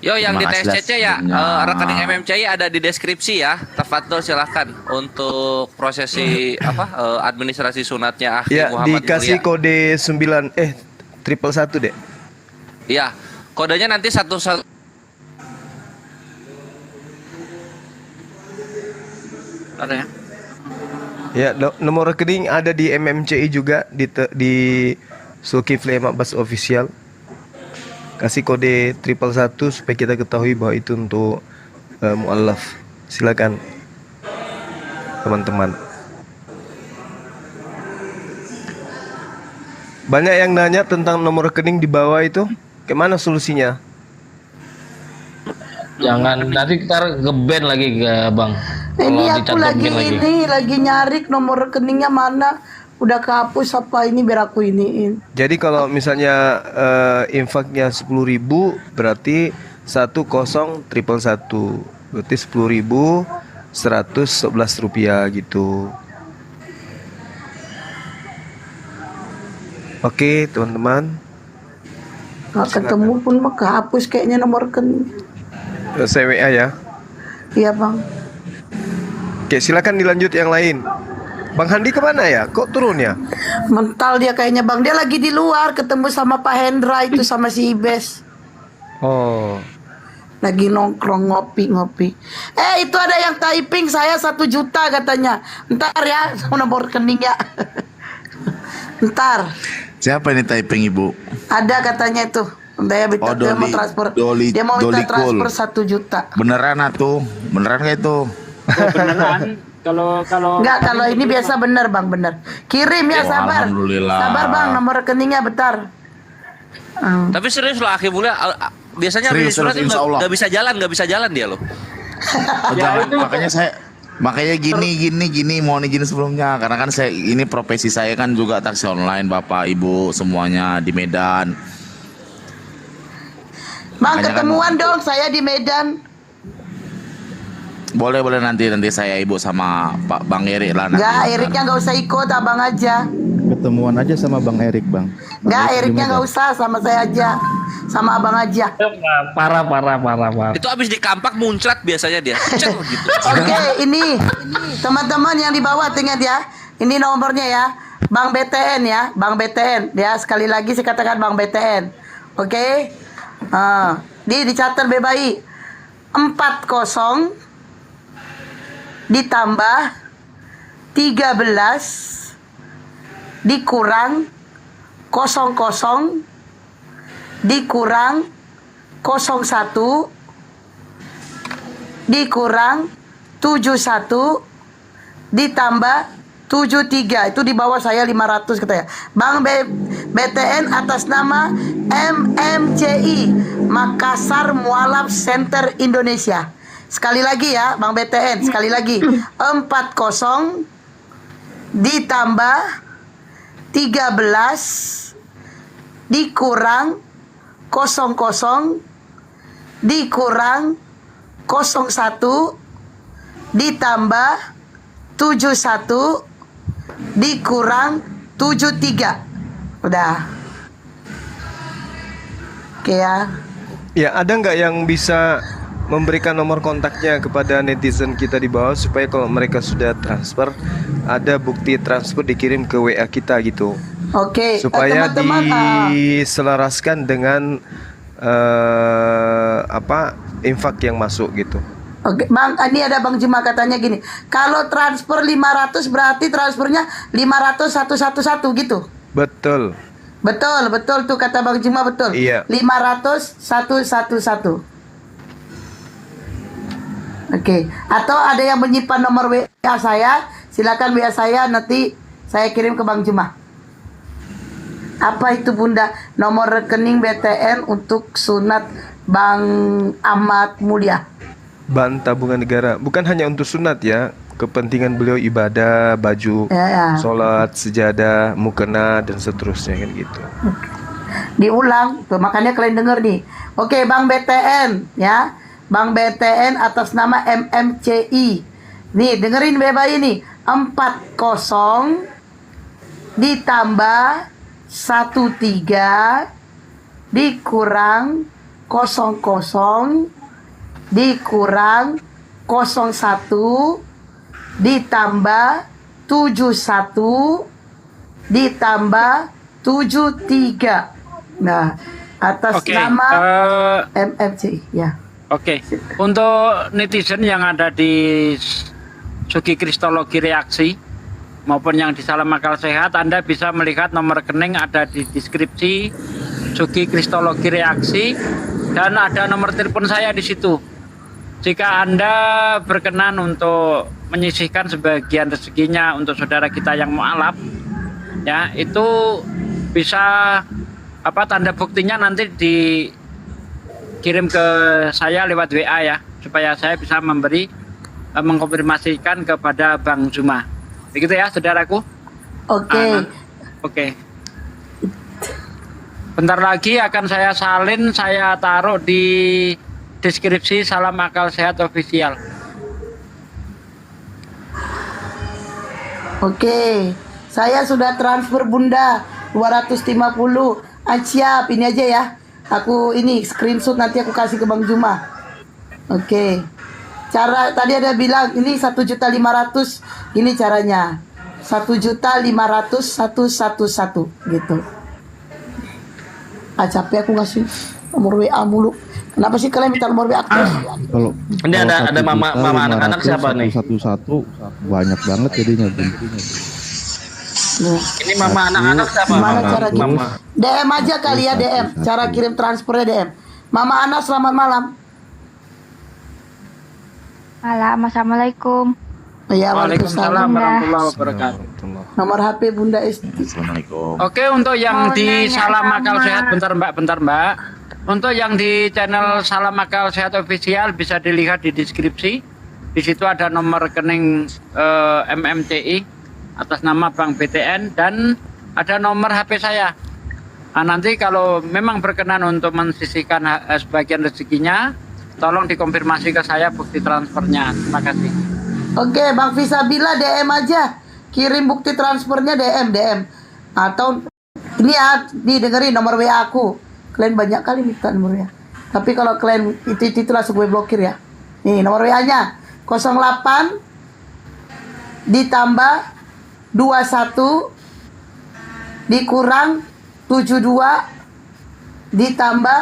Yo, yang di Terima kasih TSCC ya, sebelumnya. rekening MMCI ada di deskripsi ya. Tafadhol silahkan untuk prosesi administrasi sunatnya Akhi Ya, Muhammad dikasih Mulia. kode 111 deh. Iya, kodenya nanti satu. Ada ya? Ya, nomor rekening ada di MMCI juga di Zulkifli Abbas Official. Kasih kode 111 supaya kita ketahui bahwa itu untuk mu'allaf. Silakan teman-teman. Banyak yang nanya tentang nomor rekening di bawah itu. Gimana solusinya? Jangan nanti kita nge-ban lagi ke Bang. Ini Kalau aku dicantumin lagi nyari nomor rekeningnya mana. Udah kehapus apa ini biar aku iniin. Jadi kalau misalnya infaknya 10.000 berarti 10.111 berarti 10.111 rupiah gitu. Oke teman-teman, Nggak ketemu pun mah kehapus kayaknya nomor rekening. saya WA ya. Iya bang. Oke silakan dilanjut yang lain. Bang Handi kemana ya? Kok turun ya? Mental dia kayaknya bang. Dia lagi di luar ketemu sama Pak Hendra itu sama si Ibes. Oh. Lagi nongkrong ngopi. Itu ada yang typing saya 1 juta katanya. Ntar ya nomor rekeningnya. Ntar. Siapa ini typing ibu? Ada katanya itu. Dia minta dia mau transfer. Dia mau minta transfer 1 juta. Beneran atuh? Beneran kayak itu? Beneran. Kalau Enggak, kalau ini biasa bener bang, bener. Kirim ya, Oh, sabar. alhamdulillah. Sabar bang, nomor rekeningnya bentar. Tapi serius loh Akhi Mulia, biasanya Serius, habis surat serius, insya Allah. nggak bisa jalan dia loh. Jangan, makanya gini mohon izin sebelumnya karena kan saya ini profesi saya kan juga taksi online Bapak Ibu semuanya di Medan. Bang, Makanya ketemuan dong saya di Medan. Boleh nanti saya Ibu sama Pak Bang Erik lah nanti. Enggak, Eriknya nggak usah ikut, abang aja. Ketemuan aja sama Bang Erik, Bang. Enggak, Eriknya nggak usah, sama saya aja. Sama abang aja. Parah. Itu abis di kampak muncrat biasanya dia. Cet gitu. Oke, ini teman-teman yang di bawah ingat ya. Ini nomornya ya. Bang BTN ya, Bang BTN. Ya, sekali lagi saya katakan Bang BTN. Oke? Dicatat baik-baik. 40 ditambah 13 dikurang 00 dikurang 01 dikurang 71 ditambah 73 itu di bawah saya 500 katanya. Bang BTN atas nama MMCI Makassar Mualaf Center Indonesia. Sekali lagi ya Bang BTN, sekali lagi 40 ditambah 13 dikurang 00 dikurang 01 ditambah 71 dikurang 73. Udah. Oke ya. Ya, ada nggak yang bisa memberikan nomor kontaknya kepada netizen kita di bawah supaya kalau mereka sudah transfer, ada bukti transfer dikirim ke WA kita gitu. Oke, Supaya teman-teman, diselaraskan dengan infak yang masuk gitu. oke, Bang, ini ada Bang Juma katanya gini. Kalau transfer 500 berarti transfernya 500 111 gitu. Betul. Betul tuh kata Bang Juma, betul. Iya. 500 111. Oke, atau ada yang menyimpan nomor WA saya, silakan WA saya, nanti saya kirim ke Bang Juma. Apa itu Bunda? Nomor rekening BTN untuk sunat Bang Ahmad Mulia. Ban tabungan negara bukan hanya untuk sunat ya, kepentingan beliau ibadah, baju, sholat, sejadah, mukena dan seterusnya kan gitu. Diulang, tuh makanya kalian denger nih. Oke, Bang BTN ya. Bang BTN atas nama MMCI. Nih, dengerin baik-baik ini. 40 ditambah 13 dikurang 00 dikurang 01 ditambah 71 ditambah 73. Nah, atas nama MMCI ya. Oke, untuk netizen yang ada di Sugi Kristologi Reaksi maupun yang di Salam Akal Sehat, Anda bisa melihat nomor rekening ada di deskripsi Sugi Kristologi Reaksi dan ada nomor telepon saya di situ. Jika Anda berkenan untuk menyisihkan sebagian rezekinya untuk saudara kita yang mualaf, ya itu bisa tanda buktinya nanti dikirim ke saya lewat WA ya, supaya saya bisa mengkonfirmasikan kepada Bang Zuma. Begitu ya, saudaraku. Oke. Oke. Bentar lagi akan saya salin, saya taruh di deskripsi Salam Akal Sehat Official. Oke. Saya sudah transfer Bunda 250. Siap, ini aja ya. Aku ini screenshot nanti aku kasih ke Bang Juma. Oke. Cara tadi ada bilang ini 1.500.000. Ini caranya. 1.500.111 gitu. Capek aku ngasih nomor WA mulu. Kenapa sih kalian minta nomor WA aku? Kalau ini ada mama anak-anak siapa nih? Satu banyak banget jadinya. Ini mama anak-anak siapa? Gimana cara kirim? DM aja kali ya, DM. Cara kirim transfernya DM. Mama Ana, selamat malam. Malam, assalamualaikum. Ya, Waalaikumsalam warahmatullahi wabarakatuh. Nomor HP Bunda Esti. Assalamualaikum. Oke, untuk yang di Salam Akal Sehat, bentar Mbak. Untuk yang di channel Salam Akal Sehat Official bisa dilihat di deskripsi. Di situ ada nomor rekening MMCI atas nama Bank BTN dan ada nomor HP saya. Nah, nanti kalau memang berkenan untuk mensisihkan sebagian rezekinya, tolong dikonfirmasi ke saya bukti transfernya. Terima kasih. Oke, Bang Fisabila DM aja. Kirim bukti transfernya DM. Atau ini ya, nih dengerin nomor WA aku. Kalian banyak kali minta nomor WA. Tapi kalau kalian itu langsung gue blokir ya. Nih nomor WA-nya 08 ditambah 21 dikurang 72 ditambah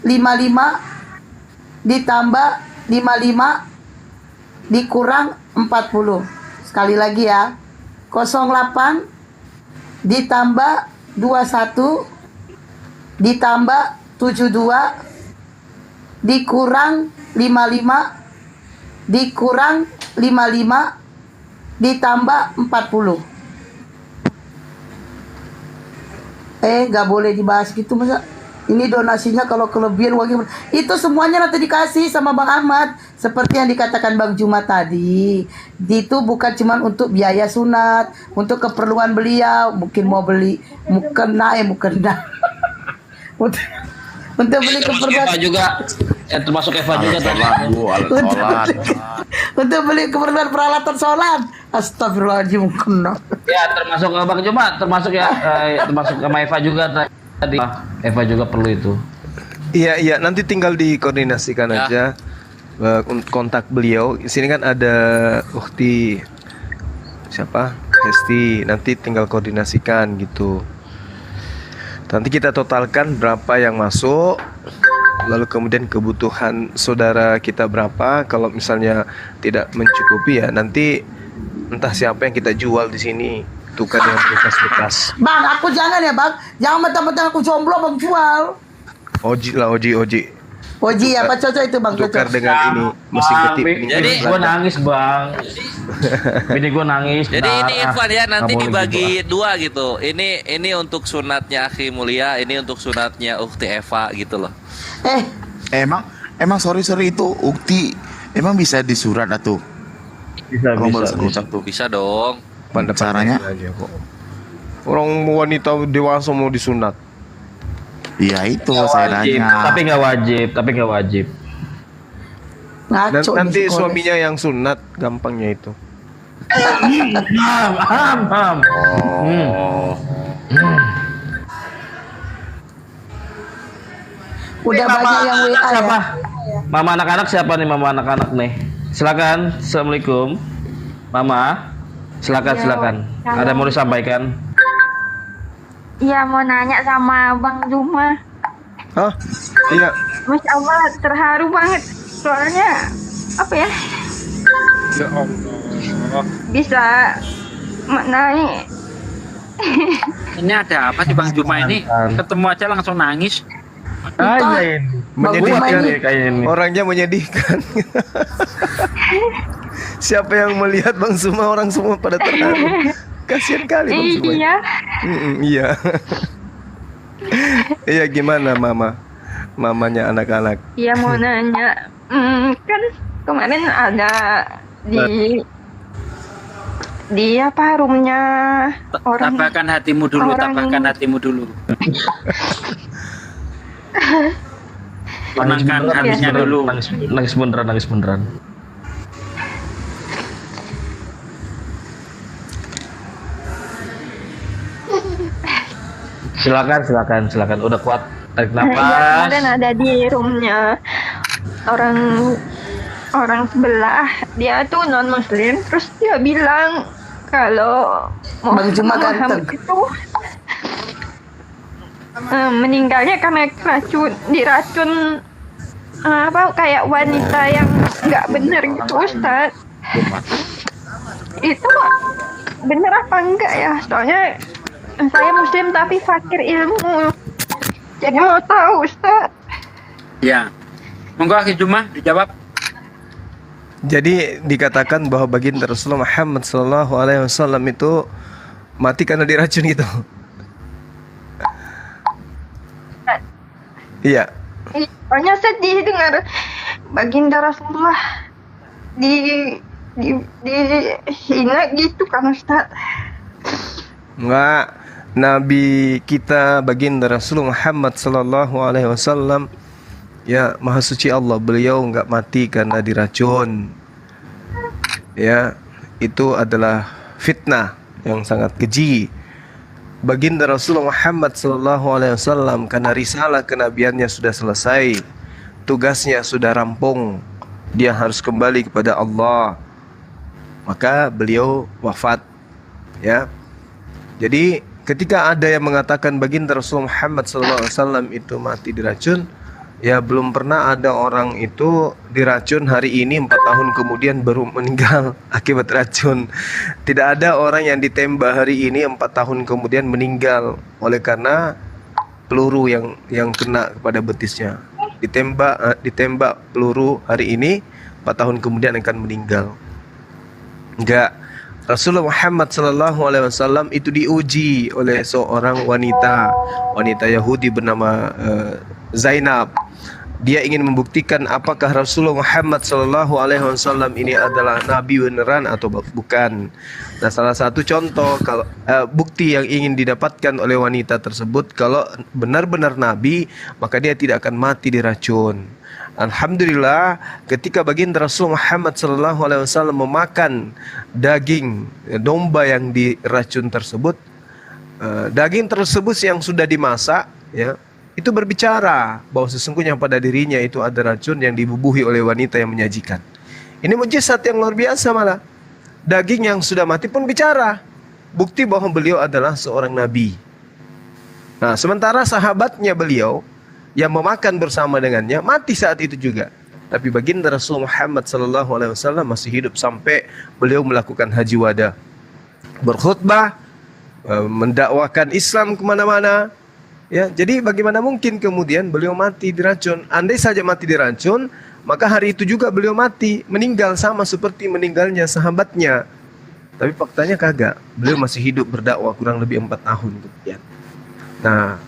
55 ditambah 55 dikurang 40. Sekali lagi ya. 08 ditambah 21 ditambah 72 dikurang 55 dikurang 55 ditambah 40. Nggak boleh dibahas gitu masa. Ini donasinya kalau kelebihan uangnya itu semuanya nanti dikasih sama Bang Ahmad. Seperti yang dikatakan Bang Juma tadi, itu bukan cuma untuk biaya sunat, untuk keperluan beliau, mungkin mau beli mukena. Untuk beli keperluan Eva juga, termasuk Eva juga tadi. Untuk beli keperluan peralatan sholat. Astagfirullahaladzim, mukena. Ya, termasuk Bang Juma, termasuk sama Eva juga tadi. Eva juga perlu itu. Iya, nanti tinggal dikoordinasikan Ya. aja kontak beliau. Di sini kan ada Ukti siapa? Hesti. Nanti tinggal koordinasikan gitu. Nanti kita totalkan berapa yang masuk, lalu kemudian kebutuhan saudara kita berapa. Kalau misalnya tidak mencukupi ya nanti entah siapa yang kita jual di sini, tukar dengan bekas-bekas. Bang, aku jangan ya bang. Jangan mentang-mentang aku jomblo bang jual. Oji lah, Oji. Oji apa cocok itu bang? Tukar Cocok. dengan ini mesin ketik. Jadi gue nangis bang. Bini gue nangis. Jadi ini Irfan ya nanti Nggak boleh dibagi dua gitu. Ini untuk sunatnya Akhi Mulia, ini untuk sunatnya Ukti Eva gitu loh. Emang sorry itu Ukti emang bisa disurat atuh. Bisa, Abang bisa, baru ngucap tuh. Bisa dong. Caranya? Aja kok. Orang wanita dewasa mau disunat. Iya itu Nggak saya wajib, nanya. tapi nggak wajib. Ngaco Nanti nih sekolah. suaminya yang sunat, gampangnya itu. Ham. Udah banyak yang WA Siapa? ya. Mama anak-anak siapa nih mama anak-anak nih? Silakan. Assalamualaikum. Mama. Silakan, Ya, silakan. salam. Ada yang mau disampaikan? Iya mau nanya sama Bang Juma. Hah? Iya. Masya Allah terharu banget. Soalnya apa ya? Ya Allah. Bisa maknai. Ini ada apa sih Bang Juma ini? Ketemu aja langsung nangis. Menyedihkan Bang, kayak ini. orangnya menyedihkan. Siapa yang melihat Bang Suma, orang semua pada terharu. Kasihan kali Bang Suma. Iya. Iya. Iya, gimana mamanya anak-anak? Iya mau nanya. Kan kemarin ada di apa roomnya orang. Tabahkan hatimu dulu, orang- tabahkan hatimu dulu. Nangis Tenangkan beneran, hatinya dulu. Nangis beneran. Silakan. Udah kuat. Tarik Iya, nafas. kemarin ada di roomnya orang sebelah, dia tuh non muslim, terus dia bilang kalau Bang Juma Muhammad ganteng. itu meninggalnya karena diracun apa kayak wanita yang nggak bener gitu Ustaz. Itu bener apa enggak ya? Soalnya saya muslim tapi fakir ilmu. Jadi mau tahu Ustaz. Ya. Monggo Akhi Juma dijawab. Jadi dikatakan bahwa baginda Rasulullah Muhammad SAW itu mati karena diracun gitu. Iya. Soalnya sedih dengar baginda Rasulullah dihina gitu kan Ustaz. Enggak. Nabi kita baginda Rasulullah Muhammad SAW ya maha suci Allah, beliau enggak mati karena diracun. Ya, itu adalah fitnah yang sangat keji. Baginda Rasulullah Muhammad SAW karena risalah kenabiannya sudah selesai, tugasnya sudah rampung, dia harus kembali kepada Allah, maka beliau wafat. Ya, jadi ketika ada yang mengatakan baginda Rasulullah Muhammad SAW itu mati diracun, ya belum pernah ada orang itu diracun hari ini 4 tahun kemudian baru meninggal akibat racun. Tidak ada orang yang ditembak hari ini 4 tahun kemudian meninggal oleh karena peluru yang kena kepada betisnya. Ditembak peluru hari ini 4 tahun kemudian akan meninggal. Enggak. Rasulullah Muhammad SAW itu diuji oleh seorang wanita Yahudi bernama Zainab. Dia ingin membuktikan apakah Rasulullah Muhammad SAW ini adalah nabi beneran atau bukan. Nah, salah satu contoh kalau bukti yang ingin didapatkan oleh wanita tersebut kalau benar-benar nabi, maka dia tidak akan mati diracun. Alhamdulillah, ketika baginda Rasul Muhammad SAW memakan daging domba yang diracun tersebut, daging tersebut yang sudah dimasak, ya, itu berbicara bahwa sesungguhnya pada dirinya itu ada racun yang dibubuhi oleh wanita yang menyajikan. Ini mukjizat yang luar biasa malah. Daging yang sudah mati pun bicara. Bukti bahwa beliau adalah seorang nabi. Nah, sementara sahabatnya beliau yang memakan bersama dengannya mati saat itu juga. Tapi baginda Rasul Muhammad SAW masih hidup sampai beliau melakukan haji wada, berkhutbah, mendakwakan Islam kemana-mana. Ya, jadi bagaimana mungkin kemudian beliau mati diracun? Andai saja mati diracun, maka hari itu juga beliau mati, meninggal sama seperti meninggalnya sahabatnya. Tapi faktanya kagak, beliau masih hidup berdakwah kurang lebih 4 tahun kemudian. Nah,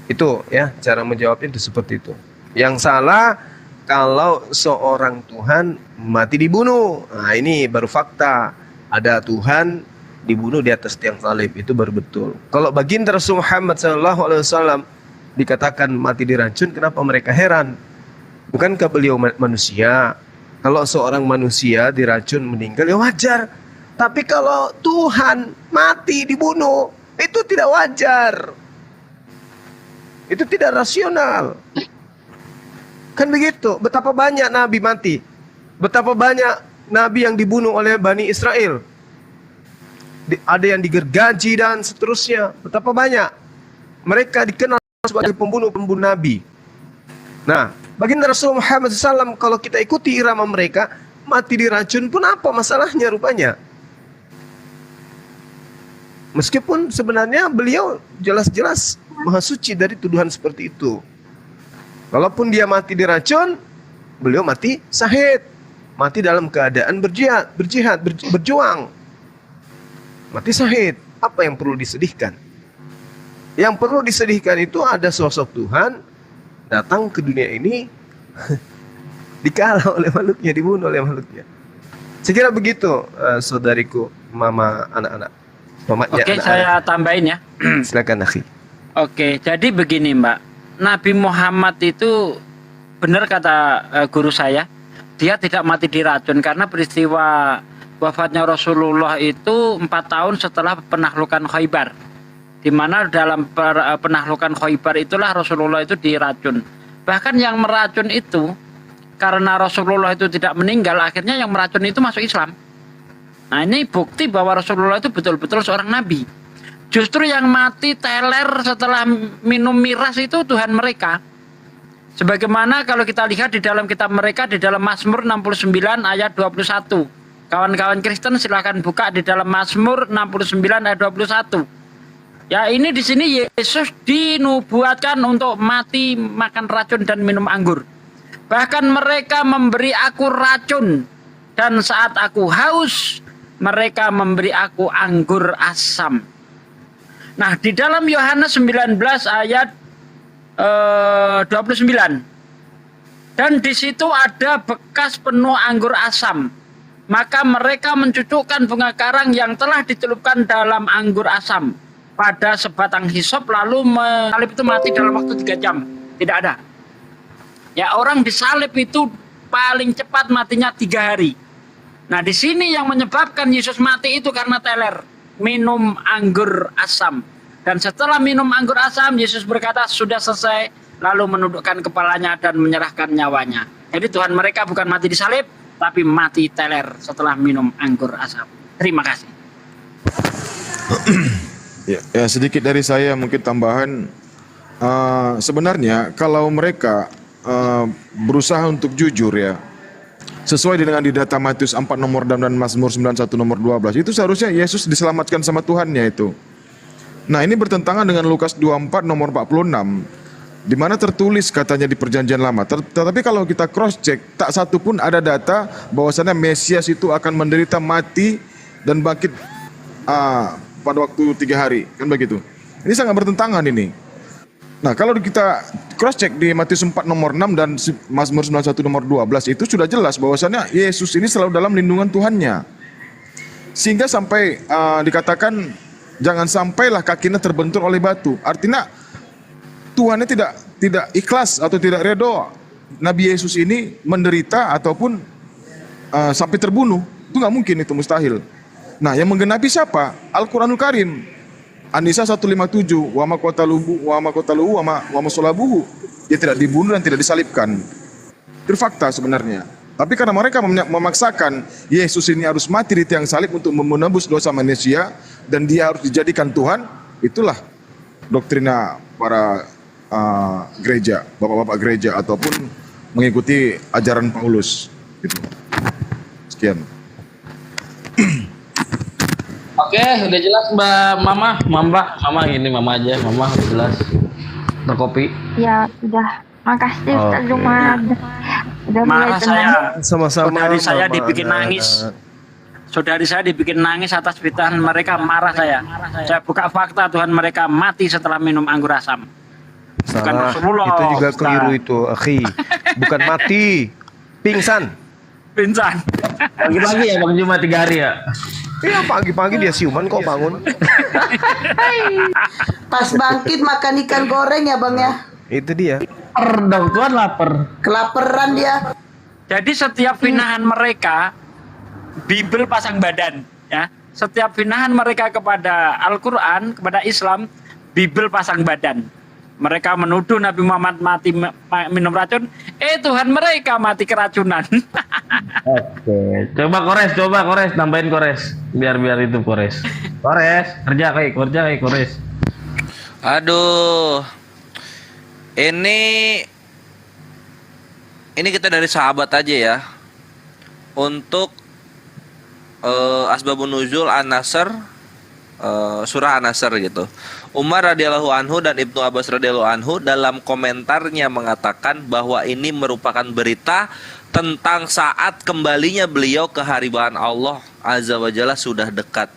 itu ya cara menjawabnya itu seperti itu. Yang salah kalau seorang Tuhan mati dibunuh. Nah, ini baru fakta. Ada Tuhan dibunuh di atas tiang salib, itu baru betul. Kalau baginda Rasul Muhammad SAW dikatakan mati diracun, kenapa mereka heran? Bukankah beliau manusia? Kalau seorang manusia diracun meninggal ya wajar. Tapi kalau Tuhan mati dibunuh, itu tidak wajar. Itu tidak rasional. Kan begitu. Betapa banyak nabi mati. Betapa banyak nabi yang dibunuh oleh Bani Israel. Ada yang digergaji dan seterusnya. Betapa banyak. Mereka dikenal sebagai pembunuh-pembunuh nabi. Nah, baginda Rasul Muhammad SAW, kalau kita ikuti irama mereka, mati diracun pun apa masalahnya rupanya? Meskipun sebenarnya beliau jelas-jelas maha suci dari tuduhan seperti itu. Kalaupun dia mati diracun, beliau mati syahid. Mati dalam keadaan berjihad, berjuang. Mati syahid. Apa yang perlu disedihkan? Yang perlu disedihkan itu ada sosok Tuhan datang ke dunia ini dikalah oleh makhluknya, dibunuh oleh makhluknya. Saya kira begitu, saudariku, mama anak-anak. Mamanya Oke, anak-anak. saya tambahin ya. Silakan, akhi. Oke, jadi begini Mbak, Nabi Muhammad itu benar kata guru saya, dia tidak mati diracun karena peristiwa wafatnya Rasulullah itu 4 tahun setelah penaklukan Khaybar, di mana dalam penaklukan Khaybar itulah Rasulullah itu diracun. Bahkan yang meracun itu karena Rasulullah itu tidak meninggal, akhirnya yang meracun itu masuk Islam. Nah, ini bukti bahwa Rasulullah itu betul-betul seorang nabi. Justru yang mati teler setelah minum miras itu Tuhan mereka. Sebagaimana kalau kita lihat di dalam kitab mereka, di dalam Mazmur 69 ayat 21. Kawan-kawan Kristen silakan buka di dalam Mazmur 69 ayat 21. Ya, ini di sini Yesus dinubuatkan untuk mati makan racun dan minum anggur. Bahkan mereka memberi aku racun, dan saat aku haus mereka memberi aku anggur asam. Nah, di dalam Yohanes 19 ayat 29. Dan di situ ada bekas penuh anggur asam. Maka mereka mencucukkan bunga karang yang telah dicelupkan dalam anggur asam pada sebatang hisop, lalu salib itu mati dalam waktu 3 jam. Tidak ada. Ya, orang disalib itu paling cepat matinya 3 hari. Nah, di sini yang menyebabkan Yesus mati itu karena teler, minum anggur asam. Dan setelah minum anggur asam, Yesus berkata, sudah selesai, lalu menundukkan kepalanya dan menyerahkan nyawanya. Jadi Tuhan mereka bukan mati disalib, tapi mati teler setelah minum anggur asam. Terima kasih. Ya, sedikit dari saya mungkin tambahan. Sebenarnya kalau mereka berusaha untuk jujur ya, sesuai dengan di data Matius 4 nomor 6 dan Mazmur 91 nomor 12, itu seharusnya Yesus diselamatkan sama Tuhannya itu. Nah, ini bertentangan dengan Lukas 24 nomor 46, di mana tertulis katanya di Perjanjian Lama. Tetapi kalau kita cross check, tak satu pun ada data bahwasanya Mesias itu akan menderita, mati dan bangkit pada waktu 3 hari, kan begitu. Ini sangat bertentangan ini. Nah, kalau kita cross check di Matius 4 nomor 6 dan Mazmur 91 nomor 12, itu sudah jelas bahwasanya Yesus ini selalu dalam lindungan Tuhannya. Sehingga sampai dikatakan jangan sampailah kakinya terbentur oleh batu. Artinya Tuhannya tidak ikhlas atau tidak redo Nabi Yesus ini menderita ataupun sampai terbunuh. Itu nggak mungkin, itu mustahil. Nah, yang menggenapi siapa? Al-Quranul Karim. An-Nisa 157 wa ma qataluhu wa ma salabuhu. Dia tidak dibunuh dan tidak disalibkan. Itu fakta sebenarnya. Tapi karena mereka memaksakan Yesus ini harus mati di tiang salib untuk menebus dosa manusia dan dia harus dijadikan Tuhan, itulah doktrina para gereja, bapak-bapak gereja ataupun mengikuti ajaran Paulus. Gitu. Sekian. Oke, udah jelas Mbak Mama gini Mama aja, Mama udah jelas. Berkopi. Ya sudah, makasih Ustaz Jumad. Udah mulai Marah tenang. saya. Sama-sama. Saudari saya Mama dibikin Ana. nangis. Saudari saya dibikin nangis atas fitnah mereka, marah saya. Saya buka fakta Tuhan mereka mati setelah minum anggur asam. Bukan Salah. Rasulullah, Itu juga Ustaz. keliru itu, akhi. Bukan mati, pingsan. Pingsan. Pagi-pagi ya Bang Juma 3 hari ya. Iya, pagi-pagi dia siuman kok bangun. Pas bangkit makan ikan goreng ya Bang ya. Itu dia. Lapar dong, Tuhan lapar. Kelaparan dia. Jadi setiap finahan mereka Bible pasang badan, ya. Setiap finahan mereka kepada Al-Qur'an, kepada Islam, Bible pasang badan. Mereka menuduh Nabi Muhammad mati minum racun, Tuhan mereka mati keracunan. Oke, coba kores, tambahin kores. Biar itu kores. Kores, kerja kayak kores. Aduh. Ini kita dari sahabat aja ya. Untuk Asbabun Nuzul An-Nasr, surah An-Nasr gitu. Umar radhiyallahu anhu dan Ibnu Abbas radhiyallahu anhu dalam komentarnya mengatakan bahwa ini merupakan berita tentang saat kembalinya beliau ke hariban Allah Azza wa Jalla sudah dekat.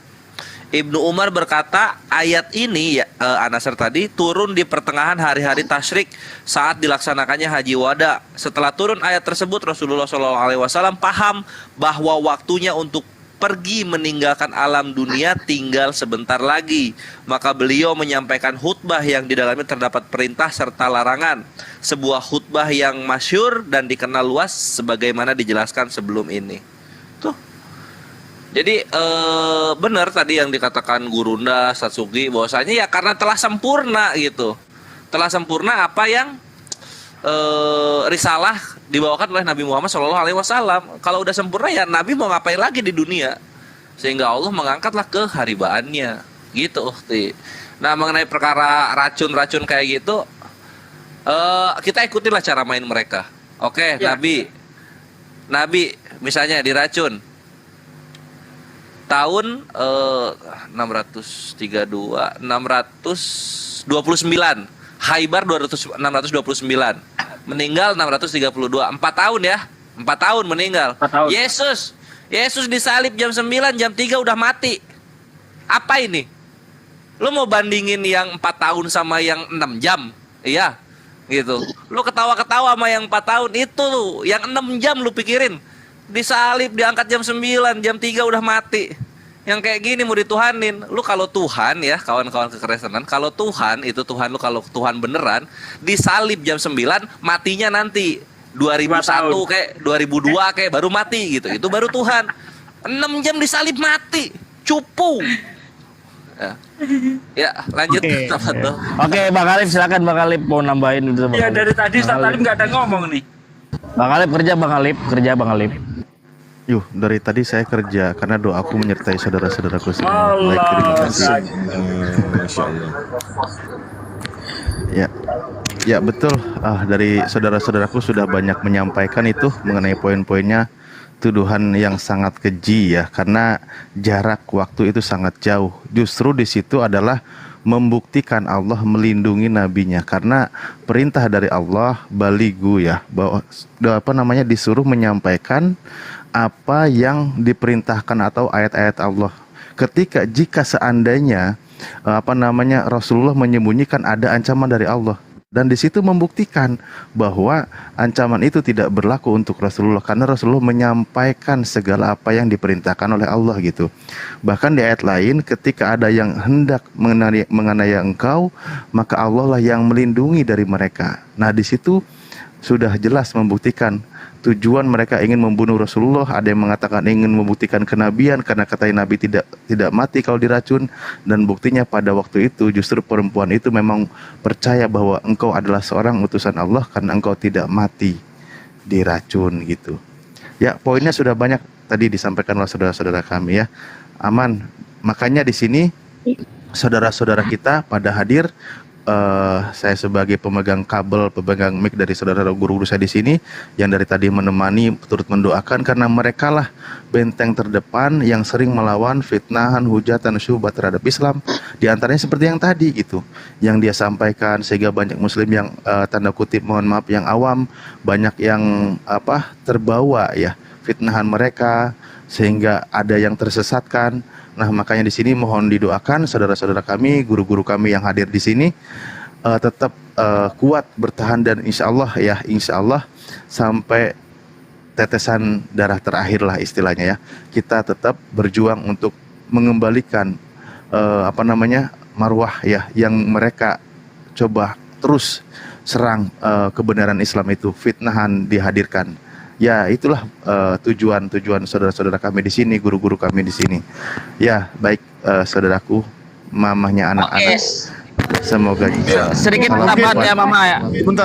Ibnu Umar berkata, ayat ini ya, An-Nasr tadi turun di pertengahan hari-hari tasyrik saat dilaksanakannya Haji Wada. Setelah turun ayat tersebut, Rasulullah SAW paham bahwa waktunya untuk pergi meninggalkan alam dunia tinggal sebentar lagi. Maka beliau menyampaikan khutbah yang di dalamnya terdapat perintah serta larangan. Sebuah khutbah yang masyhur dan dikenal luas sebagaimana dijelaskan sebelum ini. Jadi benar tadi yang dikatakan Gurunda Satsuki bahwasanya ya karena telah sempurna gitu. Telah sempurna apa yang risalah dibawakan oleh Nabi Muhammad SAW. Kalau udah sempurna ya Nabi mau ngapain lagi di dunia? Sehingga Allah mengangkatlah ke haribaannya. Gitu Ukhti. Nah, mengenai perkara racun-racun kayak gitu, kita ikutilah cara main mereka. Oke, ya. Nabi misalnya diracun tahun 629 Khaybar 629 meninggal 632 4 tahun ya 4 tahun meninggal 4 tahun. Yesus disalib jam 9 jam 3 udah mati. Apa ini? Lu mau bandingin yang 4 tahun sama yang 6 jam? Iya gitu. Lu ketawa-ketawa sama yang 4 tahun itu lu, yang 6 jam lu pikirin. Disalib, diangkat jam 9, jam 3 udah mati. Yang kayak gini mau dituhanin. Lu kalau Tuhan ya, kawan-kawan kekristenan, kalau Tuhan itu Tuhan lu, kalau Tuhan beneran disalib jam 9, matinya nanti 2001 kayak 2002 kayak baru mati gitu. Itu baru Tuhan. 6 jam disalib mati. Cupu. Ya, lanjut. Oke, Bang Alif silakan Bang Alif mau nambahin itu. Ya dari tadi Ustaz Alim nggak ada ngomong nih. Bang Alif kerja Bang Alif. Yuh, dari tadi saya kerja karena doaku menyertai saudara-saudaraku semua. Baik, terima kasih. Ya betul. Dari saudara-saudaraku sudah banyak menyampaikan itu mengenai poin-poinnya, tuduhan yang sangat keji ya, karena jarak waktu itu sangat jauh. Justru di situ adalah membuktikan Allah melindungi nabinya, karena perintah dari Allah baligu ya, bahwa disuruh menyampaikan apa yang diperintahkan atau ayat-ayat Allah. Jika seandainya Rasulullah menyembunyikan ada ancaman dari Allah, dan di situ membuktikan bahwa ancaman itu tidak berlaku untuk Rasulullah karena Rasulullah menyampaikan segala apa yang diperintahkan oleh Allah gitu. Bahkan di ayat lain, ketika ada yang hendak menganiaya engkau, maka Allah lah yang melindungi dari mereka. Nah, di situ sudah jelas membuktikan tujuan mereka ingin membunuh Rasulullah. Ada yang mengatakan ingin membuktikan kenabian karena katanya Nabi tidak mati kalau diracun, dan buktinya pada waktu itu justru perempuan itu memang percaya bahwa engkau adalah seorang utusan Allah karena engkau tidak mati diracun gitu. Ya, poinnya sudah banyak tadi disampaikan oleh saudara-saudara kami ya. Aman. Makanya di sini saudara-saudara kita pada hadir. Saya sebagai pemegang kabel, pemegang mic dari saudara guru-guru saya di sini yang dari tadi menemani, turut mendoakan karena mereka lah benteng terdepan yang sering melawan fitnahan, hujatan, syubhat terhadap Islam. Di antaranya seperti yang tadi gitu, yang dia sampaikan, sehingga banyak muslim yang tanda kutip mohon maaf yang awam, banyak yang terbawa ya fitnahan mereka sehingga ada yang tersesatkan. Nah, makanya di sini mohon didoakan saudara-saudara kami, guru-guru kami yang hadir di sini tetap kuat bertahan, dan insya Allah sampai tetesan darah terakhir lah istilahnya ya. Kita tetap berjuang untuk mengembalikan marwah ya yang mereka coba terus serang kebenaran Islam itu, fitnahan dihadirkan. Ya, itulah tujuan saudara-saudara kami di sini, guru-guru kami di sini. Ya, baik saudaraku, mamahnya anak-anak. Semoga sedikit tambahan ya mama ya.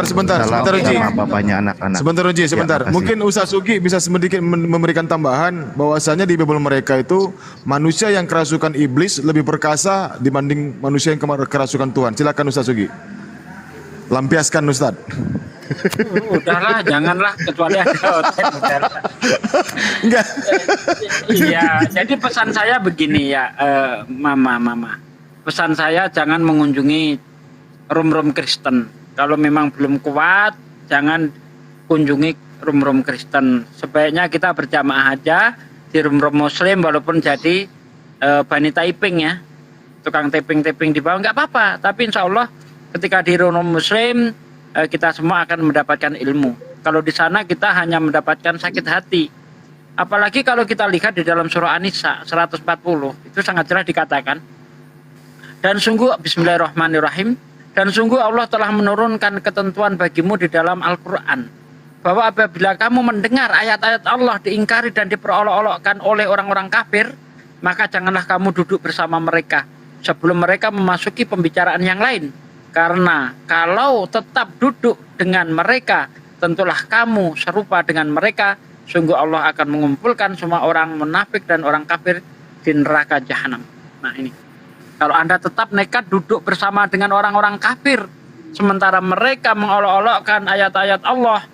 Sebentar Uji. Bapaknya anak-anak. Sebentar Uji, sebentar. Ya, mungkin Ustaz Ugi bisa sedikit memberikan tambahan bahwasanya di Bible mereka itu manusia yang kerasukan iblis lebih perkasa dibanding manusia yang kerasukan Tuhan. Silakan Ustaz Ugi. Lampiaskan Ustaz. Udahlah, janganlah, kecuali ada hotel. Enggak. Iya, jadi pesan saya begini ya, mama. Pesan saya jangan mengunjungi rum-rum Kristen. Kalau memang belum kuat, jangan kunjungi rum-rum Kristen. Sebaiknya kita berjamaah aja di rum-rum Muslim, walaupun jadi Bani Taiping ya, tukang taping-taping di bawah nggak apa-apa. Tapi insya Allah ketika di rum Muslim kita semua akan mendapatkan ilmu. Kalau di sana kita hanya mendapatkan sakit hati. Apalagi kalau kita lihat di dalam surah An-Nisa 140, itu sangat jelas dikatakan, dan sungguh bismillahirrahmanirrahim, dan sungguh Allah telah menurunkan ketentuan bagimu di dalam Al-Quran, bahwa apabila kamu mendengar ayat-ayat Allah diingkari dan diperolok-olokkan oleh orang-orang kafir, maka janganlah kamu duduk bersama mereka sebelum mereka memasuki pembicaraan yang lain. Karena kalau tetap duduk dengan mereka, tentulah kamu serupa dengan mereka. Sungguh Allah akan mengumpulkan semua orang munafik dan orang kafir di neraka jahanam. Nah ini, kalau Anda tetap nekat duduk bersama dengan orang-orang kafir, sementara mereka mengolok-olokkan ayat-ayat Allah,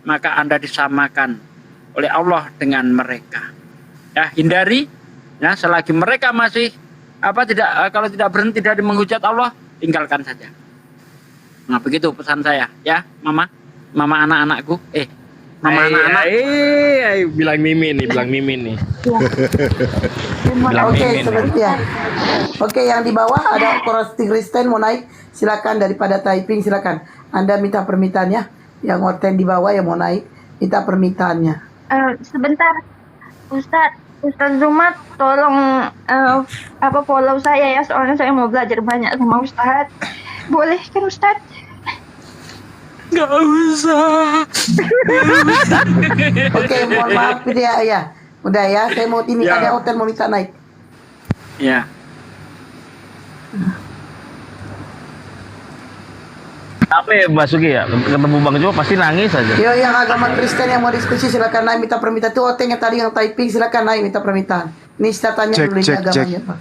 maka Anda disamakan oleh Allah dengan mereka. Ya, hindari, ya, selagi mereka masih kalau tidak berhenti dari menghujat Allah, tinggalkan saja. Nah begitu pesan saya ya, mama anak-anakku, mama anak-anak. Bilang mimin nih. Oke, yang di bawah ada Korasti Kristen mau naik, silakan daripada typing, silakan. Anda minta permintaannya, yang orten di bawah yang mau naik, minta permintaannya. Sebentar, Ustaz Zumat, tolong follow saya ya, soalnya saya mau belajar banyak sama Ustaz. Boleh kan Ustaz? Nggak usah. Oke, mohon maaf ya. Udah ya, saya mau ini ada hotel mau minta naik. Ya. Apa ya Mbak Sugi ya? Ketemu Bang Jo pasti nangis aja. Yo, yang agama Kristen yang mau diskusi silakan naik minta permintaan. Tuh hotel yang tadi yang typing silakan naik minta permintaan. Ini saya tanya dulu ini agamanya Pak.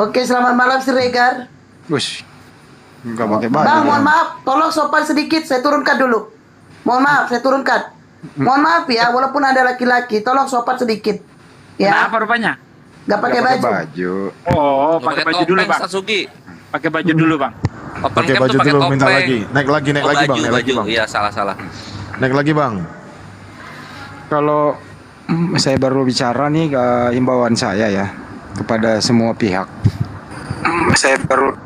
Oke, selamat malam Siregar. Bus, nggak pakai baju. Bang, mohon maaf, tolong sopan sedikit, saya turunkan dulu. Mohon maaf, saya turunkan. Mohon maaf ya, walaupun ada laki-laki, tolong sopan sedikit. Ya. Apa rupanya? Nggak pakai baju. Oh, pakai baju dulu Bang. Pakai baju dulu Bang. Pakai baju dulu, minta lagi. Naik lagi Bang. Iya, salah. Naik lagi Bang. Kalau saya baru bicara nih himbauan saya ya kepada semua pihak. Saya baru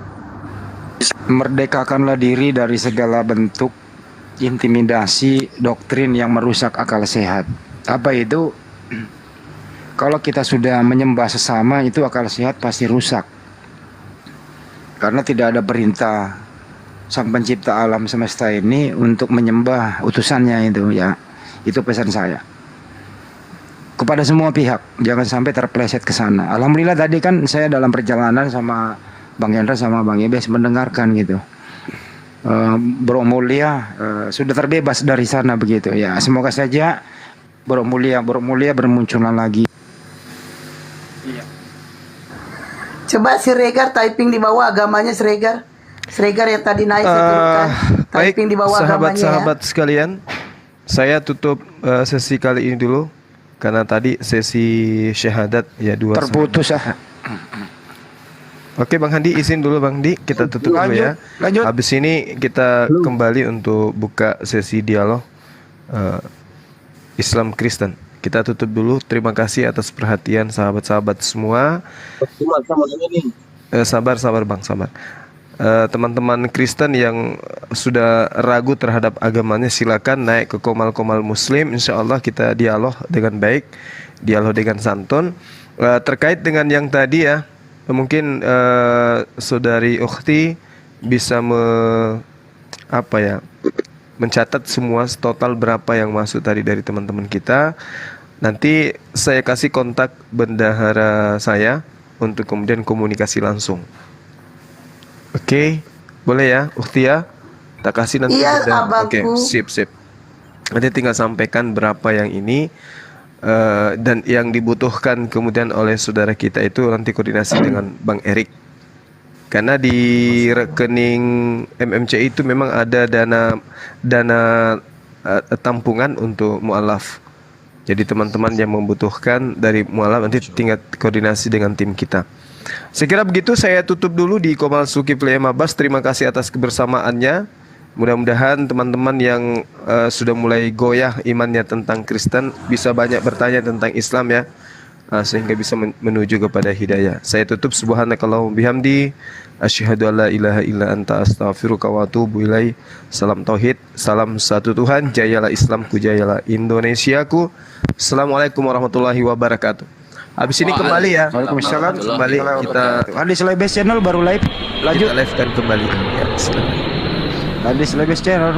merdekakanlah diri dari segala bentuk intimidasi doktrin yang merusak akal sehat. Apa itu? Kalau kita sudah menyembah sesama, itu akal sehat pasti rusak. Karena tidak ada perintah Sang Pencipta alam semesta ini untuk menyembah utusannya itu ya. Itu pesan saya kepada semua pihak, jangan sampai terpeleset ke sana. Alhamdulillah tadi kan saya dalam perjalanan sama Bang Hendra sama Bang Ibes mendengarkan gitu. Bro Mulia sudah terbebas dari sana begitu ya. Semoga saja Bro Mulia bermunculan lagi. Coba si Regar typing di bawah agamanya Sregar. Sregar yang tadi naik saya turunkan. Baik, Typing di bawah agamanya ya. sahabat-sahabat sekalian, saya tutup sesi kali ini dulu karena tadi sesi syahadat ya dua Terputus ah. Oke Bang Handi izin dulu Bang Di, kita tutup dulu ya. Lanjut. Habis ini kita kembali untuk buka sesi dialog Islam Kristen. Kita tutup dulu. Terima kasih atas perhatian sahabat-sahabat semua. Sabar Bang, sabar. Teman-teman Kristen yang sudah ragu terhadap agamanya silakan naik ke Komal-Komal Muslim. Insya Allah kita dialog dengan baik, dialog dengan santun. Terkait dengan yang tadi ya, mungkin saudari Ukhti bisa mencatat semua total berapa yang masuk tadi dari teman-teman kita. Nanti saya kasih kontak bendahara saya untuk kemudian komunikasi langsung. Oke, boleh ya, Ukhtia? Tak kasih nanti. Iya, abangku. Oke, sip. Nanti tinggal sampaikan berapa yang ini dan yang dibutuhkan kemudian oleh saudara kita itu nanti koordinasi dengan Bang Erik. Karena di rekening MMC itu memang ada dana tampungan untuk mualaf. Jadi teman-teman yang membutuhkan dari mualaf nanti tinggal koordinasi dengan tim kita. Sekira begitu saya tutup dulu di Komal Zulkifli Mabas. Terima kasih atas kebersamaannya. Mudah-mudahan teman-teman yang sudah mulai goyah imannya tentang Kristen bisa banyak bertanya tentang Islam ya, sehingga bisa menuju kepada hidayah. Saya tutup subhanakallahumma bihamdi asyhadu alla ilaha illa anta astaghfiruka wa atubu ilaihi. Salam tauhid, salam satu Tuhan, jayalah Islamku, jayalah Indonesiaku. Assalamualaikum warahmatullahi wabarakatuh. Habis ini kembali ya. Waalaikumsalam. Kembali kita Hadis Lebes Channel baru live. Lanjut. Kita live kan kembali. Ya, silakan. Hadis Lebes Channel.